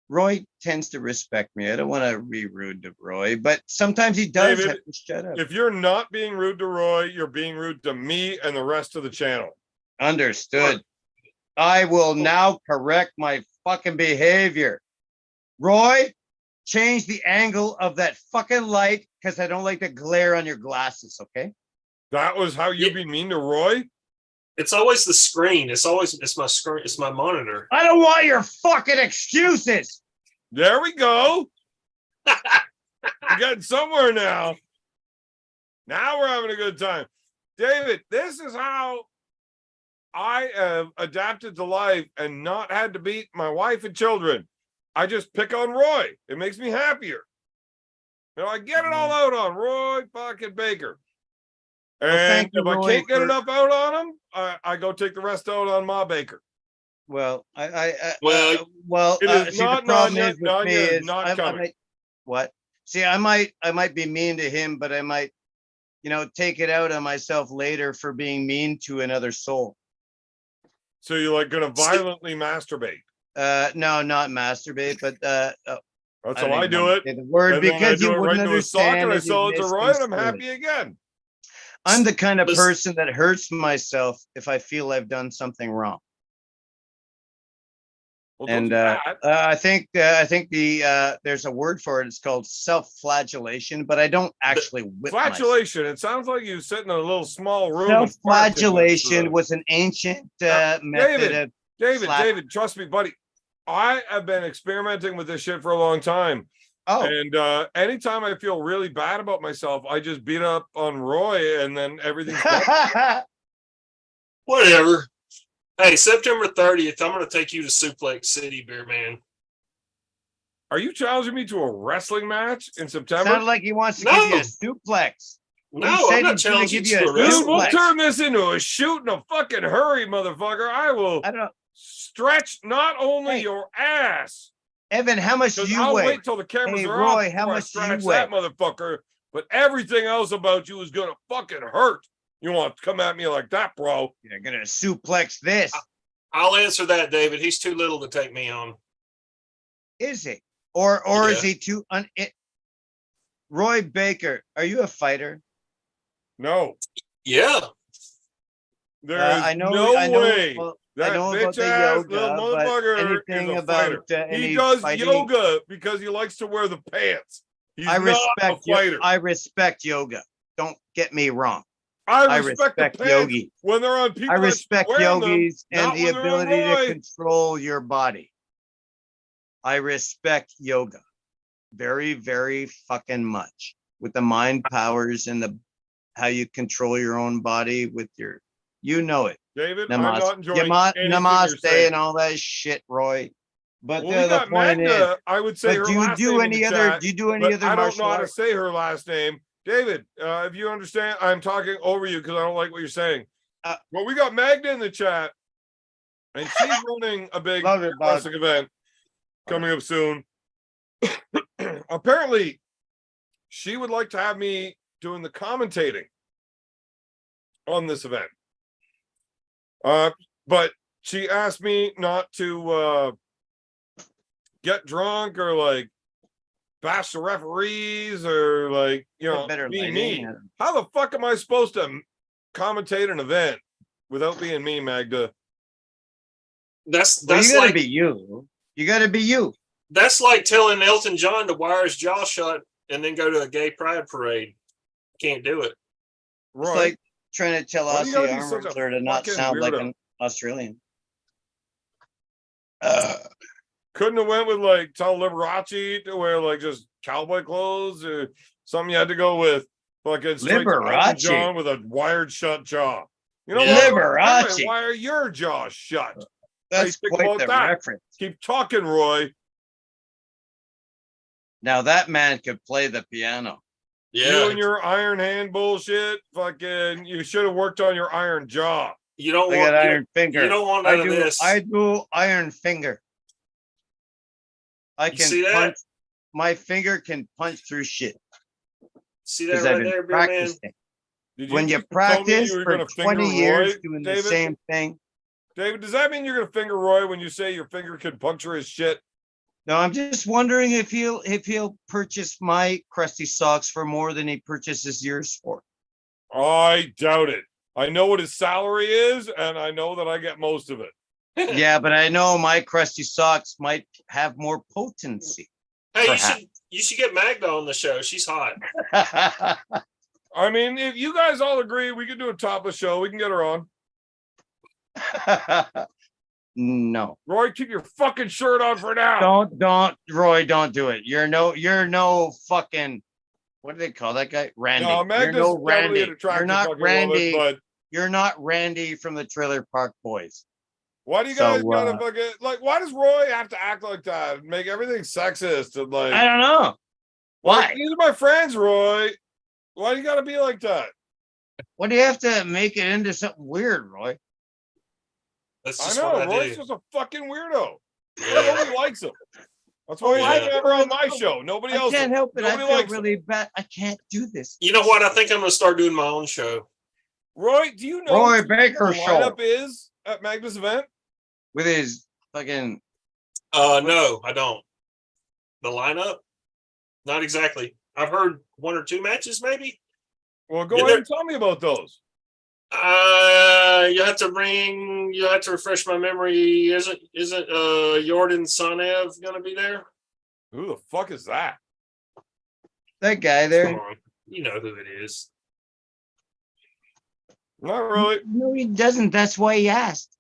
Roy tends to respect me. I don't want to be rude to Roy, but sometimes he does David, have to shut up. If you're not being rude to Roy, you're being rude to me and the rest of the channel. Understood. I will now correct my fucking behavior. Roy, change the angle of that fucking light because I don't like the glare on your glasses, okay? That was how you be mean to Roy? It's always the screen. It's my screen. It's my monitor. I don't want your fucking excuses. There we go. We're getting somewhere now. Now we're having a good time. David, this is how I have adapted to life and not had to beat my wife and children. I just pick on Roy. It makes me happier. I get it all out on Roy fucking Baker. And if I can't get enough out on him, I go take the rest out on Ma Baker. Well, Well, it is see, not the problem yet, is with me is not coming. what? See, I might be mean to him, but I might, take it out on myself later for being mean to another soul. So you're like gonna violently masturbate? No, not masturbate, but that's how I do it. The word, because you wouldn't understand. And I sell it to Roy, and I'm happy again. I'm the kind of person that hurts myself if I feel I've done something wrong. Well, And I think there's a word for it. It's called self-flagellation, but I don't actually whip flagellation. Myself. It sounds like you sit in a little small room. Self-flagellation was an ancient method of David, trust me, buddy. I have been experimenting with this shit for a long time. Oh, and anytime I feel really bad about myself, I just beat up on Roy, and then everything's whatever. Hey, September 30th, I'm going to take you to Suplex City, Beer Man. Are you challenging me to a wrestling match in September? Sounded like he wants to give you a suplex. No, I'm not challenging you to a wrestling Dude, we'll turn this into a shoot in a fucking hurry, motherfucker. I will stretch not only your ass. Evan, how much do you I'll weigh? wait till the cameras are Roy, off how much I stretch do you weigh? that motherfucker. But everything else about you is going to fucking hurt. You want to come at me like that, bro? You're going to suplex this. I'll answer that, David. He's too little to take me on. Is he? Or is he too... Roy Baker, are you a fighter? No. Yeah. There is no way. Well, that I know bitch about the ass yoga, little motherfucker is a fighter. He does yoga because he likes to wear the pants. He's not a fighter. I respect yoga. Don't get me wrong. I respect the pants yogis when they're on people. I respect yogis them, and the ability to control your body. I respect yoga very, very fucking much, with the mind powers and how you control your own body with your, it. David, I'm not enjoying namaste and all that shit, Roy. But we got point Magda, is, I would say her last name in the chat, do you do any other I don't martial know how to arts? say her last name. David, if you understand, I'm talking over you because I don't like what you're saying. Well, we got Magda in the chat, and she's running a big wrestling event coming up soon. Apparently, she would like to have me doing the commentating on this event. But she asked me not to get drunk or like bash the referees or like, be me. How the fuck am I supposed to commentate an event without being me, Magda? That's you gotta like, be you. You gotta be you. That's like telling Elton John to wire his jaw shut and then go to a gay pride parade. Can't do it. Right. It's like trying to tell Aussie Armor to not sound weirdo. like an Australian. Couldn't have went with like tell Liberace to wear like just cowboy clothes or something. You had to go with fucking Liberace John with a wired shut jaw. You know Yeah. what? Liberace. Wire your jaw shut. That's quite the reference. Keep talking, Roy. Now that man could play the piano. Yeah. You and your iron hand bullshit. Fucking, you should have worked on your iron jaw. You don't I want got iron finger. You don't want none of this. I do iron finger. I can see that? punch. My finger can punch through shit. See that right there, Beer Man? When you practice for 20 years doing the same thing. David, does that mean you're gonna finger Roy when you say your finger can puncture his shit? No, I'm just wondering if he'll purchase my crusty socks for more than he purchases yours for. I doubt it. I know what his salary is, and I know that I get most of it. Yeah, but I know my crusty socks might have more potency. Hey, you should get Magda on the show. She's hot. I mean, if you guys all agree, we can do a topless show. We can get her on. No. Roy, keep your fucking shirt on for now. Don't, Roy, don't do it. You're no fucking, what do they call that guy? Randy. No, You're Magnus no is definitely an Randy. attractive You're not fucking Randy. woman, but You're not Randy from the Trailer Park Boys. why do you guys gotta fucking, like, why does Roy have to act like that and make everything sexist and like, I don't know. Why? like, these are my friends, Roy. Why do you gotta be like that? What do you have to make it into something weird, Roy? That's I just know, what I Roy's do. just a fucking weirdo. Yeah. Nobody likes him. That's why Yeah. he's never on my show. Nobody I else. can't help it. I Nobody feel likes him. really bad. I can't do this. You know what? I think I'm going to start doing my own show. Roy, do you know Roy what Baker the show lineup is at Magnus event? with his fucking. No, I don't. The lineup? Not exactly. I've heard 1 or 2 matches, maybe. Well, go Yeah, ahead and tell me about those. You have to refresh my memory. Isn't Jordan Sanev gonna be there? Who the fuck is that? That guy Come there. on. You know who it is. Not really. No, he doesn't. That's why he asked.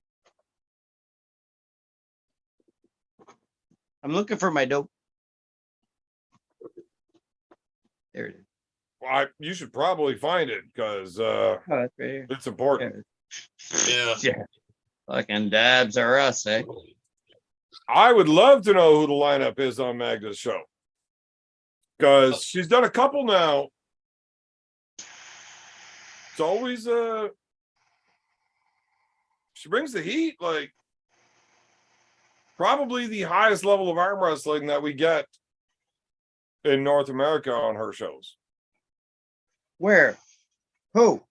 I'm looking for my dope. There it is. You should probably find it because Oh, that's right here. it's important. Yeah. Yeah. Fucking dabs are us, eh? I would love to know who the lineup is on Magda's show because she's done a couple now. It's always she brings the heat, like probably the highest level of arm wrestling that we get in North America on her shows. Where? Who?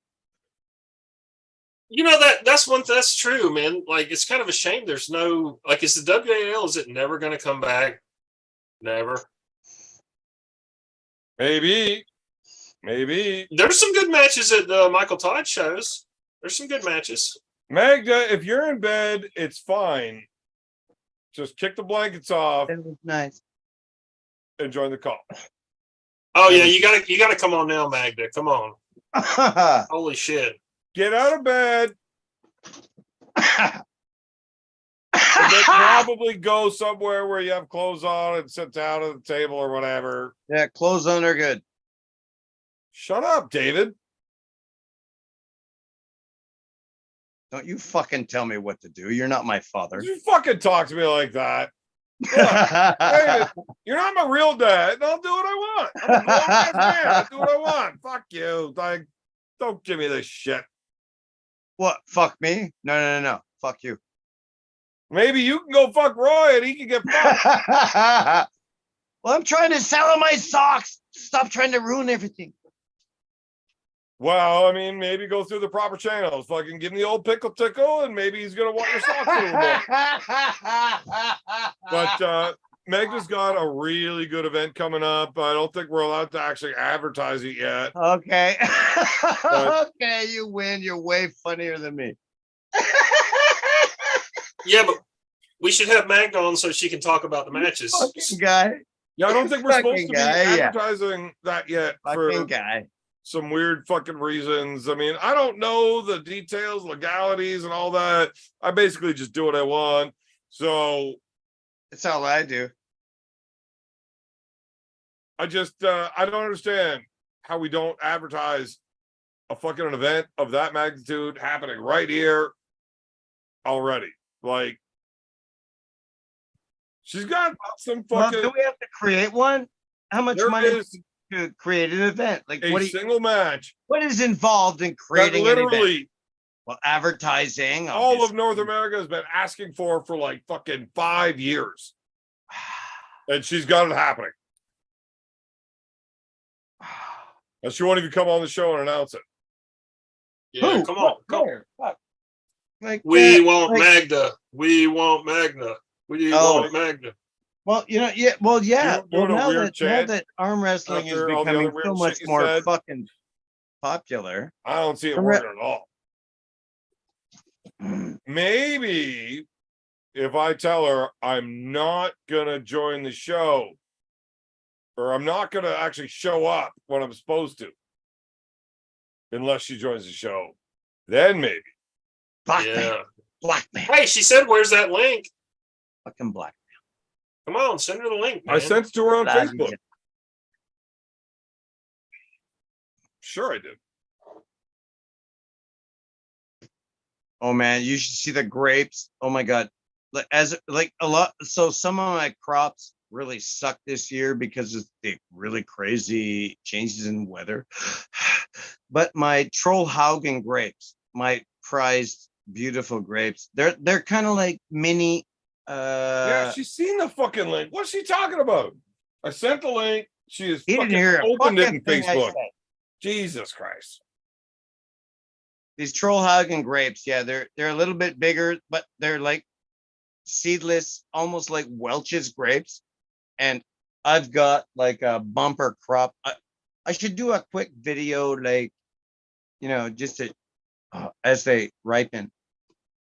You know that's true, man. Like it's kind of a shame there's no like is the WAL, is it never gonna come back? Never. Maybe. There's some good matches at Michael Todd shows. There's some good matches. Magda, if you're in bed, it's fine. Just kick the blankets off That was nice. and join the call. Oh yeah, you gotta come on now, Magda. Come on. Holy shit. Get out of bed and then probably go somewhere where you have clothes on and sit down at the table or whatever. Yeah, clothes on are good. Shut up, David. Don't you fucking tell me what to do. You're not my father. You fucking talk to me like that. David, you're not my real dad. I'll do what I want. I'm a grown-ass man. I'll do what I want. Fuck you. Like, don't give me this shit. What? Fuck me? No. Fuck you. Maybe you can go fuck Roy and he can get fucked. Well, I'm trying to sell him my socks. Stop trying to ruin everything. Well, I mean, maybe go through the proper channels. Fucking give him the old pickle tickle and maybe he's going to want your socks a little more. But Magda's got a really good event coming up. I don't think we're allowed to actually advertise it yet. Okay. But- Okay, you win. You're way funnier than me. Yeah, but we should have Magda on so she can talk about the matches. Fucking guy. Yeah, I don't think we're supposed Fucking to be guy, yeah. advertising that yet Fucking for guy. some weird fucking reasons. I mean, I don't know the details, legalities, and all that. I basically just do what I want. So That's all I do. I just I don't understand how we don't advertise a fucking event of that magnitude happening right here already. Like, she's got some Well, fucking do we have to create one? How much there money is to create an event? Like, a single match what is involved in that creating an event? literally Well, advertising. all of obviously. North America has been asking for like fucking 5 years. And she's got it happening. And she won't even come on the show and announce it. Yeah, Who? come on. What? Where? Fuck. Like We that, want like- Magda. We want Magda. We Oh. want Magda. Well, yeah. Well, yeah. You were Well, doing a now weird that, chant arm wrestling is after all the becoming other weird so shit much you more said. fucking popular. I don't see it Arm working at all. Maybe if I tell her I'm not gonna join the show, or I'm not gonna actually show up when I'm supposed to, unless she joins the show, then maybe. Fuck. Yeah. Blackmail. Hey, she said, "Where's that link?" Fucking blackmail. Come on, send her the link, man. I sent it to her on Bloody Facebook. hell. Sure, I did. Oh man, you should see the grapes. Oh my god. Like a lot. So some of my crops really suck this year because of the really crazy changes in weather. But my Trollhaugen grapes, my prized beautiful grapes, they're kind of like mini Yeah, she's seen the fucking link. What's she talking about? I sent the link. She has he didn't fucking hear a opened it fucking in thing I Facebook. said. Jesus Christ. These Trollhaugen grapes, yeah, they're a little bit bigger, but they're like seedless, almost like Welch's grapes. And I've got like a bumper crop. I should do a quick video, like, you know, just to, as they ripen.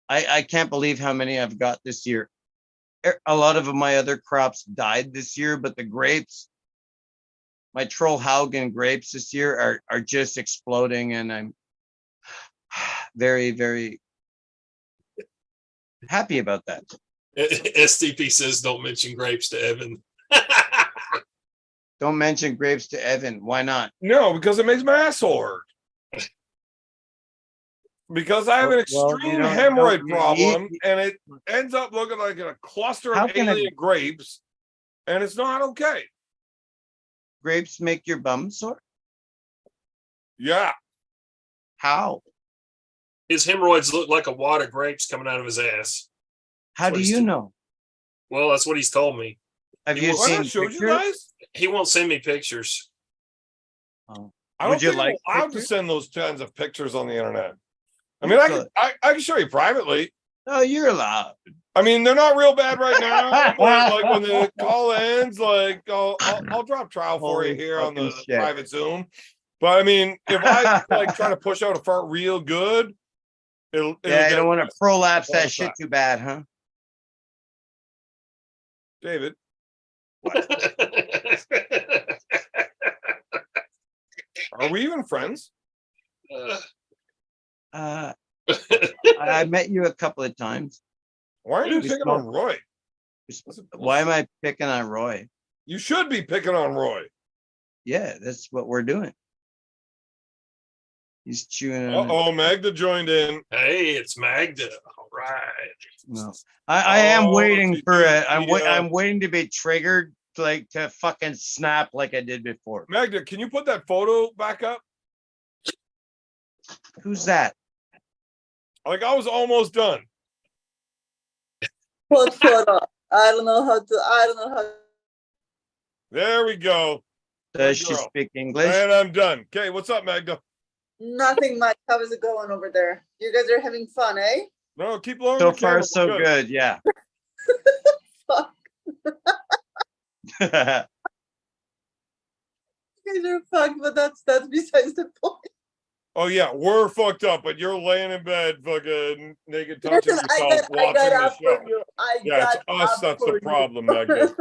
I can't believe how many I've got this year. A lot of my other crops died this year, but the grapes, my Trollhaugen grapes this year are just exploding, and I'm very, very happy about that. STP says, "Don't mention grapes to Evan." Don't mention grapes to Evan. Why not? No, because it makes my asshole hurt. Because I have an Well, extreme you don't- hemorrhoid don't- problem, you- and it ends up looking like a cluster How of can alien grapes, and it's not okay. Grapes make your bum sore? Yeah. How? His hemorrhoids look like a wad of grapes coming out of his ass. How what do he's you doing. know? Well, that's what he's told me. Have You you want- What I seen showed you pictures? guys? He won't send me pictures. Oh. I don't Would you think like I'm allowed to pictures? send those kinds of pictures on the internet. I mean, I can show you privately. Oh, you're allowed. I mean, they're not real bad right now. Like when the call ends, like I'll drop trial for you Holy here on the fucking shit. private Zoom. But I mean, if I like try to push out a fart real good, it'll Yeah, you get don't want to arrested. prolapse What that was shit that? too bad, huh? David. Are we even friends? I met you a couple of times. Why are you We picking spoke- on Roy? Why am I picking on Roy? You should be picking on Roy. Yeah, that's what we're doing. He's chewing on it. Oh, Magda joined in. Hey, it's Magda. All right. No, I am Oh, waiting she for did it. the, I'm waiting to be triggered, like to fucking snap like I did before. Magda, can you put that photo back up? Who's that? Like I was almost done. What photo? I don't know how. There we go. Does she girl. speak English? And I'm done. Okay, what's up, Magda? Nothing much. How is it going over there? You guys are having fun, eh? No, keep lowering So the camera. far, so We're good. Yeah. Fuck. You guys are fucked, but that's besides the point. Oh yeah, we're fucked up, but you're laying in bed, fucking naked, touching Listen, yourself, I watching got the up show. for you. I Yeah, it's got us up that's for the you. problem, Magda.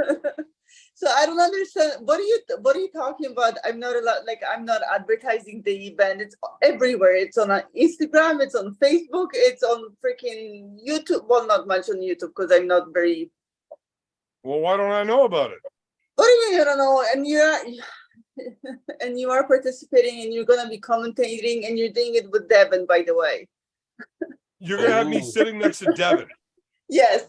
So I don't understand. What are you talking about? I'm not allowed. Like I'm not advertising the event. It's everywhere. It's on Instagram. It's on Facebook. It's on freaking YouTube. Well, not much on YouTube because I'm not very. Well, why don't I know about it? What do you mean? I don't know. And you are participating, and you're gonna be commentating, and you're doing it with Devon, by the way. You're gonna have me Oh. sitting next to Devon. Yes.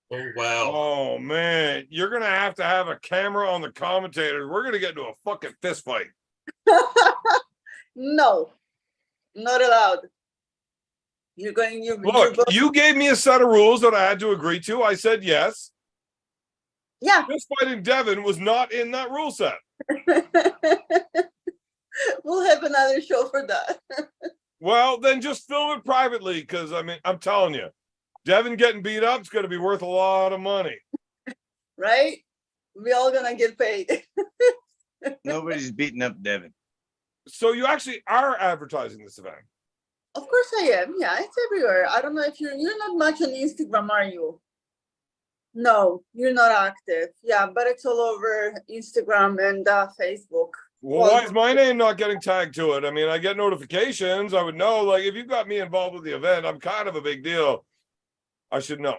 Oh, wow. Oh man, you're gonna have to have a camera on the commentators. We're gonna get into a fucking fist fight. No, not allowed. You're going. You're Look, both- you gave me a set of rules that I had to agree to. I said yes. Yeah. This fight in Devon was not in that rule set. We'll have another show for that. Well, then just film it privately, because I mean, I'm telling you, Devon getting beat up is going to be worth a lot of money. Right? We all gonna get paid. Nobody's beating up Devon. So you actually are advertising this event. Of course I am. Yeah, it's everywhere. I don't know if you're not much on Instagram, are you? No, you're not active. Yeah, but it's all over Instagram and Facebook. Well, why is my name not getting tagged to it? I mean, I get notifications. I would know. Like, if you've got me involved with the event, I'm kind of a big deal. I should know.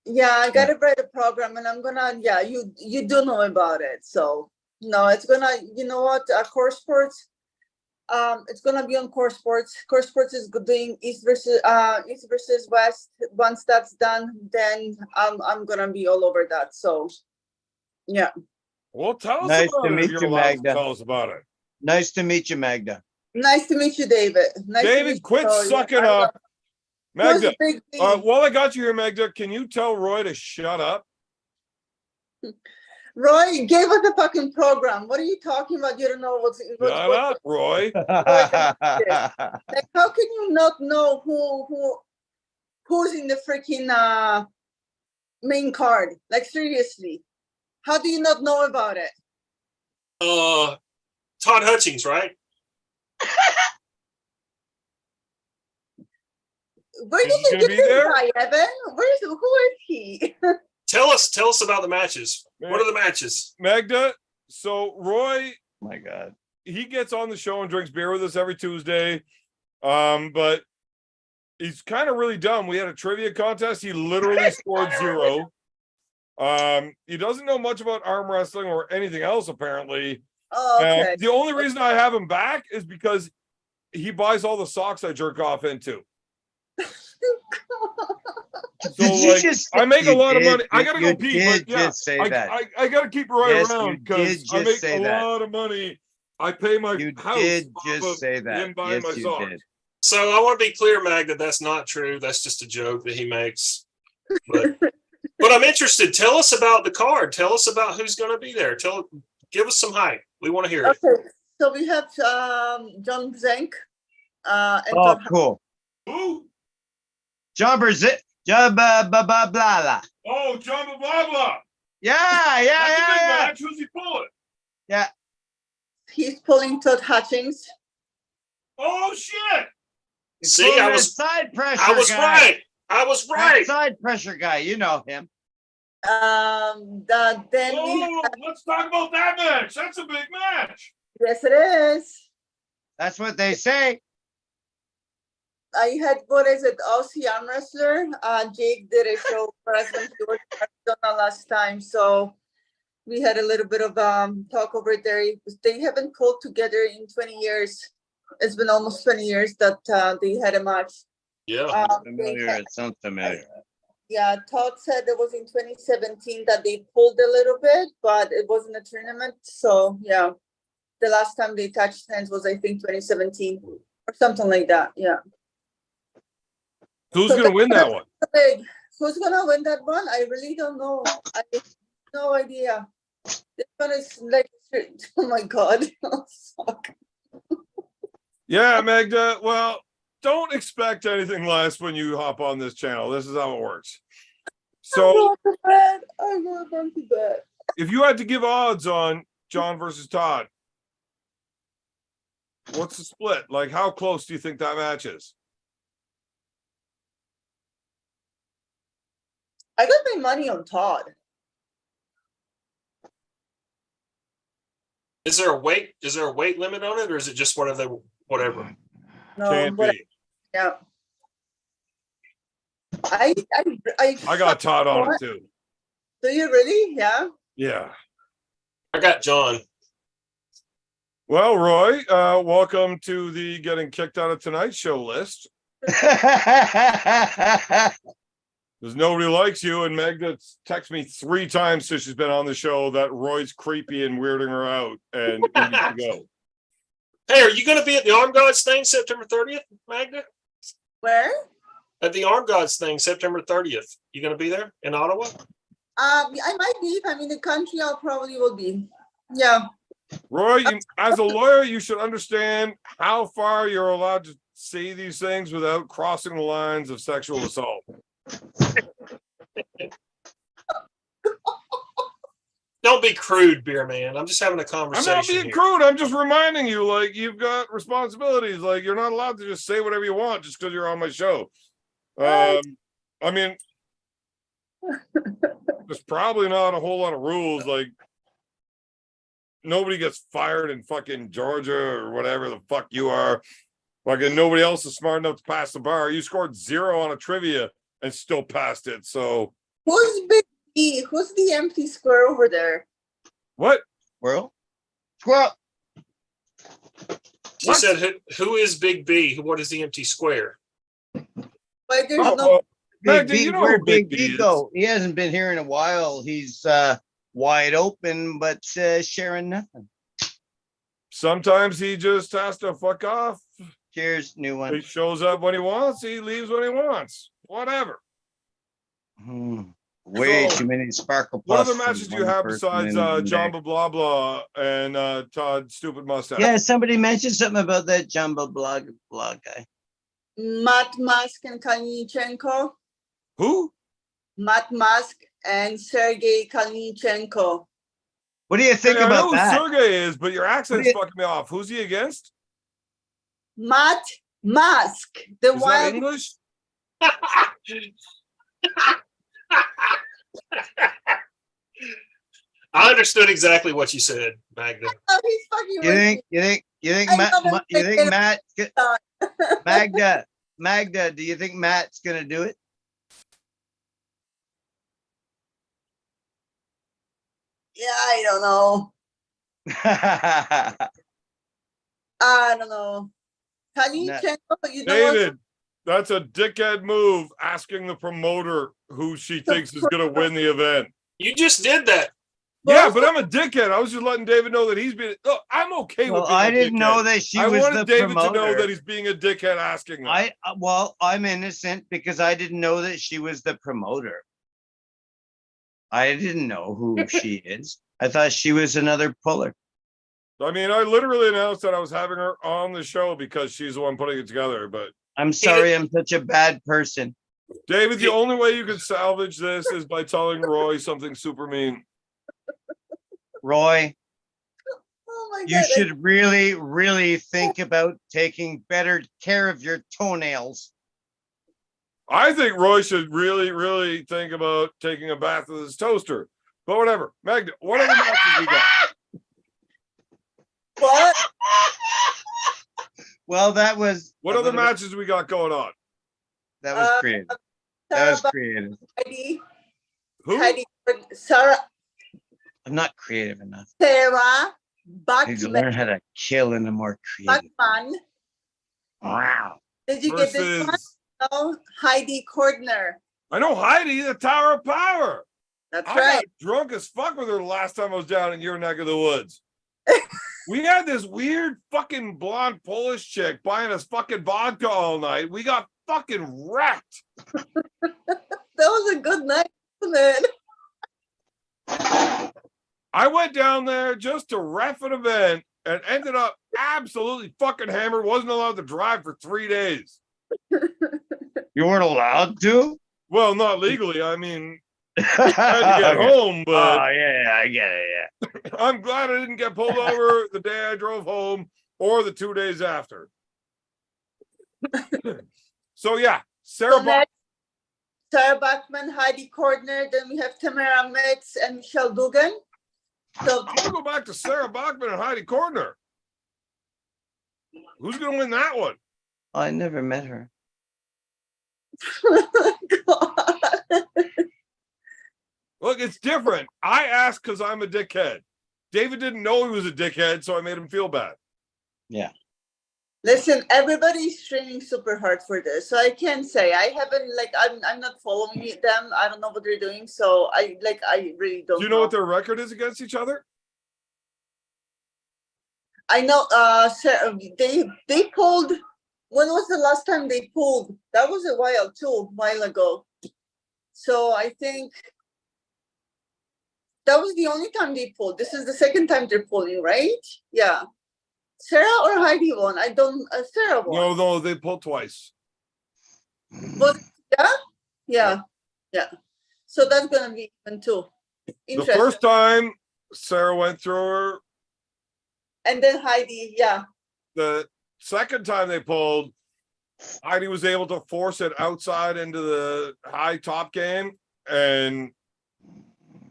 Yeah, I gotta write a program, and I'm gonna. Yeah, you do know about it, so no, it's gonna. You know what? Core Sports. It's gonna be on Core Sports. Core Sports is doing East versus West. Once that's done, then I'm gonna be all over that. So, yeah. Well, tell us Nice about to it if meet you're you, allowed to Magda. tell us about it. Nice to meet you, Magda. Nice to meet you, David. Nice to meet David, you. quit Oh, yeah, sucking I up. love- Who's Magda, Big B? while I got you here, Magda, can you tell Roy to shut up? Roy gave us a fucking program. What are you talking about? You don't know what's Shut up, Roy. like. How can you not know who's in the freaking main card? Like, seriously, how do you not know about it? Todd Hutchings, right? Where Is did he you gonna get be this there? guy, Evan? Who is he? Tell us about the matches. What are the matches? Magda, so Roy, My God. he gets on the show and drinks beer with us every Tuesday. But he's kind of really dumb. We had a trivia contest. He literally scored 0. He doesn't know much about arm wrestling or anything else, apparently. Oh, okay. The only reason I have him back is because he buys all the socks I jerk off into. So, Did you like, just I make a you lot of did- money. I gotta you go pee, but did yeah, just say that. I gotta keep Roy Yes, you around because did I just make say a that. lot of money. I pay my You house did off just of say that. him buying my Yes, you socks. did. So I want to be clear, Mag, that's not true. That's just a joke that he makes. But I'm interested. Tell us about the card. Tell us about who's going to be there. Give us some hype. We want to hear it. Okay, so we have John Zenk and Oh, Todd cool. Who? John Brazil. John blah blah blah blah. Oh, John blah blah. Yeah, That's yeah, a big yeah, yeah. match. Who's he pulling? Yeah. He's pulling Todd Hutchings. Oh shit! He's See, pulling I that was- side pressure. I was guy. right. I was That right. side pressure guy. You know him. Then we Oh, let's talk about that match. That's a big match. yes, it is. That's what they say. I had, what is it, Aussie arm wrestler. Jake did a show for us when he was in Arizona last time. So we had a little bit of talk over there. They haven't pulled together in 20 years. It's been almost 20 years that they had a match. Yeah. It sounds familiar. Yeah, Todd said it was in 2017 that they pulled a little bit, but it wasn't a tournament. So yeah, the last time they touched hands was, I think, 2017 or something like that. Yeah. Who's So gonna win that one? Big. Who's gonna win that one? I really don't know. I have no idea. This one is like, oh my god. Fuck. Yeah, Magda. Well, don't expect anything less when you hop on this channel. This is how it works. So, I'm going to bed. I'm going to bed. if you had to give odds on John versus Todd, what's the split? Like, how close do you think that match is? I got my money on Todd. Is there a weight limit on it, or is it just whatever? No, Can't but be. yeah. I I got Todd on it too. Do you really? Yeah. Yeah. I got John. Well, Roy, welcome to the Getting Kicked Out of Tonight show list. Because nobody likes you, and Magda texted me 3 times since she's been on the show that Roy's creepy and weirding her out, and he needs to go. Hey, are you going to be at the Arm Gods thing September 30th, Magda? Where? At the Arm Gods thing September 30th. You going to be there in Ottawa? I might be. If I'm in the country, I'll probably will be. Yeah. Roy, as a lawyer, you should understand how far you're allowed to say these things without crossing the lines of sexual assault. Don't be crude, beer man. I'm just having a I'm conversation. not being here. crude. I'm just reminding you, like, you've got responsibilities. Like, you're not allowed to just say whatever you want just because you're on my show. I mean, there's probably not a whole lot of rules. Like, nobody gets fired in fucking Georgia or whatever the fuck you are. Fucking nobody else is smart enough to pass the bar. You scored 0 on a trivia and still passed it. So Who's Big B? Who's the empty square over there? what? Squirrel? Squirrel. She What? said, who is Big B? What is the empty square? But there's Oh, no. well, Big Magda, B, you know where who Big Big B B is. go? He hasn't been here in a while. He's wide open, but sharing nothing. Sometimes he just has to fuck off. Cheers, new He one. shows up when he wants. He leaves when he wants. Whatever. Way So, too many sparkle What puffs. other for matches do you one have person besides in one John day. Blah Blah and Todd Stupid Mustache? Yeah, somebody mentioned something about that Jumbo blog guy. Matt Musk and Kalinichenko. Who? Matt Musk and Sergey Kalinichenko. What do you think Hey, I know about who that? Sergey is, but your accent's you- fucking me off. Who's he against? Matt Musk, the Is that wild. English? I understood exactly what you said, Magda. Oh, he's fucking. You think I Matt, love him. you think Matt, Magda. Magda, do you think Matt's gonna do it? Yeah, I don't know. I don't know. Kalinichenko, you know what? David, that's a dickhead move asking the promoter who she thinks is going to win the event. You just did that. Yeah, but I'm a dickhead. I was just letting David know that he's being. Look, I'm okay Well, with being I a didn't dickhead. know that she I was wanted the David promoter. to know that he's being a dickhead asking that. I'm innocent because I didn't know that she was the promoter. I didn't know who she is. I thought she was another puller. I mean, I literally announced that I was having her on the show because she's the one putting it together. But I'm sorry, I'm such a bad person. David, the only way you can salvage this is by telling Roy something super mean. Roy, Oh my you God. should really, really think about taking better care of your toenails. I think Roy should really, really think about taking a bath with his toaster. But whatever. Magda, what other matches we got? What? Well, that was What a other little bit- matches we got going on? That was creative. That was Sarah creative. Heidi. Who? Heidi. Sarah. I'm not creative enough. Sarah I need to Bachman. learn how to kill in a more creative. Bachman. Wow. Did you get this one? Versus, No. Heidi Cordner. I know Heidi, the Tower of Power. That's I right. got drunk as fuck with her the last time I was down in your neck of the woods. We had this weird fucking blonde Polish chick buying us fucking vodka all night. We got fucking wrecked. That was a good night, wasn't it? I went down there just to ref an event and ended up absolutely fucking hammered. Wasn't allowed to drive for 3 days. You weren't allowed to? Well, not legally. I mean, I had to get Okay. home, but Oh, yeah, I get it, yeah. I'm glad I didn't get pulled over the day I drove home or the 2 days after. So yeah, Sarah So next, Sarah Bachman, Heidi Cordner. Then we have Tamara Metz and Michelle Dugan. So I'm gonna go back to Sarah Bachman and Heidi Cordner. Who's gonna win that one? I never met her. Look, it's different. I asked because I'm a dickhead. David didn't know he was a dickhead, so I made him feel bad. Yeah. Listen, everybody's training super hard for this, so I can't say I haven't I'm not following them. I don't know what they're doing, so I really don't. Do you know what their record is against each other? I know. Sarah, they pulled. When was the last time they pulled? That was a while ago. So I think that was the only time they pulled. This is the second time they're pulling, right? Yeah. Sarah or Heidi won? I don't. Sarah won. No, they pulled twice. But yeah. So that's gonna be even too. The Interesting. first time Sarah went through her. And then Heidi, yeah. The second time they pulled, Heidi was able to force it outside into the high top game, and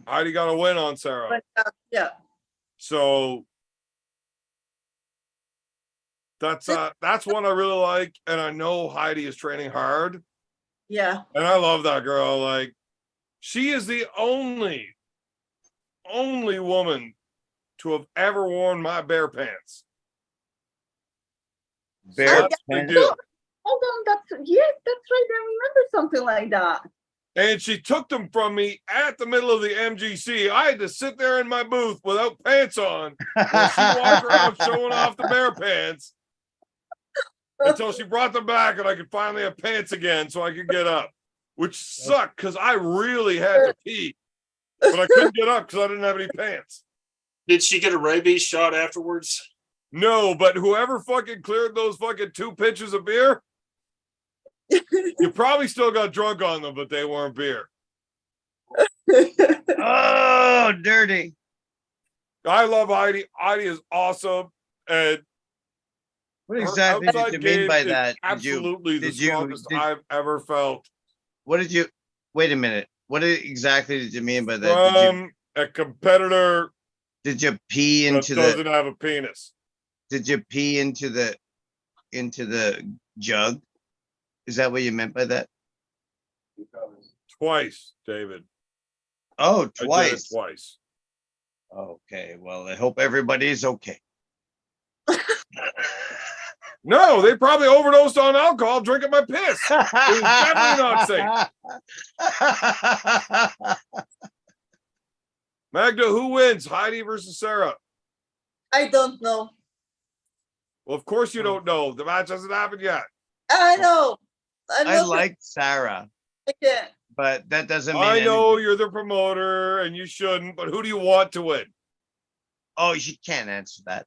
Heidi got a win on Sarah. But yeah. So that's one I really like, and I know Heidi is training hard, Yeah. and I love that girl. Like, she is the only woman to have ever worn my bear pants. Bear That's a big pants. deal. Hold on, that's right. I remember something like that. And she took them from me at the middle of the MGC. I had to sit there in my booth without pants on while she walked around showing off the bear pants until she brought them back and I could finally have pants again so I could get up, which sucked because I really had to pee, but I couldn't get up because I didn't have any pants. Did she get a rabies shot afterwards? No, but whoever fucking cleared those fucking 2 pitchers of beer, you probably still got drunk on them, but they weren't beer. Oh, dirty. I love Heidi. Heidi is awesome. And What her exactly did outside you mean game by is that? absolutely the strongest I've ever felt. What did you, wait a minute. What exactly did you mean by that? From a competitor Did you pee that into doesn't have a penis. did you pee into the jug? Is that what you meant by that? Twice, David. Oh, I did it twice. twice. Okay, well, I hope everybody's okay. No, they probably overdosed on alcohol drinking my piss. It was definitely not safe. Magda, who wins? Heidi versus Sarah? I don't know. Well, of course you don't know. The match hasn't happened yet. I know. I like Sarah, it. but that doesn't mean I know anything. you're the promoter and you shouldn't, but who do you want to win? Oh, she can't answer that.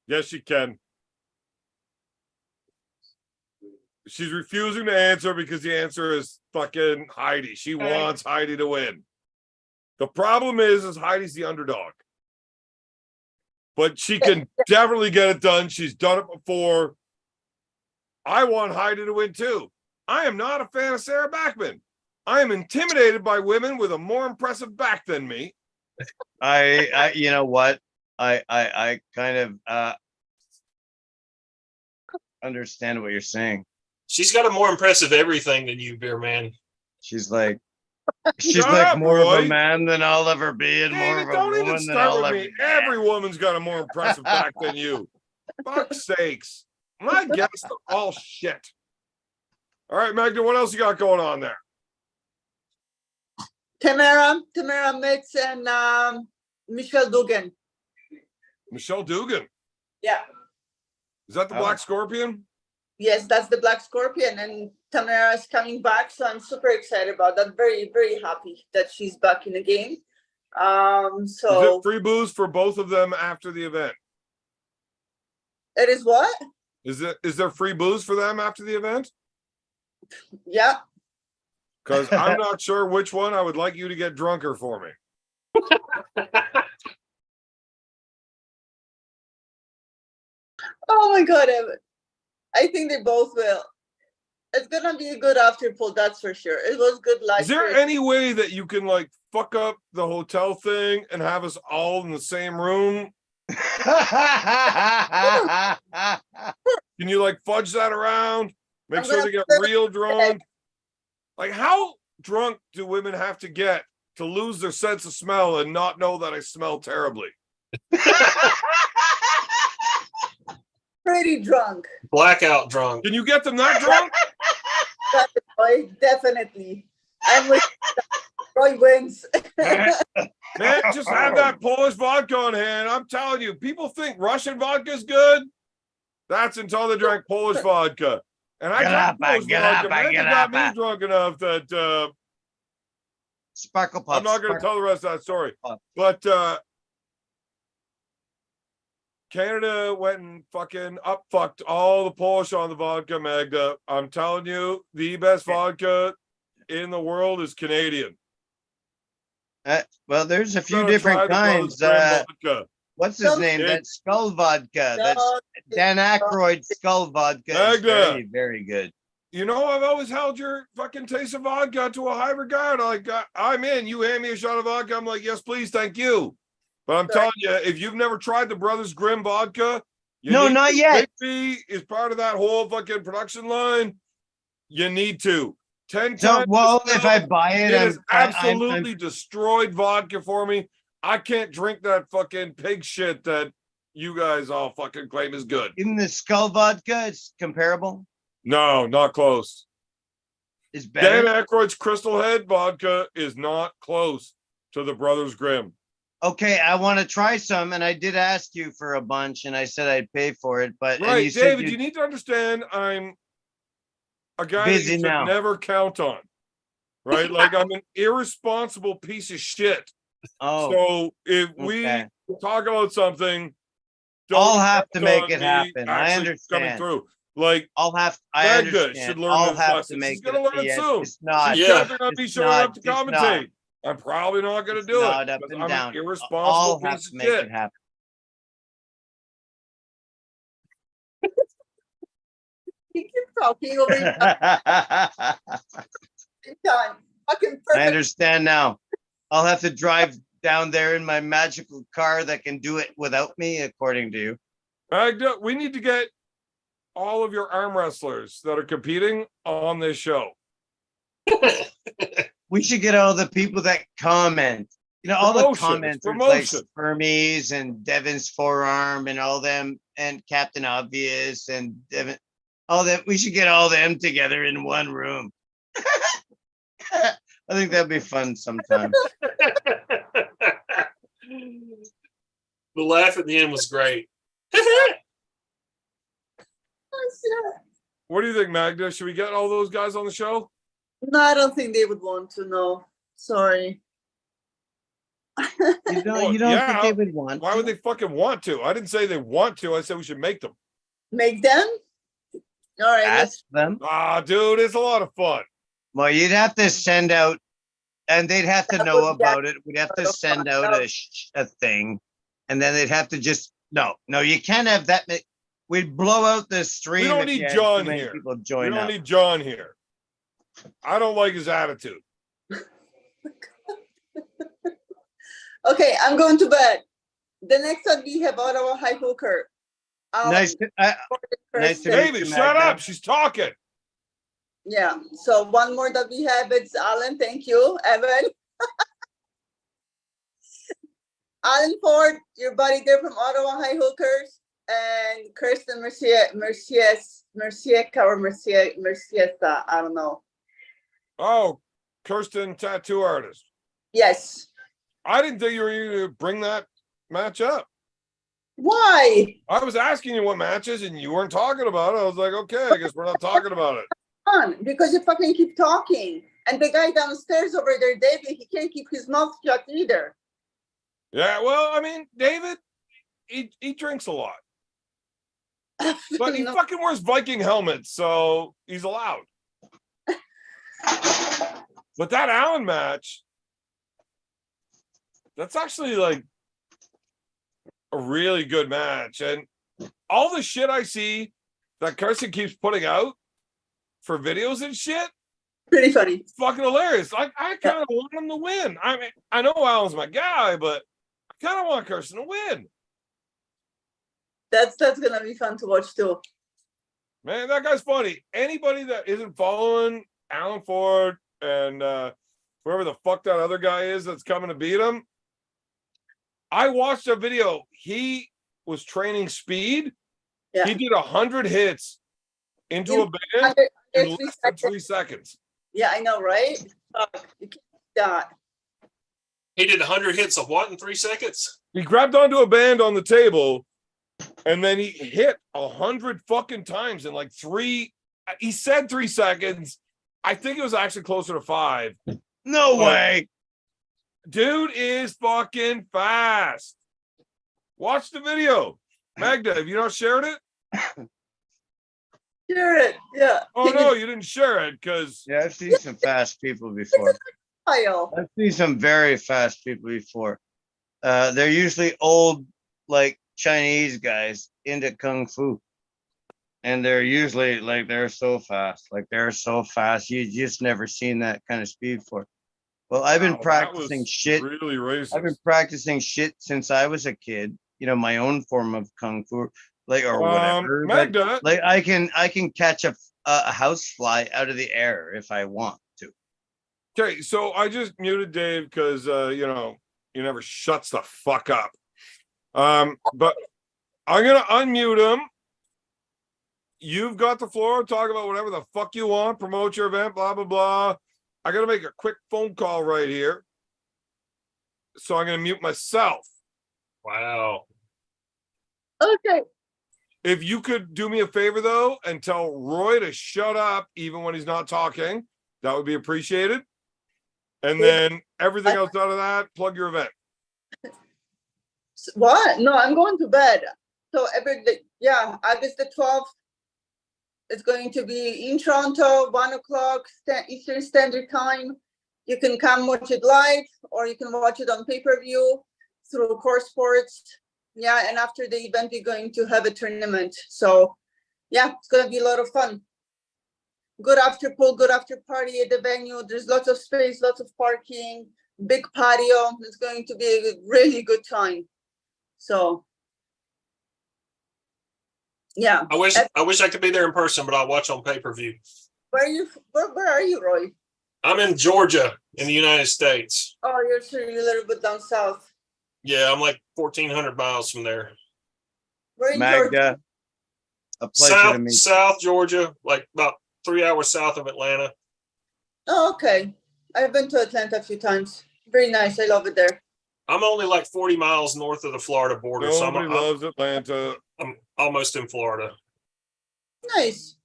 Yes, you can. She's refusing to answer because the answer is fucking Heidi. She wants Heidi to win. The problem is Heidi's the underdog. But she can definitely get it done. She's done it before. I want Heidi to win too. I am not a fan of Sarah Backman. I am intimidated by women with a more impressive back than me. I you know what? I kind of understand what you're saying. She's got a more impressive everything than you, Beer Man. She's like Shut up, more of Roy. a man than I'll ever be, and more David, of a don't even woman than start I'll with ever me. be. Every woman's got a more impressive back than you. Fuck's sakes. My guests are all shit. All right, Magda, what else you got going on there? Tamara Mitz and Michelle Dugan. Michelle Dugan. Yeah. Is that the Black Scorpion? Yes, that's the Black Scorpion, and Tamara is coming back, so I'm super excited about that. Very, very happy that she's back in the game. Is So it free booze for both of them after the event? it is what? Is there free booze for them after the event? Yeah. Because I'm not sure which one. I would like you to get drunker for me. Oh my God, I think they both will. It's gonna be a good after pool, that's for sure. It was good life. Is there any way that you can like fuck up the hotel thing and have us all in the same room? Can you like fudge that around? Make sure they get real drunk. Like, how drunk do women have to get to lose their sense of smell and not know that I smell terribly? Pretty drunk. Blackout drunk. Can you get them that drunk? Roy, definitely. I'm with Roy wins. Man, just have that Polish vodka on hand. I'm telling you, people think Russian vodka is good. That's until they drank Polish vodka. And I drank Polish vodka. Man, it got me drunk enough that Sparkle Puff. I'm not going to tell the rest of that story. Puff. But Canada went and fucking up-fucked all the Polish on the vodka, Magda. I'm telling you, the best vodka in the world is Canadian. Well, there's a few Gotta different try the kinds. Polish vodka. What's his name? It- That's Skull Vodka. That's Dan Aykroyd Skull Vodka. Is Magda. very, very good. You know, I've always held your fucking taste of vodka to a high regard. Like, I'm in. You hand me a shot of vodka. I'm like, yes, please, thank you. But I'm Sorry. telling you, if you've never tried the Brothers Grimm vodka, No, not yet. Big B is part of that whole fucking production line. You need to. 10 So, times. well, if I buy it, It has I'm absolutely destroyed vodka for me. I can't drink that fucking pig shit that you guys all fucking claim is good. even the Skull vodka, it's comparable. No, not close. It's Dan better. Aykroyd's Crystal Head vodka is not close to the Brothers Grimm. Okay, I want to try some, and I did ask you for a bunch, and I said I'd pay for it. But and Right, you said David, you need to understand I'm a guy that you Busy should now. never count on. Right? Like I'm an irresponsible piece of shit. Oh, So if okay. we talk about something, I'll have to count make on it me happen. I actually coming understand. through. Like I Magda understand. should learn I'll this have lesson. to make She's gonna it. learn it Yes, soon. it's not. She's Yeah. counting on me It's showing not, up to it's not. commentate. I'm probably not gonna It's do not it up because and I'm down. an irresponsible I'll have piece to of make shit. it happen. You keep talking over your time. Fucking I perfect. understand now. I'll have to drive down there in my magical car that can do it without me, according to you. Magda, we need to get all of your arm wrestlers that are competing on this show. We should get all the people that comment. You know, all the Promotion, commenters like promotion. Spermies and Devon's forearm and all them and Captain Obvious and Devon. All them. We should get all them together in one room. I think that'd be fun sometime. The laugh at the end was great. What do you think, Magda? Should we get all those guys on the show? No, I don't think they would want to know. Sorry. You don't, Well, you don't yeah. think they would want Why to? would they fucking want to? I didn't say they want to. I said we should make them. Make them? All right. Ask them? Ah, dude, it's a lot of fun. Well, you'd have to send out, and they'd have to That know would be about it. We'd have to send out a thing, and then they'd have to just no, you can't have that. We'd blow out the stream. We don't if need you had John too many here. People We join don't up. need John here. I don't like his attitude. Okay, I'm going to bed. The next one we have Ottawa High Hooker. Nice. Nice to meet David, you, shut Magda. up. She's talking. Yeah. So one more that we have, it's Alan. Thank you, Evan. Alan Ford, your buddy there from Ottawa High Hookers, and Kirsten Mercieka or Merciesta. I don't know. Oh, Kirsten, tattoo artist. Yes. I didn't think you were going to bring that match up. Why? I was asking you what matches and you weren't talking about it. I was like, okay, I guess we're not talking about it. On, because you fucking keep talking. And the guy downstairs over there, David, he can't keep his mouth shut either. Yeah, well, I mean, David, he drinks a lot. But he No. fucking wears Viking helmets, so he's allowed. But that Allen match, that's actually like a really good match. And all the shit I see that Carson keeps putting out for videos and shit, Pretty funny. it's fucking hilarious. Like, I kind of want him to win. I mean, I know Allen's my guy, but I kind of want Carson to win. That's gonna be fun to watch too. Man, that guy's funny. Anybody that isn't following Alan Ford and whoever the fuck that other guy is that's coming to beat him, I watched a video. He was training speed. Yeah. He did 100 hits into a band in less than 3 seconds. Yeah, I know, right? You can't do that. He did 100 hits of what in 3 seconds? He grabbed onto a band on the table and then he hit 100 fucking times in like 3. He said 3 seconds. I think it was actually closer to 5. No way. Dude is fucking fast. Watch the video. Magda, have you not shared it? Share it. Yeah. Oh, no, you didn't share it because Yeah, I've seen some fast people before. Kyle. I've seen some very fast people before. They're usually old, like Chinese guys into kung fu, and they're usually like they're so fast. You just never seen that kind of speed before. Well, I've been Wow, that practicing was shit. Really racist. I've been practicing shit since I was a kid. You know, my own form of kung fu, like or whatever. But, Magda, like I can catch a house fly out of the air if I want to. okay, so I just muted Dave because he never shuts the fuck up. But I'm gonna unmute him. You've got the floor. Talk about whatever the fuck you want. Promote your event. Blah blah blah. I gotta make a quick phone call right here, so I'm gonna mute myself. Wow. Okay. If you could do me a favor though, and tell Roy to shut up even when he's not talking, that would be appreciated. And then everything else out of that, plug your event. What? No, I'm going to bed. So August the 12th. It's going to be in Toronto, 1 o'clock Eastern Standard Time. You can come watch it live, or you can watch it on pay-per-view through Core Sports. Yeah, and after the event, we're going to have a tournament. So, yeah, it's going to be a lot of fun. Good after pool, good after party at the venue. There's lots of space, lots of parking, big patio. It's going to be a really good time. So, yeah. I wish I could be there in person, but I'll watch on pay-per-view. Where are you, Roy? I'm in Georgia in the United States. Oh, you're a little bit down south. Yeah, I'm like 1,400 miles from there. Where in Georgia? Magda, a pleasure to meet you. South Georgia, like about 3 hours south of Atlanta. Oh, okay. I've been to Atlanta a few times. Very nice. I love it there. I'm only like 40 miles north of the Florida border, Nobody loves Atlanta. I'm almost in Florida. Nice.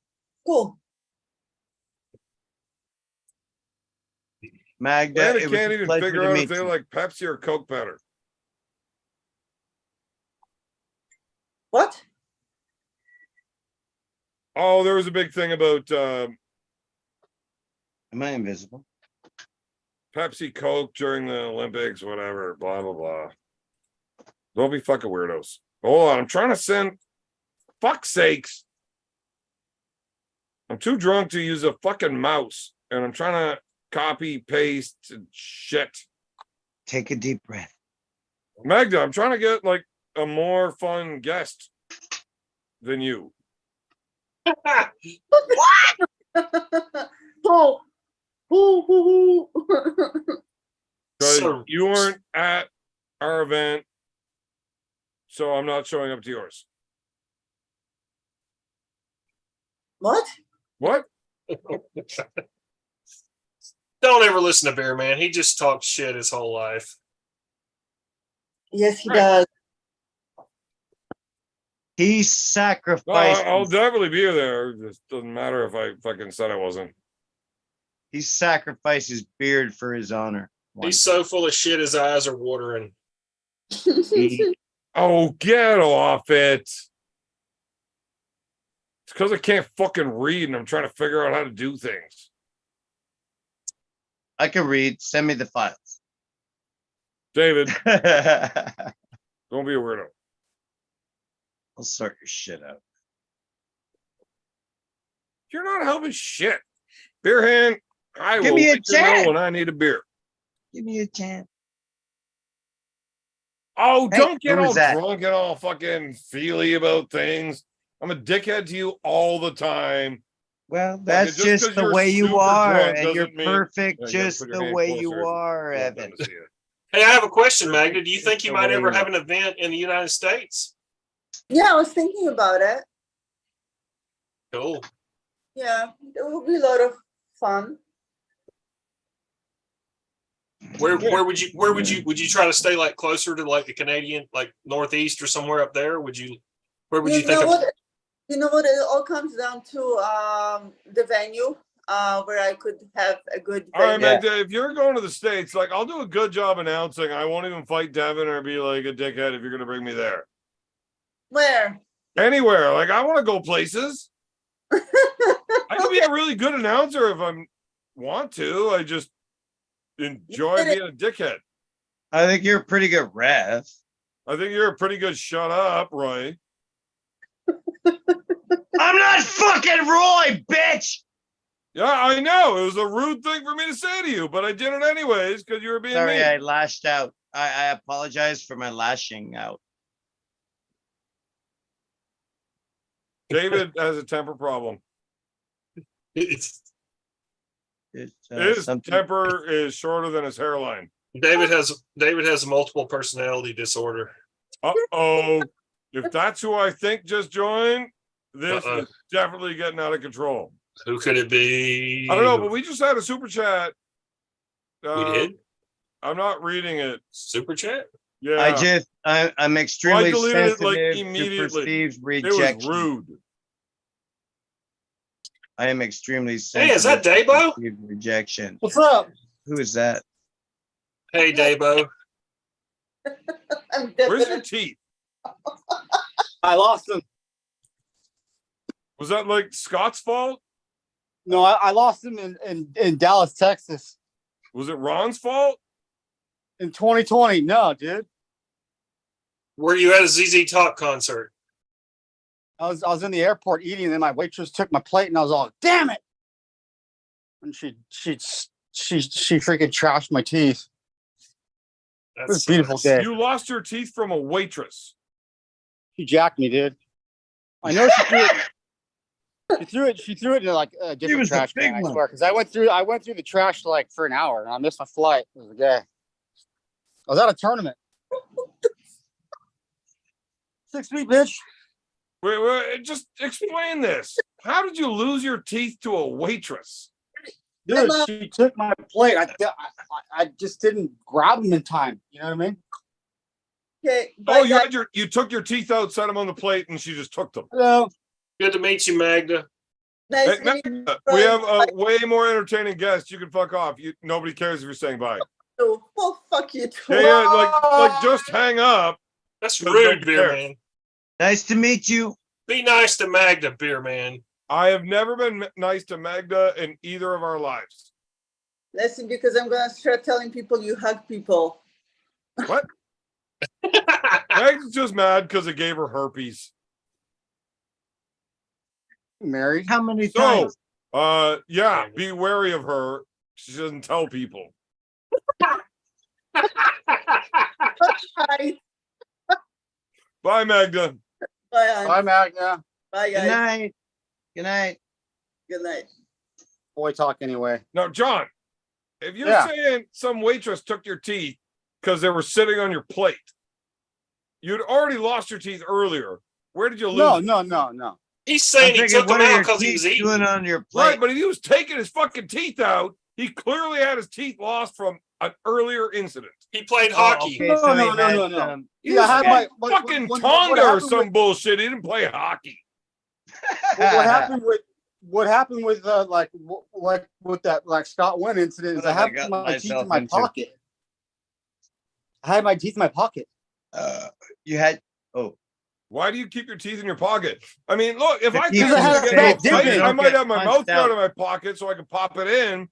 Cool. Magda, Atlanta it was can't a even pleasure figure to out meet if they you. like Pepsi or Coke better. What? Oh, there was a big thing about Am I invisible? Pepsi, Coke during the Olympics, whatever, blah, blah, blah. Don't be fucking weirdos. Hold on, I'm trying to send. Fuck's sakes. I'm too drunk to use a fucking mouse, and I'm trying to copy, paste, and shit. Take a deep breath. Magda, I'm trying to get like a more fun guest than you. Oh. Because So- you weren't at our event, so I'm not showing up to yours. What? What? Don't ever listen to Bear Man. He just talks shit his whole life. Yes, he does. He No, sacrificed. I'll definitely be there. It just doesn't matter if I fucking said I wasn't. He sacrificed his beard for his honor. He's so full of shit, his eyes are watering. He- Oh, get off it. It's because I can't fucking read and I'm trying to figure out how to do things. I can read. Send me the files. David, I'll don't be a weirdo. sort your shit out. You're not helping shit. Beer hand, I Give will me a let you know chance. when I need a beer. Give me a chance. Oh, Hey, don't get who all was that? drunk and all fucking feely about things. I'm a dickhead to you all the time. Well, that's just just 'cause the you're way you super are, drunk and you're doesn't mean- perfect Yeah, you gotta just put your the hand way closer you if you are, want them Evan. to see it. Hey, I have a question, Magda. Do you think you The might way ever you- have an event in the United States? Yeah, I was thinking about it. Cool. Yeah, it will be a lot of fun. Where would you try to stay like closer to like the Canadian, like Northeast or somewhere up there? Where would you think know of? what? You know what? It all comes down to the venue, where I could have a good All right, venue. Magda, if you're going to the States, like I'll do a good job announcing. I won't even fight Devon or be like a dickhead if you're gonna bring me there. Where? Anywhere. Like I want to go places. I can be a really good announcer if I want to. I just enjoy being a dickhead. I think you're a pretty good ref. I think you're a pretty good shut up, Roy. I'm not fucking Roy, bitch. Yeah, I know. It was a rude thing for me to say to you, but I did it anyways because you were being Sorry, mean. I lashed out. I apologize for my lashing out. David has a temper problem. It's, It's His something. temper is shorter than his hairline. David has multiple personality disorder. Uh-oh. If that's who I think just joined, this Uh-oh. is definitely getting out of control. Who could it be? I don't know, but we just had a super chat. We did I'm not reading it. super chat. Yeah, I'm extremely deleted it, sensitive like, to immediately. perceived it was rejection. rude. I am extremely sensitive. Hey, is that to Dabo? perceived rejection. What's up? Who is that? Hey, Dabo. I'm Where's your definitely teeth? I lost them. Was that like Scott's fault? No, I lost them in Dallas, Texas Was it Ron's fault? in 2020. No, dude. Were you at a ZZ Top concert? I was in the airport eating, and then my waitress took my plate, and I was all, "Damn it!" And she freaking trashed my teeth. It was a beautiful day. You lost your teeth from a waitress. She jacked me, dude. I know she threw it. She threw it into like a different was the trash big can. I one. swear, because I went through the trash like for an hour, and I missed my flight. It was a day. I was at a tournament. 6 feet, bitch. Wait, just explain this. How did you lose your teeth to a waitress? Dude, she took my plate. I just didn't grab them in time. You know what I mean? okay. Oh, you took your teeth out, set them on the plate, and she just took them. Hello. Good to meet you, Magda. Nice Hey, meeting you. we have a way more entertaining guest. You can fuck off. Nobody cares if you're saying bye. Well, fuck you too. Yeah, like just hang up. That's Because rude, nobody beer cares. man. Nice to meet you. Be nice to Magda, beer man. I have never been nice to Magda in either of our lives. Listen, because I'm gonna start telling people you hug people. What? Magda's just mad because it gave her herpes. Married. How many So, times? yeah, be wary of her. She doesn't tell people. Hi. Bye, Magda. Bye, hon. Bye, Magna. Bye, Good guys. night. Good night. Good night. Boy talk anyway. Now, John, if you're Yeah. saying some waitress took your teeth because they were sitting on your plate, you'd already lost your teeth earlier. Where did you lose? No. He's saying he took them what are out your because he teeth was eating. doing on your plate? Right, but if he was taking his fucking teeth out, he clearly had his teeth lost from an earlier incident. He played Oh, hockey. okay, No, so no, he no, had no, no. some- He Yeah, was I had from my- fucking what Tonga or happened some with- bullshit. He didn't play hockey. What happened with like with that like Scott Wynn incident is What I have I had gotten my teeth in myself my into? pocket. I had my teeth in my pocket. You had. Oh, Why do you keep your teeth in your pocket? I mean, look, if The I teeth couldn't in the get bad a dip fight, in. I might have my Punched mouth out out. of my pocket so I can pop it in.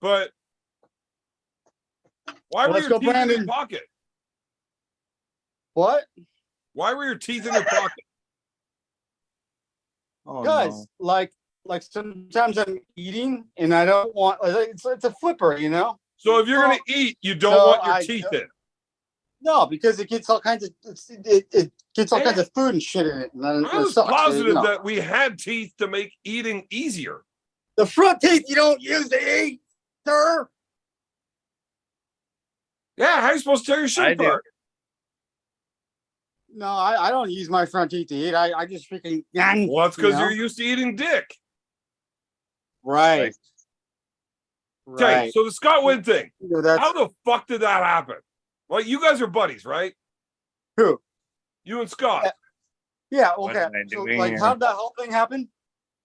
But why were Let's your go, teeth in your Brandon. pocket? What? Why were your teeth in your pocket? oh Guys, no. like sometimes I'm eating and I don't want it's a flipper, you know? So if you're gonna eat, you don't So want your I teeth don't- in. No, because it gets all kinds of it gets all kinds of food and shit in it. And then I it was sucks, positive you know. that we had teeth to make eating easier. The front teeth you don't use to eat, sir. Yeah, how are you supposed to tear your I shit do. apart? No, I don't use my front teeth to eat. I just freaking Well, that's because you know? you're used to eating dick. right. Okay, Right. so the Scott Wynn thing. You know, that's How the fuck did that happen? Well, you guys are buddies, right? Who? You and Scott. Yeah, What okay. am I So doing like here? how did that whole thing happen?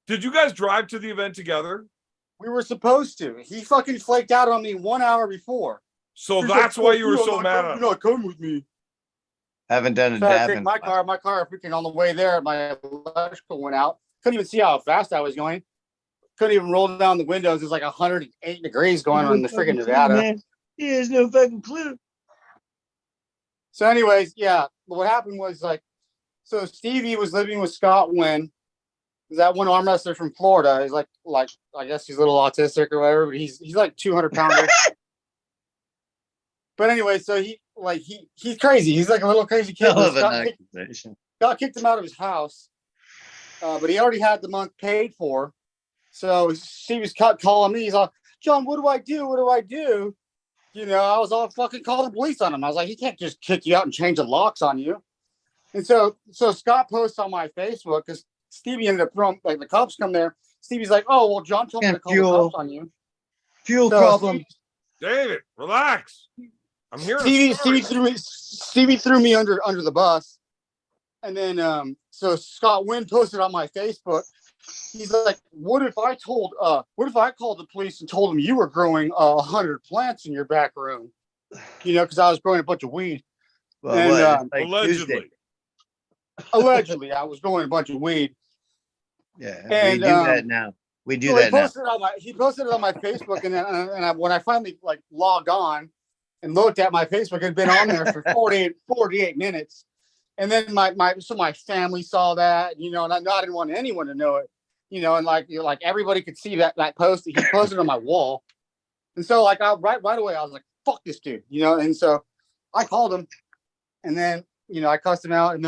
Did you guys drive to the event together? We were supposed to. He fucking flaked out on me 1 hour before. So He's that's like, why "Fuck you were so I'm mad not- at him. You're not coming with me. Haven't done a So I dab take in my car freaking on the way there, my electrical went out. Couldn't even see how fast I was going. Couldn't even roll down the windows. It's like 108 degrees going on in the freaking Nevada. He has no fucking clue. So, anyways, yeah, what happened was like, so Stevie was living with Scott Wynn. that one arm wrestler from Florida. He's like I guess he's a little autistic or whatever, but he's like 200 pounder. But anyway, so he's crazy. He's like a little crazy kid. Hell of an Scott accusation. kicked him out of his house, but he already had the month paid for. So she was calling me. He's like, John, what do I do? What do I do? You know, I was all fucking calling the police on him. I was like, he can't just kick you out and change the locks on you. And so Scott posts on my Facebook because Stevie ended up throwing, like, the cops come there. Stevie's like, oh, well, John told me to call the cops on you. Fuel So problem. David, relax. I'm here. Stevie threw me under the bus. And then so Scott Wynn posted on my Facebook. He's like, what if I called the police and told them you were growing 100 plants in your back room? You know, because I was growing a bunch of weed. Well, And, like allegedly. Tuesday. Allegedly, I was growing a bunch of weed. Yeah, And, we do that now. We do So that now. he posted it on my Facebook, and then when I finally like logged on and looked at my Facebook, it had been on there for 48 minutes. And then my family saw that, you know, and I didn't want anyone to know it, you know, and like everybody could see that post. He posted on my wall. And so like right away, I was like, fuck this dude, you know, and so I called him, and then, you know, I cussed him out, and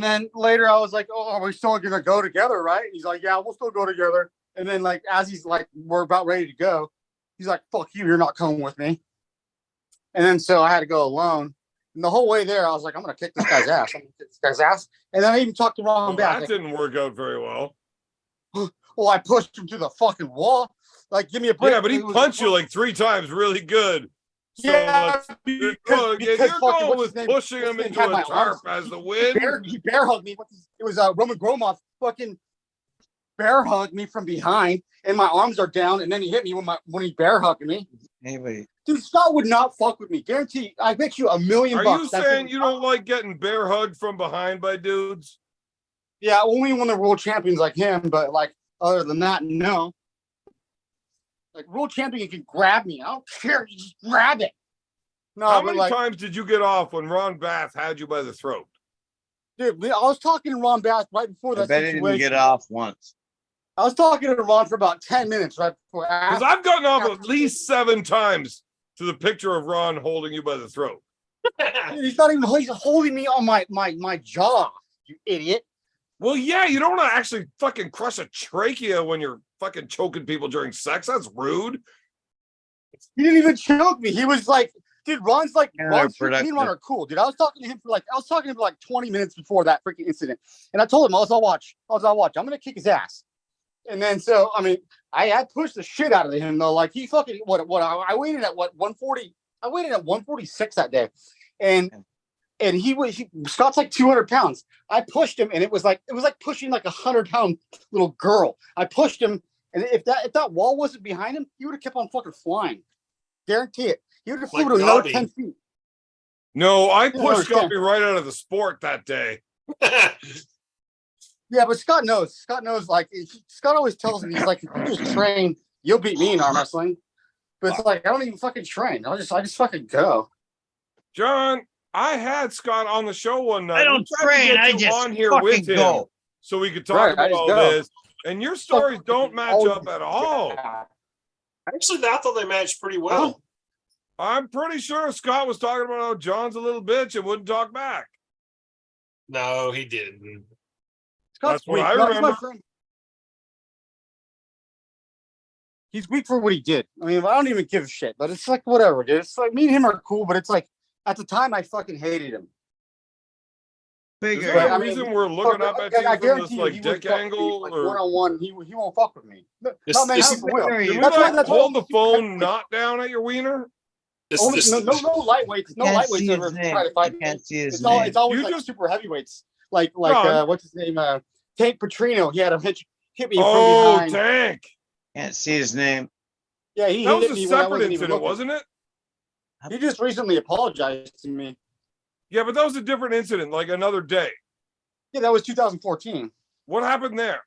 then later I was like, oh, are we still gonna go together, right? He's like, yeah, we'll still go together. And then like as he's like, we're about ready to go, he's like, fuck you, you're not coming with me. And then so I had to go alone. And the whole way there, I was like, I'm gonna kick this guy's ass. I'm gonna kick this guy's ass. And then I even talked to Ron back. That didn't work out very well. Well, I pushed him to the fucking wall. Like, give me a break. Yeah, but he punched you like 3 times really good. So Yeah, you're because fucking, going what's with his name? pushing him His name into had a my tarp arms. as the win. He bear hugged me. It was Roman Gromov fucking bear hugged me from behind, and my arms are down, and then he hit me when he bear hugged me. Anyway, Dude, Scott would not fuck with me. Guarantee. I bet you $1 million. Are you saying you don't like getting bear hugged from behind by dudes? Yeah, only when they're world champions like him. But like other than that, no. Like world champion can grab me. I don't care. You just grab it. No, How but many like, times did you get off when Ron Bath had you by the throat? dude, I was talking to Ron Bass right before I that bet he situation. didn't get off once. I was talking to Ron for about 10 minutes right before. Because I've gotten off at least 7 times to the picture of Ron holding you by the throat. Dude, he's not even. He's holding me on my jaw. You idiot. Well, yeah, you don't want to actually fucking crush a trachea when you're fucking choking people during sex. That's rude. He didn't even choke me. He was like, dude, Ron's like, me and Ron Counterproductive. are cool, dude. I was talking to him for like 20 minutes before that freaking incident. And I told him, I'll watch. I'm going to kick his ass. And then, so, I mean, I pushed the shit out of him, though. Like, he fucking, I waited at 140. I waited at 146 that day. And Scott's like 200 pounds. I pushed him, and it was like pushing like 100-pound little girl. I pushed him, and if that wall wasn't behind him, he would have kept on fucking flying. Guarantee it. He would have flew to another 10 feet. No, I pushed Guppy right out of the sport that day. Yeah, but Scott knows. Scott knows. Like, Scott always tells me, he's like, if you just train, you'll beat me in arm wrestling. But it's like, I don't even fucking train. I just fucking go. John, I had Scott on the show one night. I don't We tried to train. get I you just on here fucking with him go. so we could talk Right, I about just all go. this. And your stories don't match up at all. Actually, I thought they matched pretty well. I'm pretty sure Scott was talking about how John's a little bitch and wouldn't talk back. No, he didn't. Scott's That's what weak. I No, he's my remember. friend. He's weak for what he did. I mean, I don't even give a shit, but it's like, whatever, dude. It's like, me and him are cool, but it's like, at the time, I fucking hated him. Is Figure. there I a mean, reason we're looking up at I you from guarantee this you, like he won't dick fuck with me, angle? like, Or one-on-one, he won't fuck with me. No, It's- man, it's- I will. Did Did we That's why- like that's why- hold the phone not down at your wiener? Only, no lightweights. No Can't lightweights see ever his name. try to fight. I can't see his It's name. always You like just- super heavyweights. Like John. what's his name? Tank Petrino. He had a hit me from Oh, behind. Tank. Can't see his name. Yeah, he That hit was me a when I separate wasn't even incident, looking. wasn't it? He just recently apologized to me. Yeah, but that was a different incident, like another day. Yeah, that was 2014. What happened there?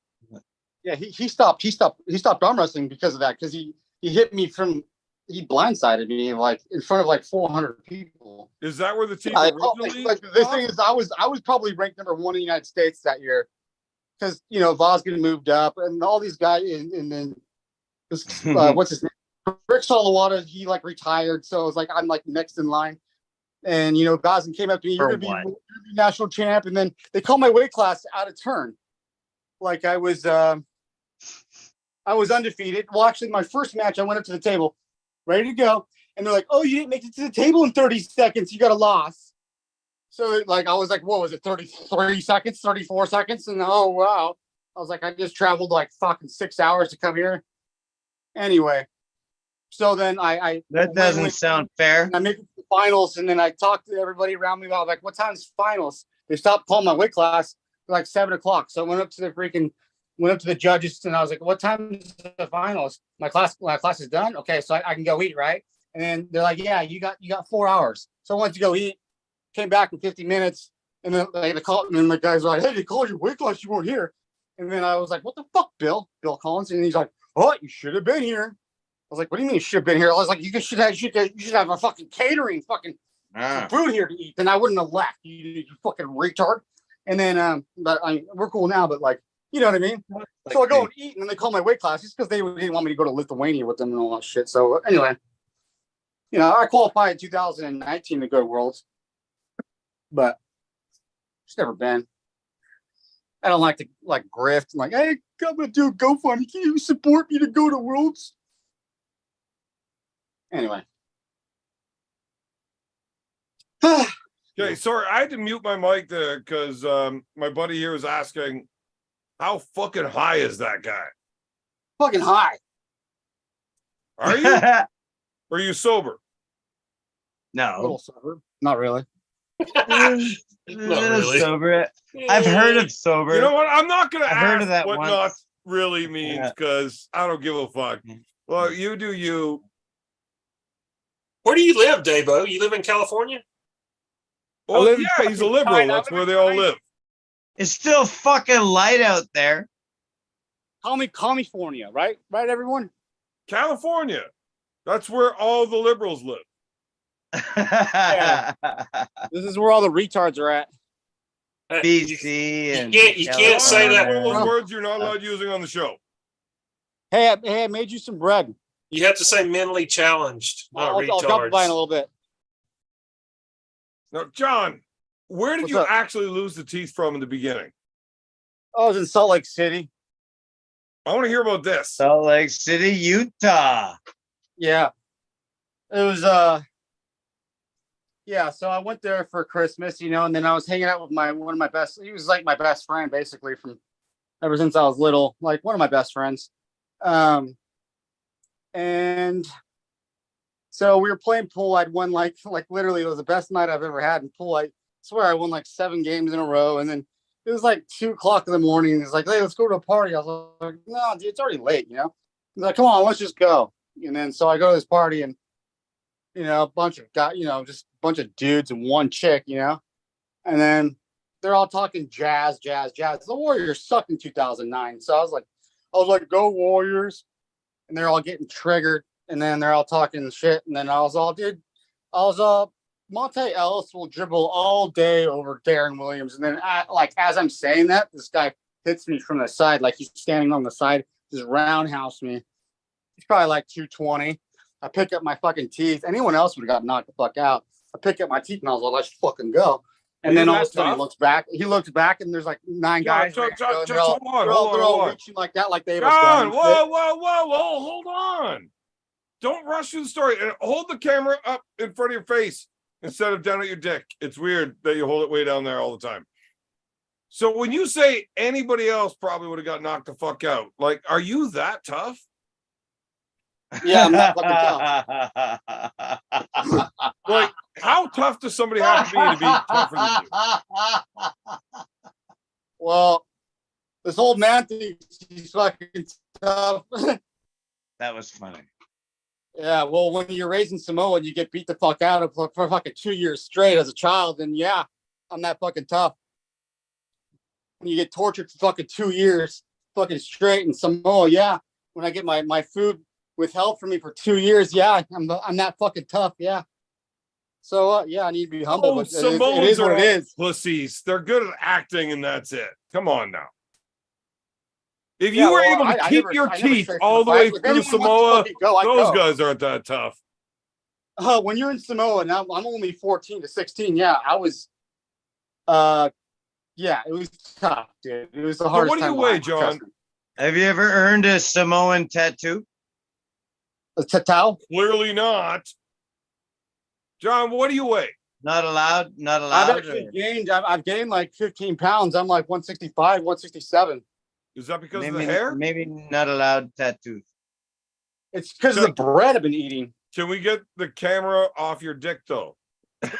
Yeah, he stopped arm wrestling because of that, because he hit me he blindsided me like in front of like 400 people. Is that where the team I, originally? like, the thing is, I was probably ranked #1 in the United States that year. because Voskin moved up, and all these guys, and then this what's his name? Rick Salawata, he like retired, so it was like I'm like next in line. And Voskin came up to me, you're gonna be national champ, and then they called my weight class out of turn. Like I was undefeated. Well, actually, my first match, I went up to the table, ready to go, and they're like, "Oh, you didn't make it to the table in 30 seconds. You got a loss." So like I was like, "What was it? 33 seconds, 34 seconds?" And oh wow, I was like, I just traveled like fucking 6 hours to come here. Anyway, so then I that doesn't sound fair. I make it to the finals, and then I talked to everybody around me about like, what time's finals? They stopped calling my weight class like 7:00. So I went up to the judges, and I was like, what time is the finals? My class is done. Okay, so I can go eat, right? And then they're like, yeah, you got 4 hours. So I went to go eat, came back in 50 minutes, and then they called me, and the guys were like, hey, they called your weight class, you weren't here. And then I was like, what the fuck, Bill Collins? And he's like, oh, you should have been here. I was like, what do you mean you should have been here? I was like, you should have a fucking catering fucking food here to eat. Then I wouldn't have left. You fucking retard. And then, but we're cool now. But like, you know what I mean? So I go and eat, and then they call my weight class just because they didn't want me to go to Lithuania with them and all that shit. So anyway, I qualified in 2019 to go to Worlds, but just never been. I don't like to grift. I'm like, hey, I'm gonna do a GoFundMe. Can you support me to go to Worlds? Anyway. Okay, sorry, I had to mute my mic there because my buddy here was asking, how fucking high is that guy? Fucking high. Are you? Or are you sober? A No. little sober. Not really. Not really. Sober. I've heard of sober. You know what? I'm not gonna I've heard ask of that what once. not really means because I don't give a fuck. Well, you do you. Where do you live, Davo? You live in California? Well, live in yeah, he's a fucking liberal. China. That's I where live they in all China. live. It's still fucking light out there. Call me California, right? Right, everyone? California. That's where all the liberals live. This is where all the retards are at. BC and you can't say that. One of those words you're not allowed using on the show. Hey, I made you some bread. You have to say mentally challenged, not I'll drop it by in a retards. little bit. Now, John, where did What's you up? actually lose the teeth from in the beginning? I was in Salt Lake City. I want to hear about this. Salt Lake City, Utah. Yeah. It was yeah, so I went there for Christmas, and then I was hanging out with one of my best, he was like my best friend basically from ever since I was little, like one of my best friends. And so we were playing pool. I'd won like literally it was the best night I've ever had in pool. I swear I won like 7 games in a row, and then it was like 2:00 in the morning. And he's like, hey, let's go to a party. I was like, no, dude, it's already late, He's like, come on, let's just go. And then so I go to this party, and a bunch of guys, just a bunch of dudes and one chick, and then they're all talking jazz. The Warriors sucked in 2009. So I was like, go Warriors. And they're all getting triggered, and then they're all talking shit. And then I was Monte Ellis will dribble all day over Darren Williams. And then as I'm saying that, this guy hits me from the side, like he's standing on the side, just roundhouse me. He's probably like 220. I pick up my fucking teeth. Anyone else would have got knocked the fuck out. I pick up my teeth, and I was like, let's fucking go. And then all of a sudden he looks back, and there's like 9 guys. John, they're all reaching like that, like they was John, done. whoa, hold on. Don't rush through the story and hold the camera up in front of your face instead of down at your dick. It's weird that you hold it way down there all the time. So when you say anybody else probably would have got knocked the fuck out, like, are you that tough? Yeah, I'm not fucking tough. Like, how tough does somebody have to be tougher than you? Well, this old man thinks he's fucking tough. That was funny. Yeah, well, when you're raising Samoa and you get beat the fuck out of for fucking 2 years straight as a child, then yeah, I'm that fucking tough. When you get tortured for fucking 2 years fucking straight in Samoa, yeah. When I get my food withheld from me for 2 years, yeah, I'm that fucking tough, yeah. So yeah, I need to be humble, but Samoans it is what it is. Pussies. They're good at acting, and that's it. Come on now. If Yeah, you were well, able to I keep never- your I never teeth stray from all the the way fight. If through anyone wants to Samoa, fucking go, I'd those go. guys aren't that tough. When you're in Samoa, now I'm only 14 to 16. Yeah, I was. Yeah, it was tough, dude. It was the hardest what do you time. of weigh, my life, trust John? me. Have you ever earned a Samoan tattoo? A tatau? Clearly not. John, what do you weigh? Not allowed. Not I've allowed. actually or- gained. I've gained like 15 pounds. I'm like 165, 167. Is that because of maybe the hair? maybe not allowed tattoos. It's because of the bread I've been eating. Can we get the camera off your dick, though?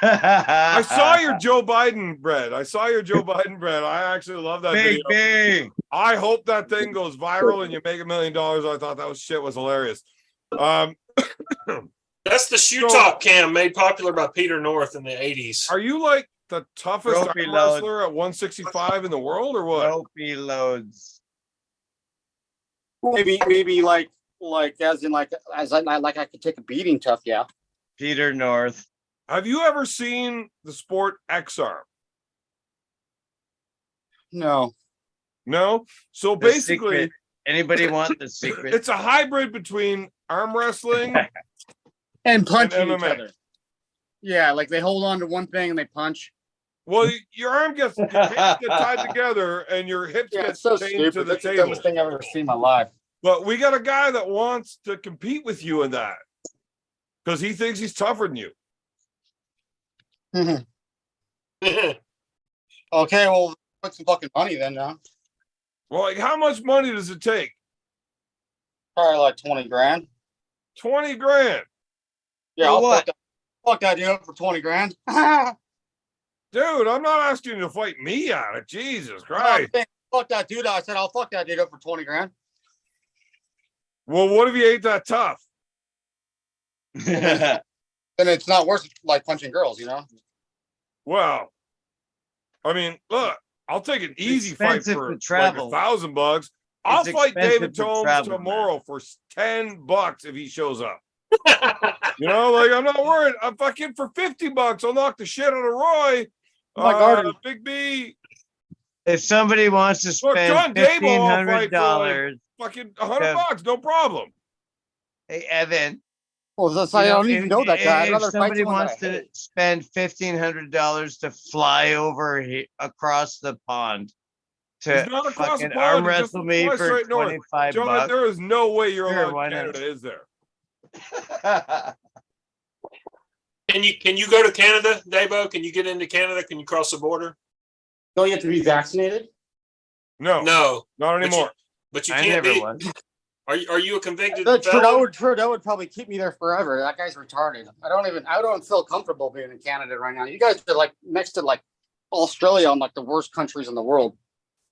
I saw your Joe Biden bread. I actually love that big, video. big. I hope that thing goes viral and you make $1 million. I thought that shit was hilarious. That's the shoe So- top cam made popular by Peter North in the 80s. Are you like the toughest Ropey arm load. wrestler at 165 in the world, or what? Ropey loads. Maybe like as in like as I like I could take a beating tough. Yeah. Peter North. Have you ever seen the sport X-Arm? No. No. So The basically, secret. Anybody want the secret? it's a hybrid between arm wrestling. And punching each MMA. other. Yeah, like they hold on to one thing and they punch. Well, your hands get tied together and your hips Yeah, get it's so chained stupid. to the That's the table. dumbest thing I've ever seen in my life. But we got a guy that wants to compete with you in that because he thinks he's tougher than you. Okay, well, put some fucking money then, now. Well, like, how much money does it take? Probably like 20 grand. 20 grand. Yeah, For I'll what? fuck that dude up for 20 grand. Dude, I'm not asking you to fight me out of Jesus Christ. Fuck that dude. I said I'll fuck that dude up for 20 grand. Well, what if you ain't that tough? Then it's not worth like punching girls, you know? Well, I mean, look, I'll take an easy fight expensive for to like travel. $1,000. I'll It's fight expensive David to Tomes travel, man. tomorrow for $10 if he shows up. You know, like I'm not worried. I'm fucking for $50. I'll knock the shit out of Roy. My garden. Big B, If somebody wants to Look, John spend Dable, I'll fight for, $1,500, fucking $100, no problem. hey Evan, Well, that's you I don't know, even know that guy. I'd if rather fight somebody someone that wants I to hate. spend $1,500 to fly over across the pond to He's not across the fucking pond, arm he's just wrestle me twice for right north. 25 John, bucks. there is no way you're Sure, allowed why in not? Canada, is there? Can you go to Canada, Davo? Can you get into Canada? Can you cross the border? Don't you have to be vaccinated? No, No, not anymore. but you I can't never be. was. Are you a convicted Trudeau felon? would probably keep me there forever. That guy's retarded. I don't feel comfortable being in Canada right now. You guys are like next to like Australia on like the worst countries in the world.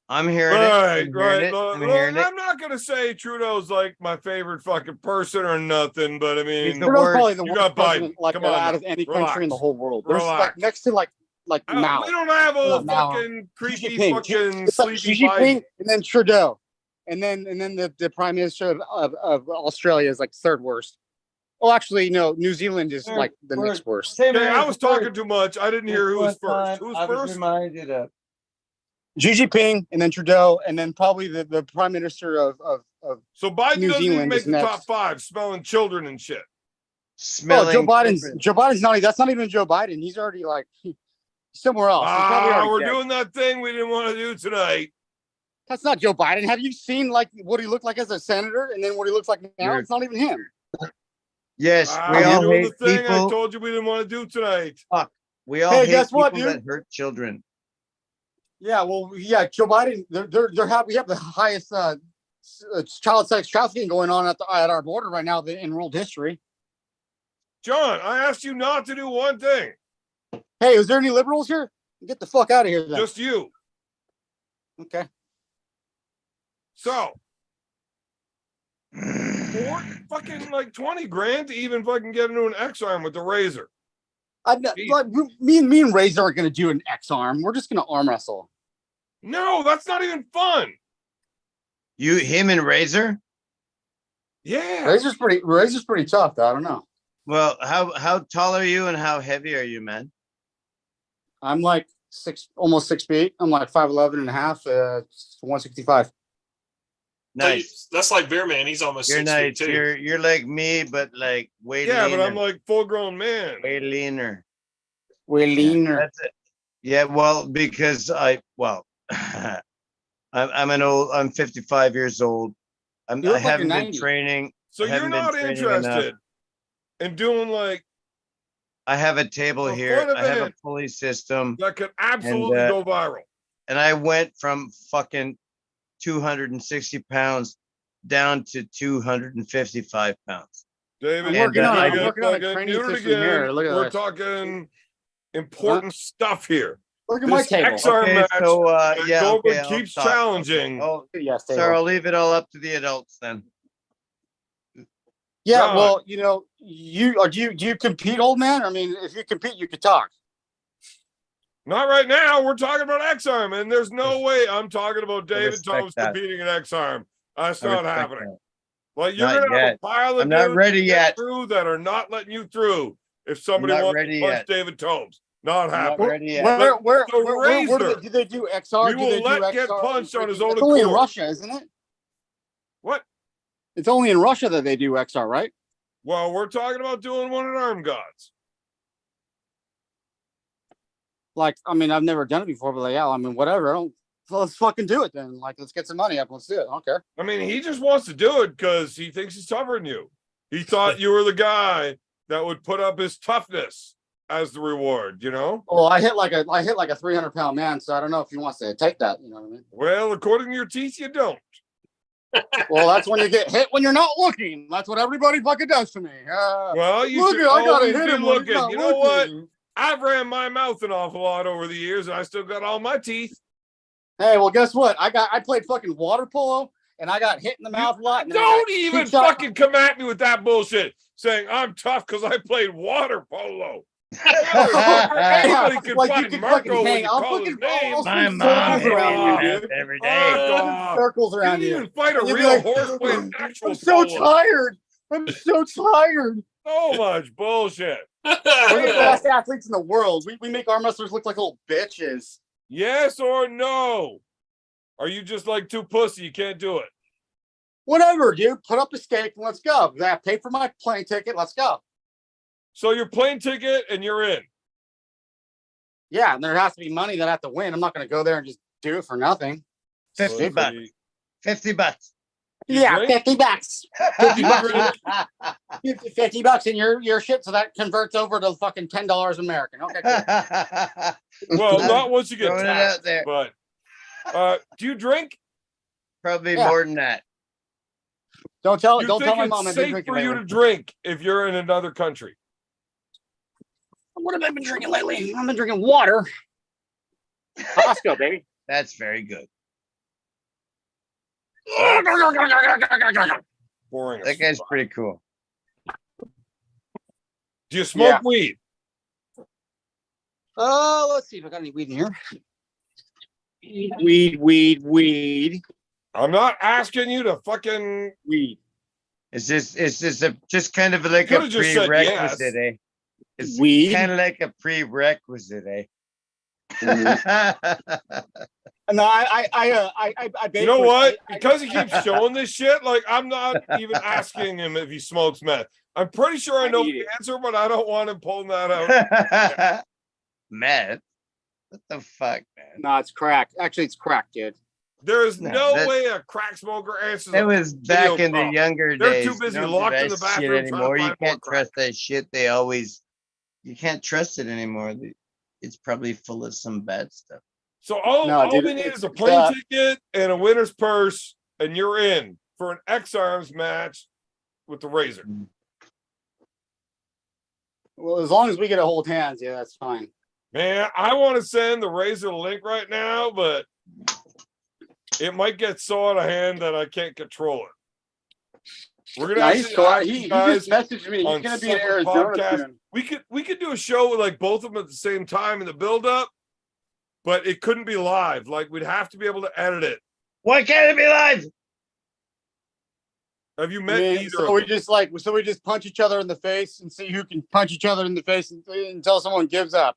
I'm hearing Right, it. I'm right. hearing it. Look, I'm hearing it. I'm not gonna say Trudeau's like my favorite fucking person or nothing, but I mean, the Trudeau's worst. probably the You worst got Biden. president like Come on out now. of any Relax. country in the whole world. There's Relax. like next to like Mao. we don't have all Mao. fucking creepy Xi Jinping. fucking It's like sleepy Xi Biden. Jinping and then Trudeau, and then the prime minister of Australia is like third worst. Oh, actually, no. New Zealand is like the next worst. Okay, I was talking too much. I didn't hear who was first. Who's I was first? reminded of. Xi Jinping, and then Trudeau, and then probably the prime minister of So Biden New doesn't even Zealand make is the top next. 5, smelling children and shit. Smelling Joe Biden's not. That's not even Joe Biden. He's already like somewhere else. He's probably already We're dead. doing that thing we didn't want to do tonight. That's not Joe Biden. Have you seen like what he looked like as a senator, and then what he looks like now? You're- It's not even him. Yes, we We're all doing hate the thing I people. told you we didn't want to do tonight. We all Hey, hate guess what, people dude? that hurt children. Yeah, well, yeah, Joe Biden. We have the highest child sex trafficking going on at our border right now in world history. John, I asked you not to do one thing. Hey, is there any liberals here? Get the fuck out of here then. Just you. Okay. So, fucking like 20 grand to even fucking get into an X-Arm with the razor. Like, me and Razor aren't going to do an X arm. We're just going to arm wrestle. No, that's not even fun. Him and Razor? Yeah. Razor's pretty tough, though. I don't know. Well, how tall are you and how heavy are you, man? I'm like almost 6 feet. I'm like 5'11" and a half, 165. Nice. That's like Beer Man. He's almost You're 6 nice. feet too. You're like me, but like way Yeah, leaner. but I'm like full grown man. way leaner. We're leaner. That's it. Yeah, well, because I'm 55 years old. You I look like haven't you're been 90. training. So I you're haven't been not training interested in doing like I have a table A here. fun I have a event. pulley system, that could absolutely And, go viral. and I went from fucking 260 pounds down to 255 pounds. David, I'm working on- I'm working on a training system here. Look at We're this. talking important stuff here. Look at my This table. XR Okay, match, so yeah, Goldberg okay, I'll keeps stop. challenging. Oh, Yes, sir, I'll leave it all up to the adults then. Yeah, God. well, you know, do you compete, old man? I mean, if you compete, you could talk. Not right now. We're talking about X-Arm, and there's no way I'm talking about David respect Thomas that. competing in X-Arm. That's I not respect happening. that. Like you're Not gonna have yet. a pile of I'm not dudes ready to get yet. through that are not letting you through. If somebody not wants ready to punch yet. David Thomas, not I'm not happening. ready yet. Where The do Razor. they do XR? We Do will they do let get XR? punched on his own It's only in accord. Russia, isn't it? What? It's only in Russia that they do XR, right? Well, we're talking about doing one at armgods. Like, I mean, I've never done it before, but like, yeah, I mean, whatever. So let's fucking do it then. Like, let's get some money up. Let's do it. I don't care. I mean, he just wants to do it because he thinks he's tougher than you. He thought you were the guy that would put up his toughness as the reward, you know? Well, I hit like a 300-pound man, so I don't know if he wants to take that. You know what I mean? Well, according to your teeth, you don't. Well, that's when you get hit when you're not looking. That's what everybody fucking does to me. Well, you look should at, I gotta always hit be him when he's looking. not You know what? looking. I've ran my mouth an awful lot over the years, and I still got all my teeth. Hey, well, guess what? I played fucking water polo, and I got hit in the mouth a lot. and then I Don't got even kicked out- fucking come at me with that bullshit, saying I'm tough because I played water polo. Anybody could Like, you find could Marco fucking when hang. you I'll call his fucking name. I'll My swing mom circles around you, hit dude. every Oh, day. God. Circles You around didn't you. even fight a And you'll be real like, horse playing actual I'm so polo. tired. I'm so tired. So much bullshit. We're the best athletes in the world. We make arm wrestlers look like little bitches. Yes or no? Are you just like too pussy? You can't do it. Whatever, dude. Put up a stake and let's go. I paid for my plane ticket. Let's go. So your plane ticket and you're in. Yeah, and there has to be money that I have to win. I'm not going to go there and just do it for nothing. 50 Let's bucks. see. 50 bucks. You Yeah, drink? 50 bucks. You 50 bucks in your shit, so that converts over to fucking $10 American. Okay, cool. Well, not once you get Throwing it taxed, out there. but do you drink? Probably Yeah. more than that. Don't tell You my think mom I've it's been safe drinking for you lately. to drink if you're in another country? What have I been drinking lately? I've been drinking water. Costco, baby. That's very good. Boring. as That guy's fuck. pretty cool. Do you smoke weed? Let's see if I got any weed in here. Weed. I'm not asking you to fucking. Weed. It's just kind of like a could've just said prerequisite, eh? It's Weed. kind of like a prerequisite, eh? No, I You know basically- what? I- Because he keeps showing this shit, like I'm not even asking him if he smokes meth. I'm pretty sure I I know eat the it. answer, but I don't want him pulling that out. Meth? What the fuck, man? No, it's crack. Actually, it's crack, dude. There is No, no that- way a crack smoker answers. It a was back in the call. younger They're days. too busy Don't do locked in that the shit bathroom trying to anymore. You find more can't trust that shit. They always, you can't trust it anymore. It's probably full of some bad stuff. So all No, dude, we need it's- is a plane ticket and a winner's purse, and you're in for an X-Arms match with the Razor. Well, as long as we get to hold hands, yeah, that's fine. Man, I want to send the Razor the link right now, but it might get so out of hand that I can't control it. We're gonna Yeah, actually ask he you guys just messaged me. He's on gonna be in separate Arizona podcasts. soon. We could do a show with like both of them at the same time in the build-up, but it couldn't be live. Like we'd have to be able to edit it. Why can't it be live? Have you I met mean, either so of we them? just punch each other in the face and see who can punch each other in the face until someone gives up.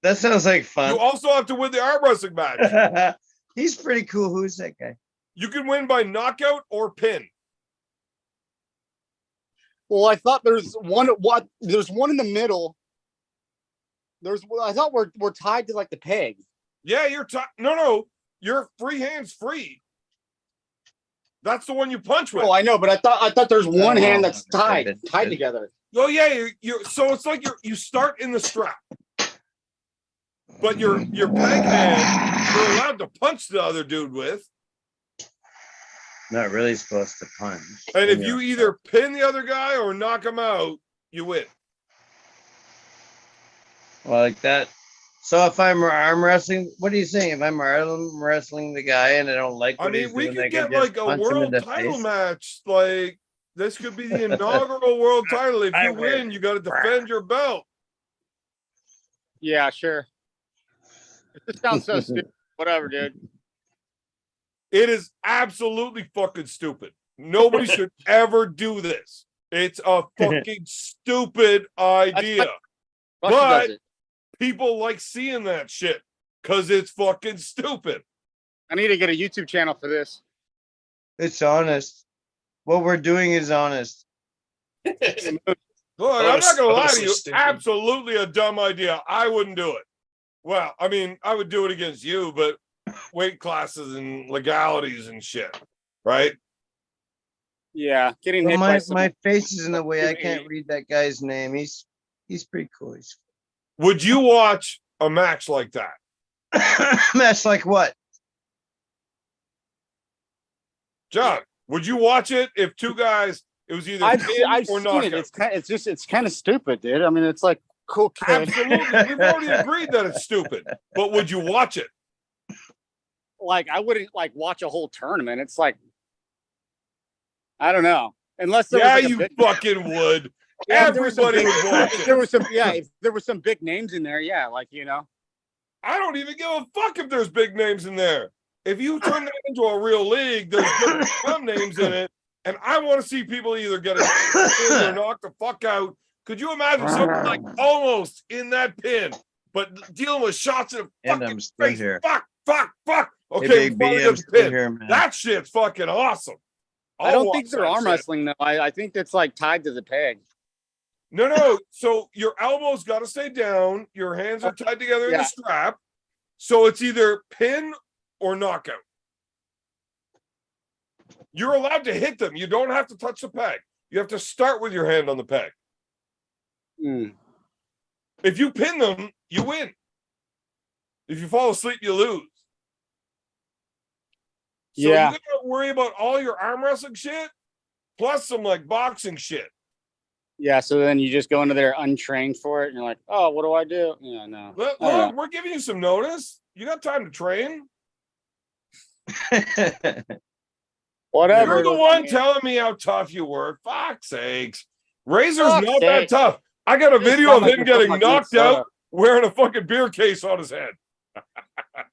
That sounds like You fun. also have to win the arm wrestling match. He's pretty cool. Who's that guy? You can win by knockout or pin. Well, I thought there's one. What? There's one in the middle. I thought we're tied to like the peg. Yeah, you're tied. No, your free hand's free. That's the one you punch with. Oh, I know, but I thought there's one hand that's tied David. together. Oh yeah, you're so it's like you start in the strap, but your peg hand you're allowed to punch the other dude with, Not really supposed to punch. and if you either pin the other guy or knock him out, you win. Well, like that. So if I'm arm wrestling, what do you think? If I'm arm wrestling the guy and I don't like I what mean, he's we doing, could I can get just like a punch him in world the title face? match. Like this could be the inaugural world title. If I you win. win, you got to defend your belt. Yeah, sure. This sounds so stupid. Whatever, dude. It is absolutely fucking stupid. Nobody should ever do this. It's a fucking stupid idea. Russia But- does it. People like seeing that shit because it's fucking stupid. I need to get a YouTube channel for this. It's honest. What we're doing is honest. Look, I'm not gonna lie to Honestly you. stupid. Absolutely a dumb idea. I wouldn't do it. Well, I mean, I would do it against you, but weight classes and legalities and shit, right? Yeah, getting Well, hit by some, my face is in the way. I can't read that guy's name. He's pretty cool. Would you watch a match like that? Match like what? John, would you watch it if two guys, it was either I've pin or seen knockout? it. It's kind of stupid, dude. I mean, it's like cool. Kid. Absolutely. We've already agreed that it's stupid. But would you watch it? Like I wouldn't like watch a whole tournament. It's like I don't know. Unless there Yeah, was like you a big, fucking would. yeah, if there was some Everybody big- would watch if it. there was some if there was some big names in there, yeah, like you know. I don't even give a fuck if there's big names in there. If you turn that into a real league, there's gonna be some names in it. And I want to see people either get it or knock the fuck out. Could you imagine something like almost in that pin, but dealing with shots in the And fucking I'm still face? here. Fuck. Okay, Hey, Big we finally B, got I'm the still pin. here, man. That shit's fucking awesome. I I'll don't watch think they're that arm shit. wrestling though. I think it's like tied to the peg. No. So your elbows got to stay down. Your hands are tied together in the Yeah. strap. So it's either pin or knockout. You're allowed to hit them. You don't have to touch the peg. You have to start with your hand on the peg. Hmm. If you pin them, you win. If you fall asleep, you lose. So Yeah. you gotta worry about all your arm wrestling shit, plus some like boxing shit. Yeah, so then you just go into there untrained for it, and you're like, "Oh, what do I do?" Yeah, no. Look, I don't know. we're giving you some notice. You got time to train. Whatever. You're the I one mean, telling me how tough you were. Fuck's sakes. Razor's Fuck's not that sake. tough. I got a Just video of sound him like getting you're knocked fucking out soda. wearing a fucking beer case on his head.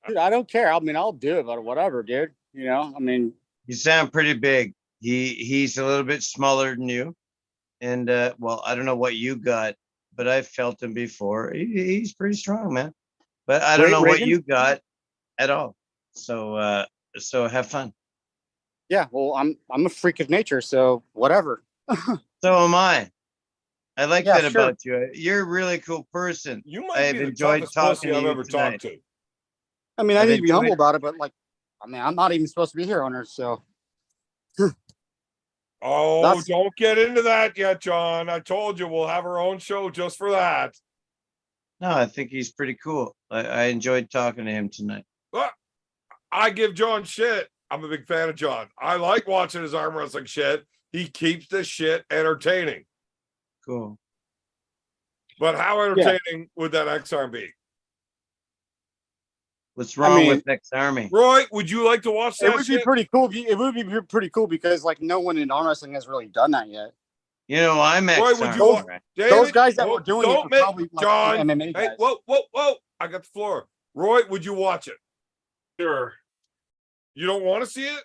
Dude, I don't care. I mean, I'll do it, but whatever, dude. You know, I mean, You sound pretty big. He's a little bit smaller than you. And well, I don't know what you got, but I've felt him before. He's pretty strong, man. But I don't know what Reagan? you got at all. So have fun. yeah. Well, I'm a freak of nature, so whatever. So am I. I like Yeah, that sure. about you. You're a really cool person. You might I've be the enjoyed toughest talking pussy to I've you ever tonight. talked to. I mean, I I've need to be humble enjoyed- about it, but like, I mean, I'm not even supposed to be here on Earth, so Oh, That's- don't get into that yet, John. I told you we'll have our own show just for that. No, I think he's pretty cool. I enjoyed talking to him tonight. Well, I give John shit. I'm a big fan of John. I like watching his arm wrestling shit. He keeps this shit entertaining. Cool. But how entertaining would that X-Arm be? What's wrong mean- with Next Army? Roy, would you like to watch that it would be shit? pretty cool. It would be pretty cool because like no one in arm wrestling has really done that yet. You know, I'm Roy, X would Army. you want- right? David, Those guys that don't- were doing it don't were make- probably like John, MMA Hey, guys. whoa. I got the floor. Roy, would you watch it? Sure. You don't want to see it?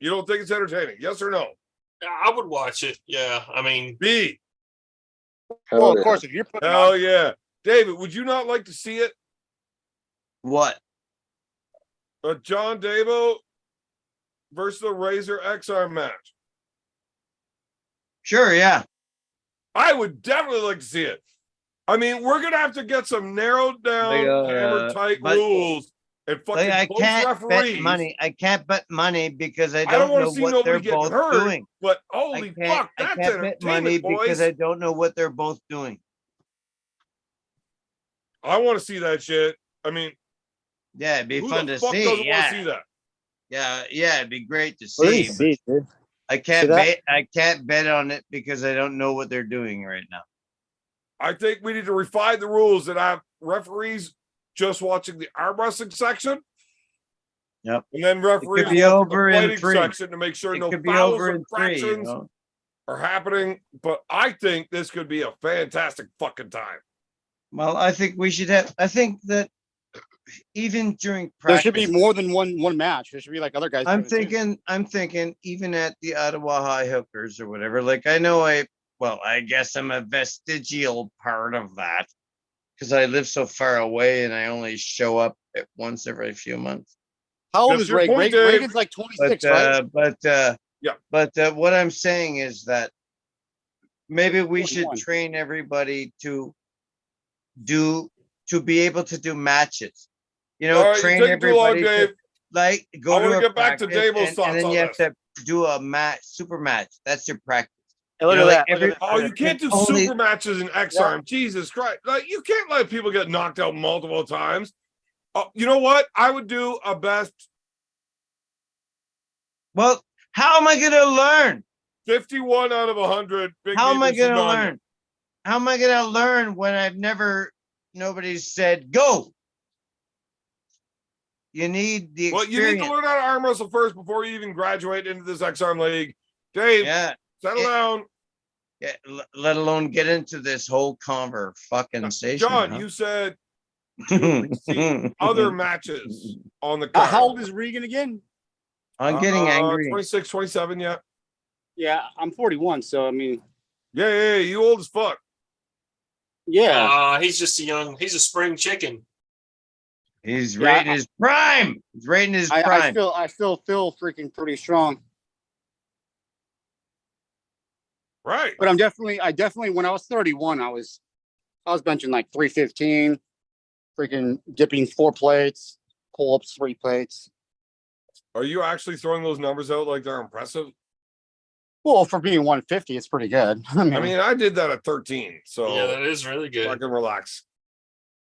You don't think it's entertaining? Yes or no? Yeah, I would watch it. Yeah. I mean, B. Hell Well, of yeah. course, if you're putting Hell on, yeah. David, would you not like to see it? What? a John Davo versus the Razor X-Arm match. Sure, yeah. I would definitely like to see it. I mean, we're gonna have to get some narrowed down, hammer tight but- rules and fucking Like, I post can't referees. bet money. I can't bet money because I I don't don't want know to see what they're nobody getting both hurt, doing. but holy fuck, I that's can't bet money entertainment, boys. because I don't know what they're both doing. I want to see that shit. I mean, Yeah, it'd be who fun the to fuck see. doesn't want Yeah. to see that? Yeah, it'd be great to What do you see. see, dude? I can't that? bet on it because I don't know what they're doing right now. I think we need to refine the rules that have referees just watching the arm wrestling section. Yep. And then referees be watching over the in fighting 3. section to make sure It no could be fouls over or in 3, you fractions know? are happening. But I think this could be a fantastic fucking time. Well, I think we should have. I think that even during There practice, should be more than one match. There should be like other guys. I'm doing it, too. thinking even at the Ottawa High Hookers or whatever. Like I guess I'm a vestigial part of that because I live so far away and I only show up at once every few months. How old That's is your Reagan? point, Dave. Reagan's like 26, right? Yeah. What I'm saying is that maybe we should 41. train everybody to be able to do matches. You know, All right, train you're taking too long, everybody Dave. to like go I to wanna a get back to practice Dabo's thoughts and then on you have this. to do a match, super match. That's your practice. Hey, look You at know, that. like Look at that. Oh, you can't do Only- super matches in X-Arm. Jesus Christ. Like, you can't let people get knocked out multiple times. Oh, you know what? I would do a best Well, how am I going to learn? 51 out of 100. Big How am I Beaver going to Simone. learn? How am I going to learn when nobody's said go? You need the Well, you need experience. to learn how to arm wrestle first before you even graduate into this X-Arm league. Dave, Yeah. settle down. Yeah, let alone get into this whole fucking station. John, you said you see other matches on the card. How old is Regan again? I'm getting angry. 26, 27, yeah. Yeah, I'm 41. So I mean, Yeah, you old as fuck. yeah. He's just he's a spring chicken. He's Yeah, right in his prime. He's right in his prime. I still feel freaking pretty strong. Right. But I definitely when I was 31, I was benching like 315, freaking dipping 4 plates, pull-ups 3 plates. Are you actually throwing those numbers out like they're impressive? Well, for being 150, it's pretty good. I mean, I did that at 13, so Yeah, that is really good. I can relax.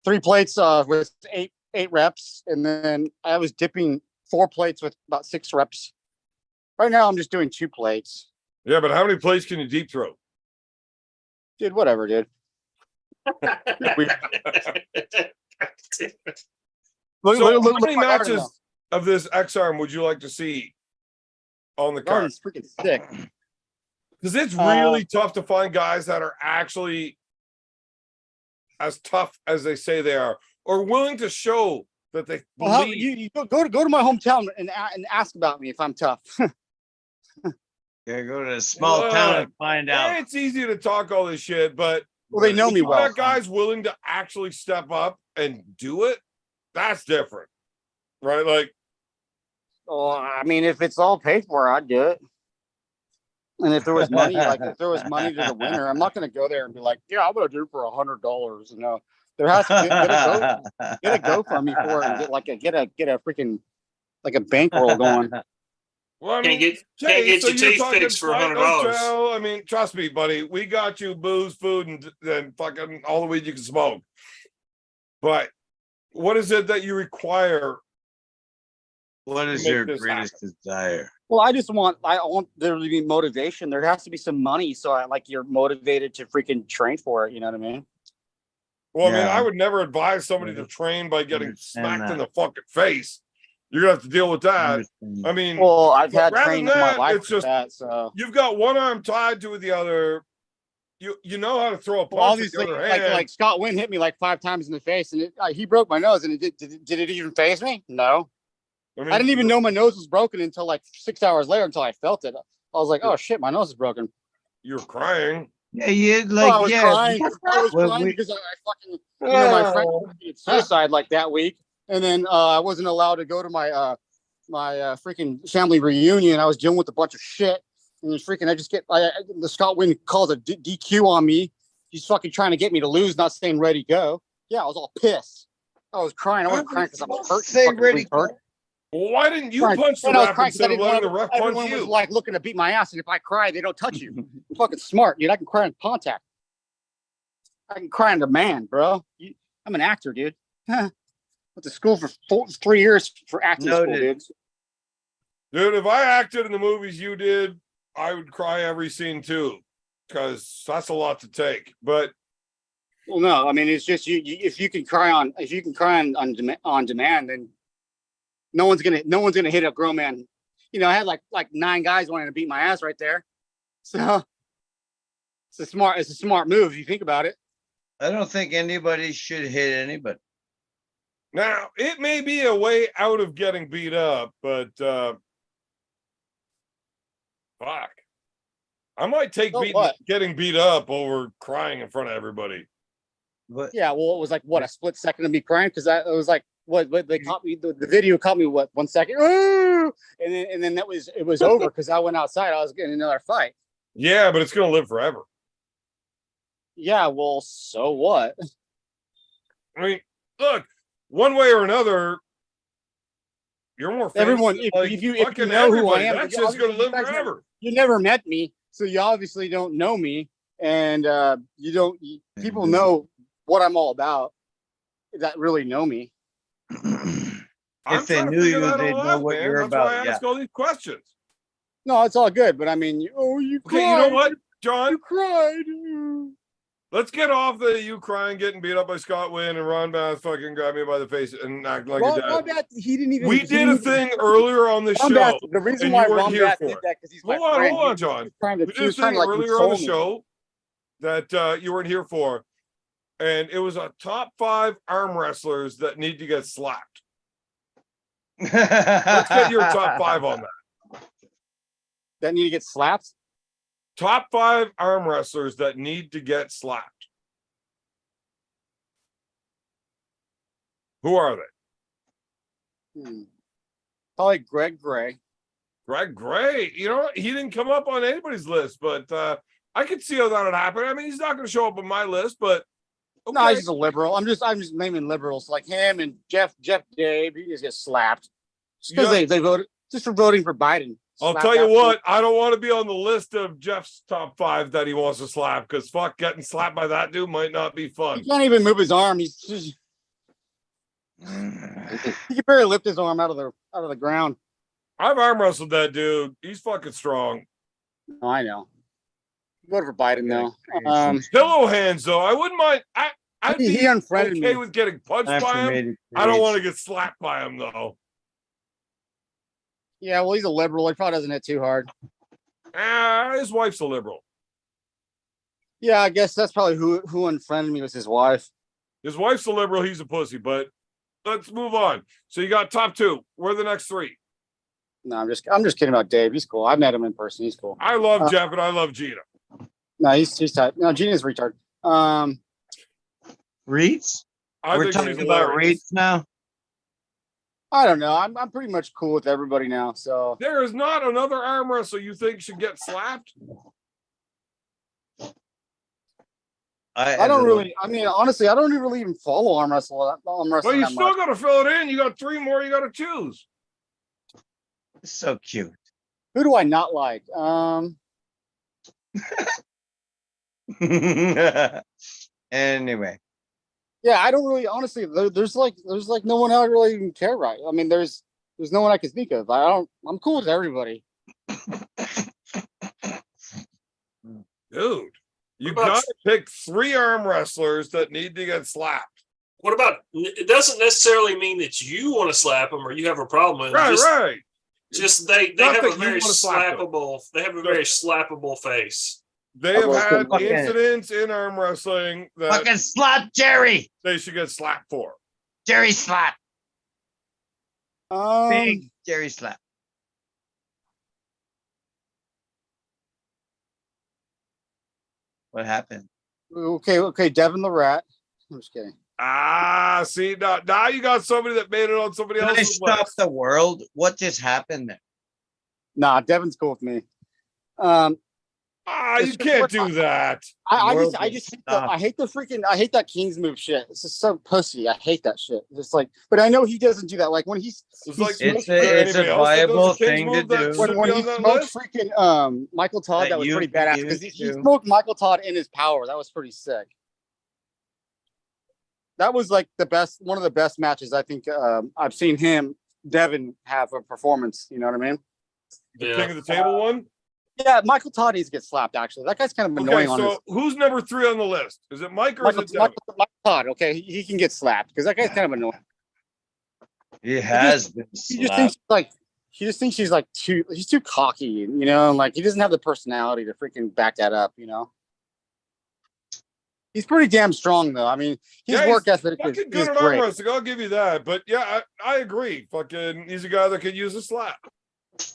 3 plates with eight reps, and then I was dipping 4 plates with about 6 reps. Right now, I'm just doing 2 plates. Yeah, but how many plates can you deep throw? Dude, whatever, dude. So how many matches of this X-Arm would you like to see on the card? Garden's freaking sick. Because it's really tough to find guys that are actually as tough as they say they are, or willing to show that they Well, believe. you go to my hometown and ask about me if I'm tough. Yeah, go to a small town and find out. It's easy to talk all this shit, but Well, they know me if you well. got guys willing to actually step up and do it, that's different, right? Like, Oh, I mean, if it's all paid for, I'd do it. And if there was money, like if there was money to the winner, I'm not going to go there and be like, "Yeah, I'm going to do it for $100." You know, there has to get a GoFundMe for it and get a freaking like a bankroll going. well, I Can't mean, get Jay, your you're teeth talking fixed for flight $100. hotel. I mean, trust me, buddy, we got you booze, food, and then fucking all the weed you can smoke. But what is it that you require? What is make your this greatest desire? Well, I want there to be motivation. There has to be some money, so you're motivated to freaking train for it. You know what I mean? Well, I mean, Yeah. I would never advise somebody to train by getting Understand smacked in that. the fucking face. You're gonna have to deal with that. I mean, Well, I've But had rather training than in my that, life it's for just- that. So you've got one arm tied to the other. You know how to throw a punch well, with the obviously, other hand. like Scott Wynn hit me like 5 times in the face, and he broke my nose. And did it even phase me? No. mean, I didn't even know my nose was broken until like 6 hours later, until I felt it. I was like, "Oh shit, my nose is broken." you're crying. Yeah, you Well, I was yeah. crying. I was Well, crying we- because I fucking, my friend committed suicide like that week, And then I wasn't allowed to go to my freaking family reunion. I was dealing with a bunch of shit, and then freaking the Scott Wynn calls a DQ on me. He's fucking trying to get me to lose, not staying ready to go. Yeah, I was all pissed. I was crying. I wasn't crying because I was hurt. Say ready. Well, why didn't you Crying. punch the And I was ref crying 'cause I instead of didn't letting the want ref punch everyone was you? like looking to beat my ass, and if I cry, they don't touch you. I'm fucking smart, dude. I can cry in contact. I can cry in demand, bro. I'm an actor, dude. Went to school for 3 years for acting school, dude. Dude, if I acted in the movies you did, I would cry every scene too, because that's a lot to take. But Well, no, I mean it's just you. If you can cry on on demand, then no one's gonna hit a grown man. You know, I had like 9 guys wanting to beat my ass right there. So it's a smart move if you think about it. I don't think anybody should hit anybody. now it may be a way out of getting beat up, but fuck. I might take So what? getting beat up over crying in front of everybody. But Yeah, well, it was like what, a split second of me crying because it was like what they caught me. The video caught me 1 second, ooh! and then it was over because I went outside. I was getting another fight. Yeah, but it's gonna live forever. Yeah, well, so what? I mean, look, one way or another, you're more famous Everyone, than, if you fucking know who I everybody. am, That you shit's gonna live guys forever. you never met me, so you obviously don't know me, and people know what I'm all about that really know me. I'm if they trying to knew figure you, that they'd all know out, what man. you're That's why I about. ask all these questions. No, it's all good, but I mean, you Okay, you know cried. what, John? You cried. Let's get off the you crying, getting beat up by Scott Wynn, and Ron Bass fucking grab me by the face and act like a dad. Ron Bass, he didn't even. We did a thing earlier on the Ron show, Bass, the reason and why you weren't Ron here Bass for did it. that because he's my Hold friend. on, John. He We was did a trying thing to like earlier on the console me. show that you weren't here for, and it was a top 5 arm wrestlers that need to get slapped. Let's get your top 5 on that. That need to get slapped. Top 5 arm wrestlers that need to get slapped. Who are they? Probably Greg Gray. Greg Gray. You know, he didn't come up on anybody's list, but I could see how that would happen. I mean, he's not going to show up on my list, but okay. No, he's just a liberal. I'm just naming liberals like him and Jeff Dave. He just gets slapped just because they voted just for voting for Biden. I'll tell you what, I don't want to be on the list of Jeff's top 5 that he wants to slap because fuck, getting slapped by that dude might not be fun. He can't even move his arm. He's just he can barely lift his arm out of the ground. I've arm wrestled that dude. He's fucking strong. Oh, I know. Vote for Biden though. Pillow hands though, I wouldn't mind. I'd He be unfriended okay me. with getting punched by him. I don't want to get slapped by him though. Yeah, well, he's a liberal. He probably doesn't hit too hard. His wife's a liberal. Yeah, I guess that's probably who unfriended me was his wife. His wife's a liberal. He's a pussy. But let's move on. So you got top 2. Where are the next 3? No, I'm just kidding about Dave. He's cool. I've met him in person. He's cool. I love Jeff and I love Gina. No, he's tight. No, Gina's retard. Reeds? We're talking about Reeds now. I don't know. I'm pretty much cool with everybody now. So There is not another arm wrestler you think should get slapped? I don't really. I mean, honestly, I don't really even follow arm wrestling. Well, you still got to fill it in. You got 3 more you got to choose. So cute. Who do I not like? Anyway. Yeah, I don't really. Honestly, there's like no one I really even care about. I mean, there's no one I can think of. I'm cool with everybody. Dude, you got to pick 3 arm wrestlers that need to get slapped. What about? It doesn't necessarily mean that you want to slap them or you have a problem with them. Right. Just they Not have that a you very wanna slap them. slappable. They have a very slappable face. They have had fucking- incidents in arm wrestling that Fucking slap Jerry. they should get slapped for. Jerry slap. Um, Big Jerry slap. What happened? Okay, Devon the Rat. I'm just kidding. See, now you got somebody that made it on somebody Did I else's stop list. the world? What just happened there? Nah, Devon's cool with me. You can't do that. I World just will I hate the freaking I hate that Kings move shit. It's just so pussy. I hate that shit. It's like, but I know he doesn't do that. Like when he's It's like, It's is there a anybody else that does viable a Kings thing to move that do. should when be he on that smoked list? freaking Michael Todd, That that was you pretty can badass use because he to- smoked Michael Todd in his power. That was pretty sick. That was like one of the best matches I think I've seen Devon have a performance. You know what I mean? The King of the Table one? Yeah, Michael Todd needs to get slapped. Actually, that guy's kind of Okay, annoying on so his. who's number 3 on the list? Is it Mike or is it Devon? Michael Todd. Okay, he can get slapped because that guy's kind of annoying. He has been He just thinks slapped. he's like he's too cocky, you know, and like he doesn't have the personality to freaking back that up, you know. He's pretty damn strong though. I mean, his Yeah, work he's ethic is fucking good at arm great. wrestling. I'll give you that. But yeah, I agree. Fucking, he's a guy that could use a slap.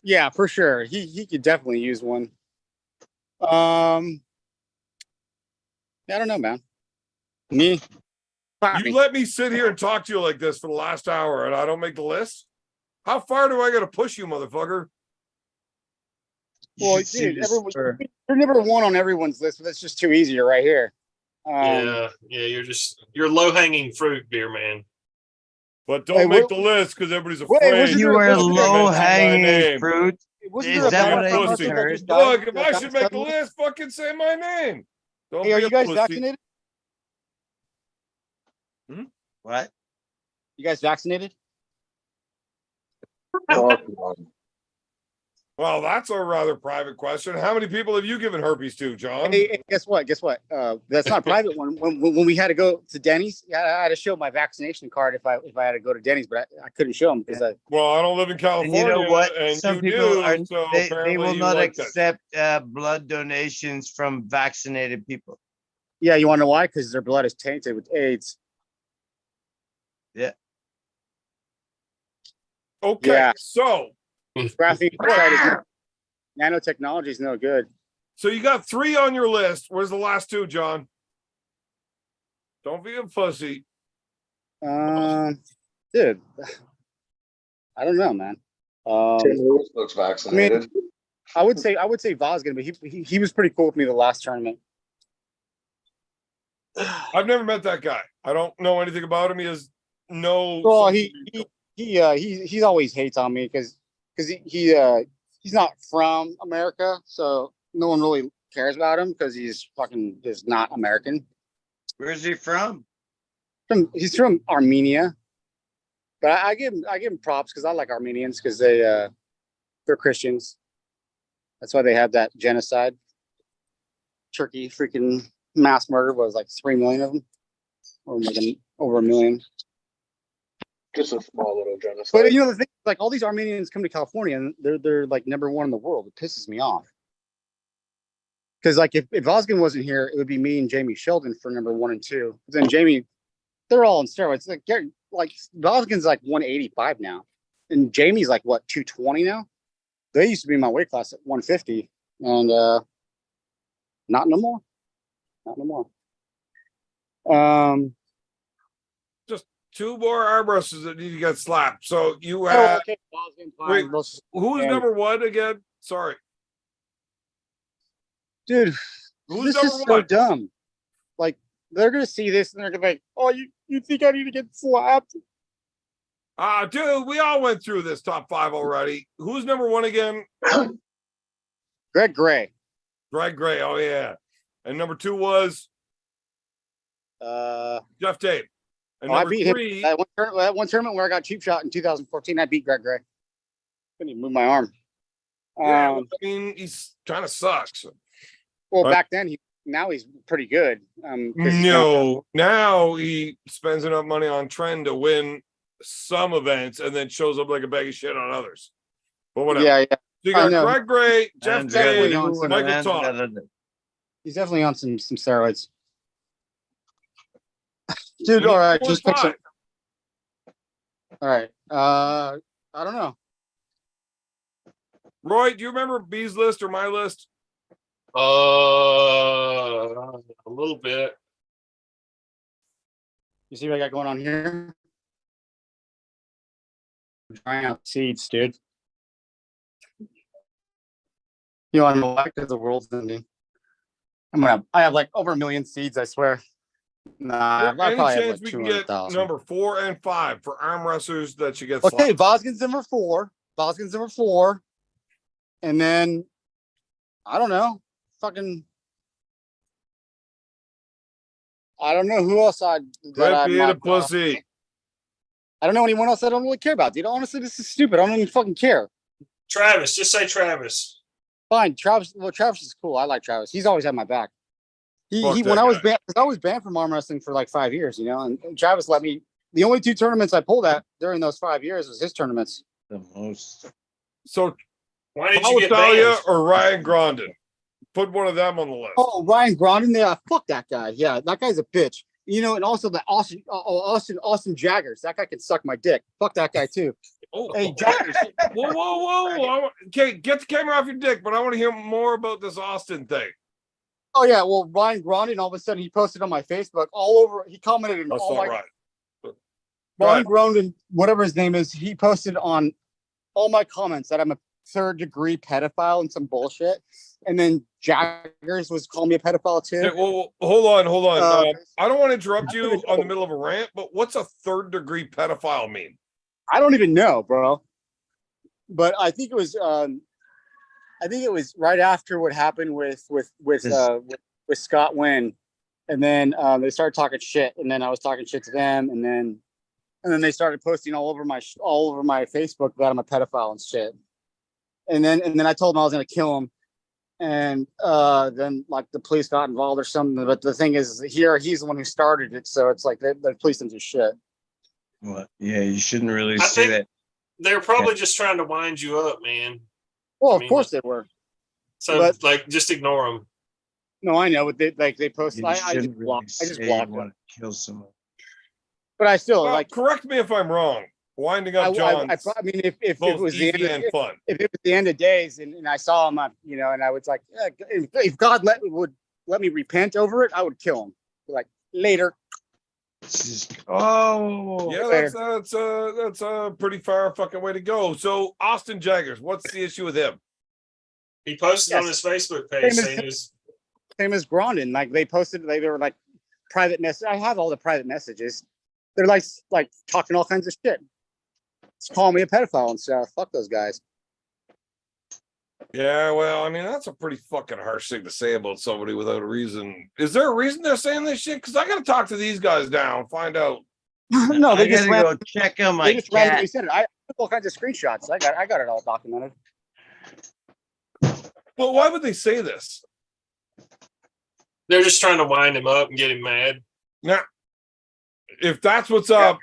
Yeah, for sure. He could definitely use one. Yeah, I don't know, man. Me. You let me sit here and talk to you like this for the last hour, and I don't make the list. How far do I got to push you, motherfucker? Well, You should see dude, this for- you're number one on everyone's list, but that's just too easy right here. Yeah, you're low hanging fruit, beer man. But don't Hey, make what- the list because everybody's Wait, afraid. wasn't You there- were wasn't there- mention my low hanging name. fruit. Wasn't Is there a that bad what I person pussy? that just heard? died? Look, if That I got should make the suddenly? list, fucking say my name. Don't Hey, are be you a guys pussy. vaccinated? What? You guys vaccinated? Well, that's a rather private question. How many people have you given herpes to, John? Hey, guess what? That's not a private one. When we had to go to Denny's, I had to show my vaccination card if I had to go to Denny's, but I couldn't show them because Well, I don't live in And California, you know what? and Some you people do, are so they apparently will you not like that. accept blood donations from vaccinated people. yeah, you want to know why? Because their blood is tainted with AIDS. Okay, Yeah. so Graphene oxide is nanotechnology is no good. you got 3 on your list. Where's the last 2, John? Don't be a pussy. Dude, I don't know, man. Tim Lewis looks vaccinated. I would say Vosgin, but he was pretty cool with me the last tournament. I've never met that guy. I don't know anything about him. He has no. Well, he's always hates on me because he's not from America, so no one really cares about him because he's fucking just not American. Where's he from? He's from Armenia, but I give him props because I like Armenians because they're Christians. That's why they have that genocide. Turkey freaking mass murder was like 3 million of them, or like over 1 million. Just a small little genocide. But you know the thing, like all these Armenians come to California and they're like number 1 in the world. It pisses me off. Because like if Vosgin wasn't here, it would be me and Jamie Sheldon for number 1 and 2. But then Jamie, they're all on steroids. Like Vosgin's like 185 now, and Jamie's like what 220 now. They used to be in my weight class at 150, and not no more. Not no more. Just 2 more arm wrestlers that need to get slapped. So you Oh, have okay. Vosgin, fine. wait, who's and- number 1 again? Sorry, Dude, who's this number is so 1? dumb. Like they're gonna see this and they're gonna be like, "Oh, you think I need to get slapped?" Dude, we all went through this top 5 already. Who's number 1 again? Greg Gray. Greg Gray. Oh yeah, and number 2 was Jeff Tate. And I number beat 3, him that one tournament where I got cheap shot in 2014. I beat Greg Gray. Couldn't even move my arm. yeah, I mean, he's kind of sucks. Well, Right. back then now he's pretty good. 'Cause he's No, now he spends enough money on trend to win some events and then shows up like a bag of shit on others. But whatever. yeah. So you I got know. Greg Gray, Jeff And Tate, on some- Michael Todd. He's definitely on some steroids. Dude, You all need right, 4 just and pick some. 5. All right. I don't know. Roy, do you remember B's list or my list? A little bit. You see what I got going on here? I'm trying out seeds, dude. You want to know why? Because the world's ending. I have like over 1 million seeds, I swear. Nah, I Any probably have chance like we can get 200,000. number 4 and 5 for arm wrestlers that you get? Okay, slapped? Vosgin's number 4. Vosgin's number 4. And then, I don't know. Fucking, I don't know who else Quit being a pussy. I don't know anyone else I don't really care about, dude. Honestly, this is stupid. I don't even fucking care. Travis, just say Travis. Fine, Travis. Well, Travis is cool. I like Travis. He's always had my back. Fuck He that when I was guy. banned, because I was banned from arm wrestling for like 5 years, you know, and Travis let me. The only 2 tournaments I pulled at during those 5 years was his tournaments. The most. So Why did Paul you get Italia banned? or Ryan Grondin? Put one of them on the list. Oh, Ryan Grondin, yeah, fuck that guy. Yeah, that guy's a bitch. You know, and also the Austin Jaggers. That guy can suck my dick. Fuck that guy too. Oh, Hey, Jaggers. whoa. Okay, get the camera off your dick, but I want to hear more about this Austin thing. Oh yeah, well, Ryan Grondin. All of a sudden, he posted on my Facebook all over. He commented on That's all not my right. Ryan Grondin, whatever his name is. He posted on all my comments that I'm a 3rd-degree pedophile and some bullshit. And then Jaggers was calling me a pedophile too. Hey, well, hold on. I don't want to interrupt I don't you even on the know. middle of a rant, but what's a 3rd-degree pedophile mean? I don't even know, bro. But I think it was right after what happened with Scott Wynn, and then they started talking shit, and then I was talking shit to them, and then they started posting all over my Facebook that I'm a pedophile and shit. And then I told them I was gonna kill him, and then like the police got involved or something. But the thing is, he's the one who started it, so it's like the police didn't do shit. Well, yeah, you shouldn't really I say think- that. They're probably just trying to wind you up, man. Well, I of mean, course they were. So But- like, just ignore them. No, I know, but they posted. You I just shouldn't really blocked. I just say you blocked want them. to kill someone. But I still Well, like. correct me if I'm wrong. Winding up John. I mean, if it both was the easy end and of, fun. if it was the end of days and I saw him, you know, and I was like, yeah, if God would let me repent over it, I would kill him. Like later. Yeah, Later. that's a pretty far fucking way to go. So Austin Jaggers, what's the issue with him? He posted on Yes. his Facebook page Same as- saying his Same as Grondin. Like they posted, they were like private message. I have all the private messages. They're like talking all kinds of shit. Just calling me a pedophile and stuff. Fuck those guys. Yeah, well, I mean, that's a pretty fucking harsh thing to say about somebody without a reason. Is there a reason they're saying this shit? Because I got to talk to these guys now, find out. No, they I just gotta ran, go check on they my just randomly cat. said it. I took all kinds of screenshots. I got it all documented. Well, why would they say this? they're just trying to wind him up and get him mad. Now, if that's what's up,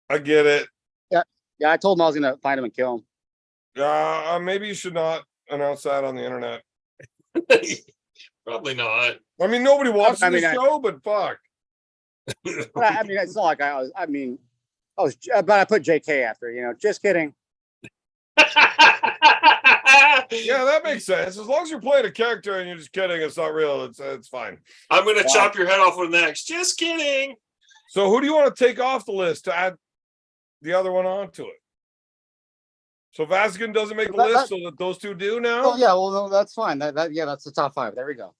I get it. Yeah, I told him I was gonna find him and kill him. Maybe you should not announce that on the internet. Probably not. I mean, nobody watches I mean, the show, but fuck. But I mean, it's not like I was. I mean, but I put JK after. You know, just kidding. Yeah, that makes sense. As long as you're playing a character and you're just kidding, it's not real. It's fine. I'm gonna Wow. chop your head off with an axe. Just kidding. So, who do you want to take off the list to add the other one onto it? So Vazgen doesn't make the list, so that those two do now. Oh yeah, well no, that's fine. Yeah, that's the top 5. There we go.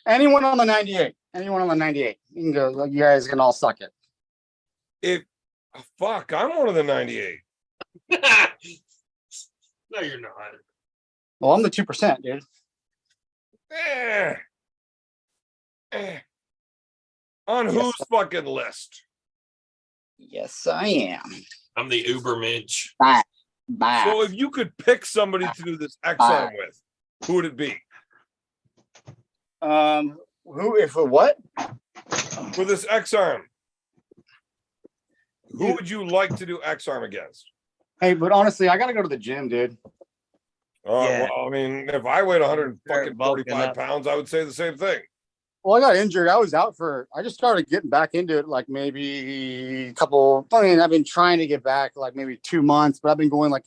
Anyone on the 98? Anyone on the 98? You can go. You guys can all suck it. Fuck, I'm one of the 98. No, you're not. Well, I'm the 2%, dude. Eh. On whose fucking list? Yes, I am. I'm the Uber Minch. Bye. So if you could pick somebody to do this X-Arm with, who would it be? Who? If for what? For this X-Arm, who would you like to do X-Arm against? Hey, but honestly, I gotta go to the gym, dude. Oh, Yeah. well, I mean, if I weighed 145 up. pounds, I would say the same thing. Well, I got injured. I was out I just started getting back into it like maybe a couple. I mean, I've been trying to get back like maybe 2 months, but I've been going like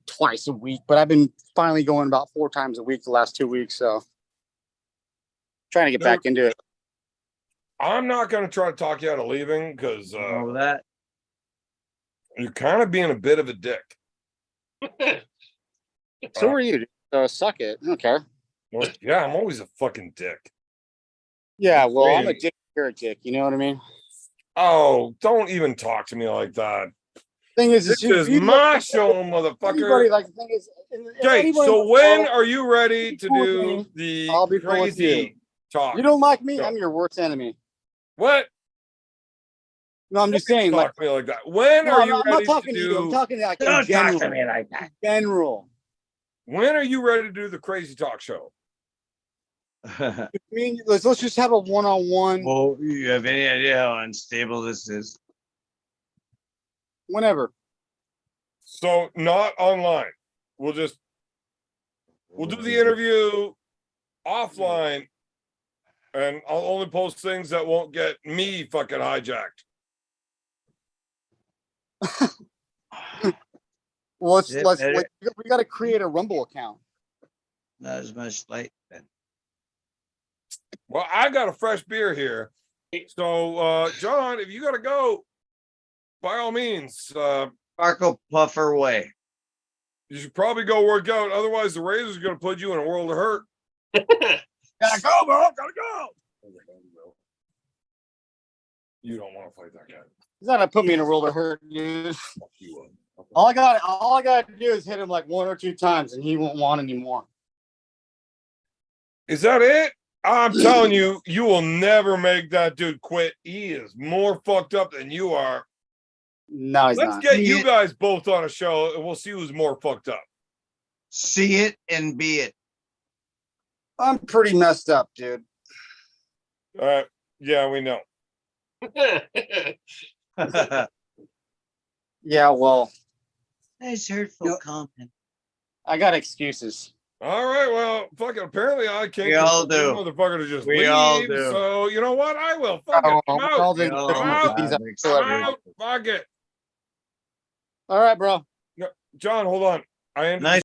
twice a week. But I've been finally going about 4 times a week the last 2 weeks. So trying to get back into it. I'm not gonna try to talk you out of leaving because All that. you're kind of being a bit of a dick. So are you. So suck it. I don't care. Well, yeah, I'm always a fucking dick. Yeah, well, I'm a Wait. dick. You're a dick. You know what I mean? Oh, don't even talk to me like that. Thing is, This is my show, Anybody, motherfucker. like the thing is, if Okay, anybody so wants when to- are you ready to cool with do me. the I'll be cool with crazy talk? you don't like me, Go. I'm your worst enemy. What? No, I'm just saying, like, Talk to me like that. When no, are I'm you not, I'm not ready to talking to you. I'm do? talking like in Don't general. talk to me like that. General. When are you ready to do the crazy talk show? I mean, let's just have a one-on-one Well, you have any idea how unstable this is? whenever. So not online. We'll do the interview offline, and I'll only post things that won't get me fucking hijacked. Well, let's Yeah, let's better. like, we got to create a Rumble account. Not as much light then. Well, I got a fresh beer here. So John, if you gotta go, by all means, Sparkle puffer way. you should probably go work out. Otherwise, the Razor's gonna put you in a world of hurt. Gotta go, bro. Gotta go. You don't want to fight that guy. He's not gonna put me in a world of hurt, dude. Fuck you up. All I got to do is hit him like 1 or 2 times, and he won't want any more. Is that it? I'm telling you, you will never make that dude quit. He is more fucked up than you are. No, he's Let's not. get you guys both on a show, and we'll see who's more fucked up. See it and be it. I'm pretty messed up, dude. Yeah, we know. Yeah, well, Nice hurtful No. comment. I got excuses. All right, well, fucking apparently I can't We all get this do. motherfucker to just We leave. all do. So you know what? I will. Fuck it. I'm out. All the We all difficulties have I'm I'm out. Fuck it. All right, bro. John, hold on. I Nice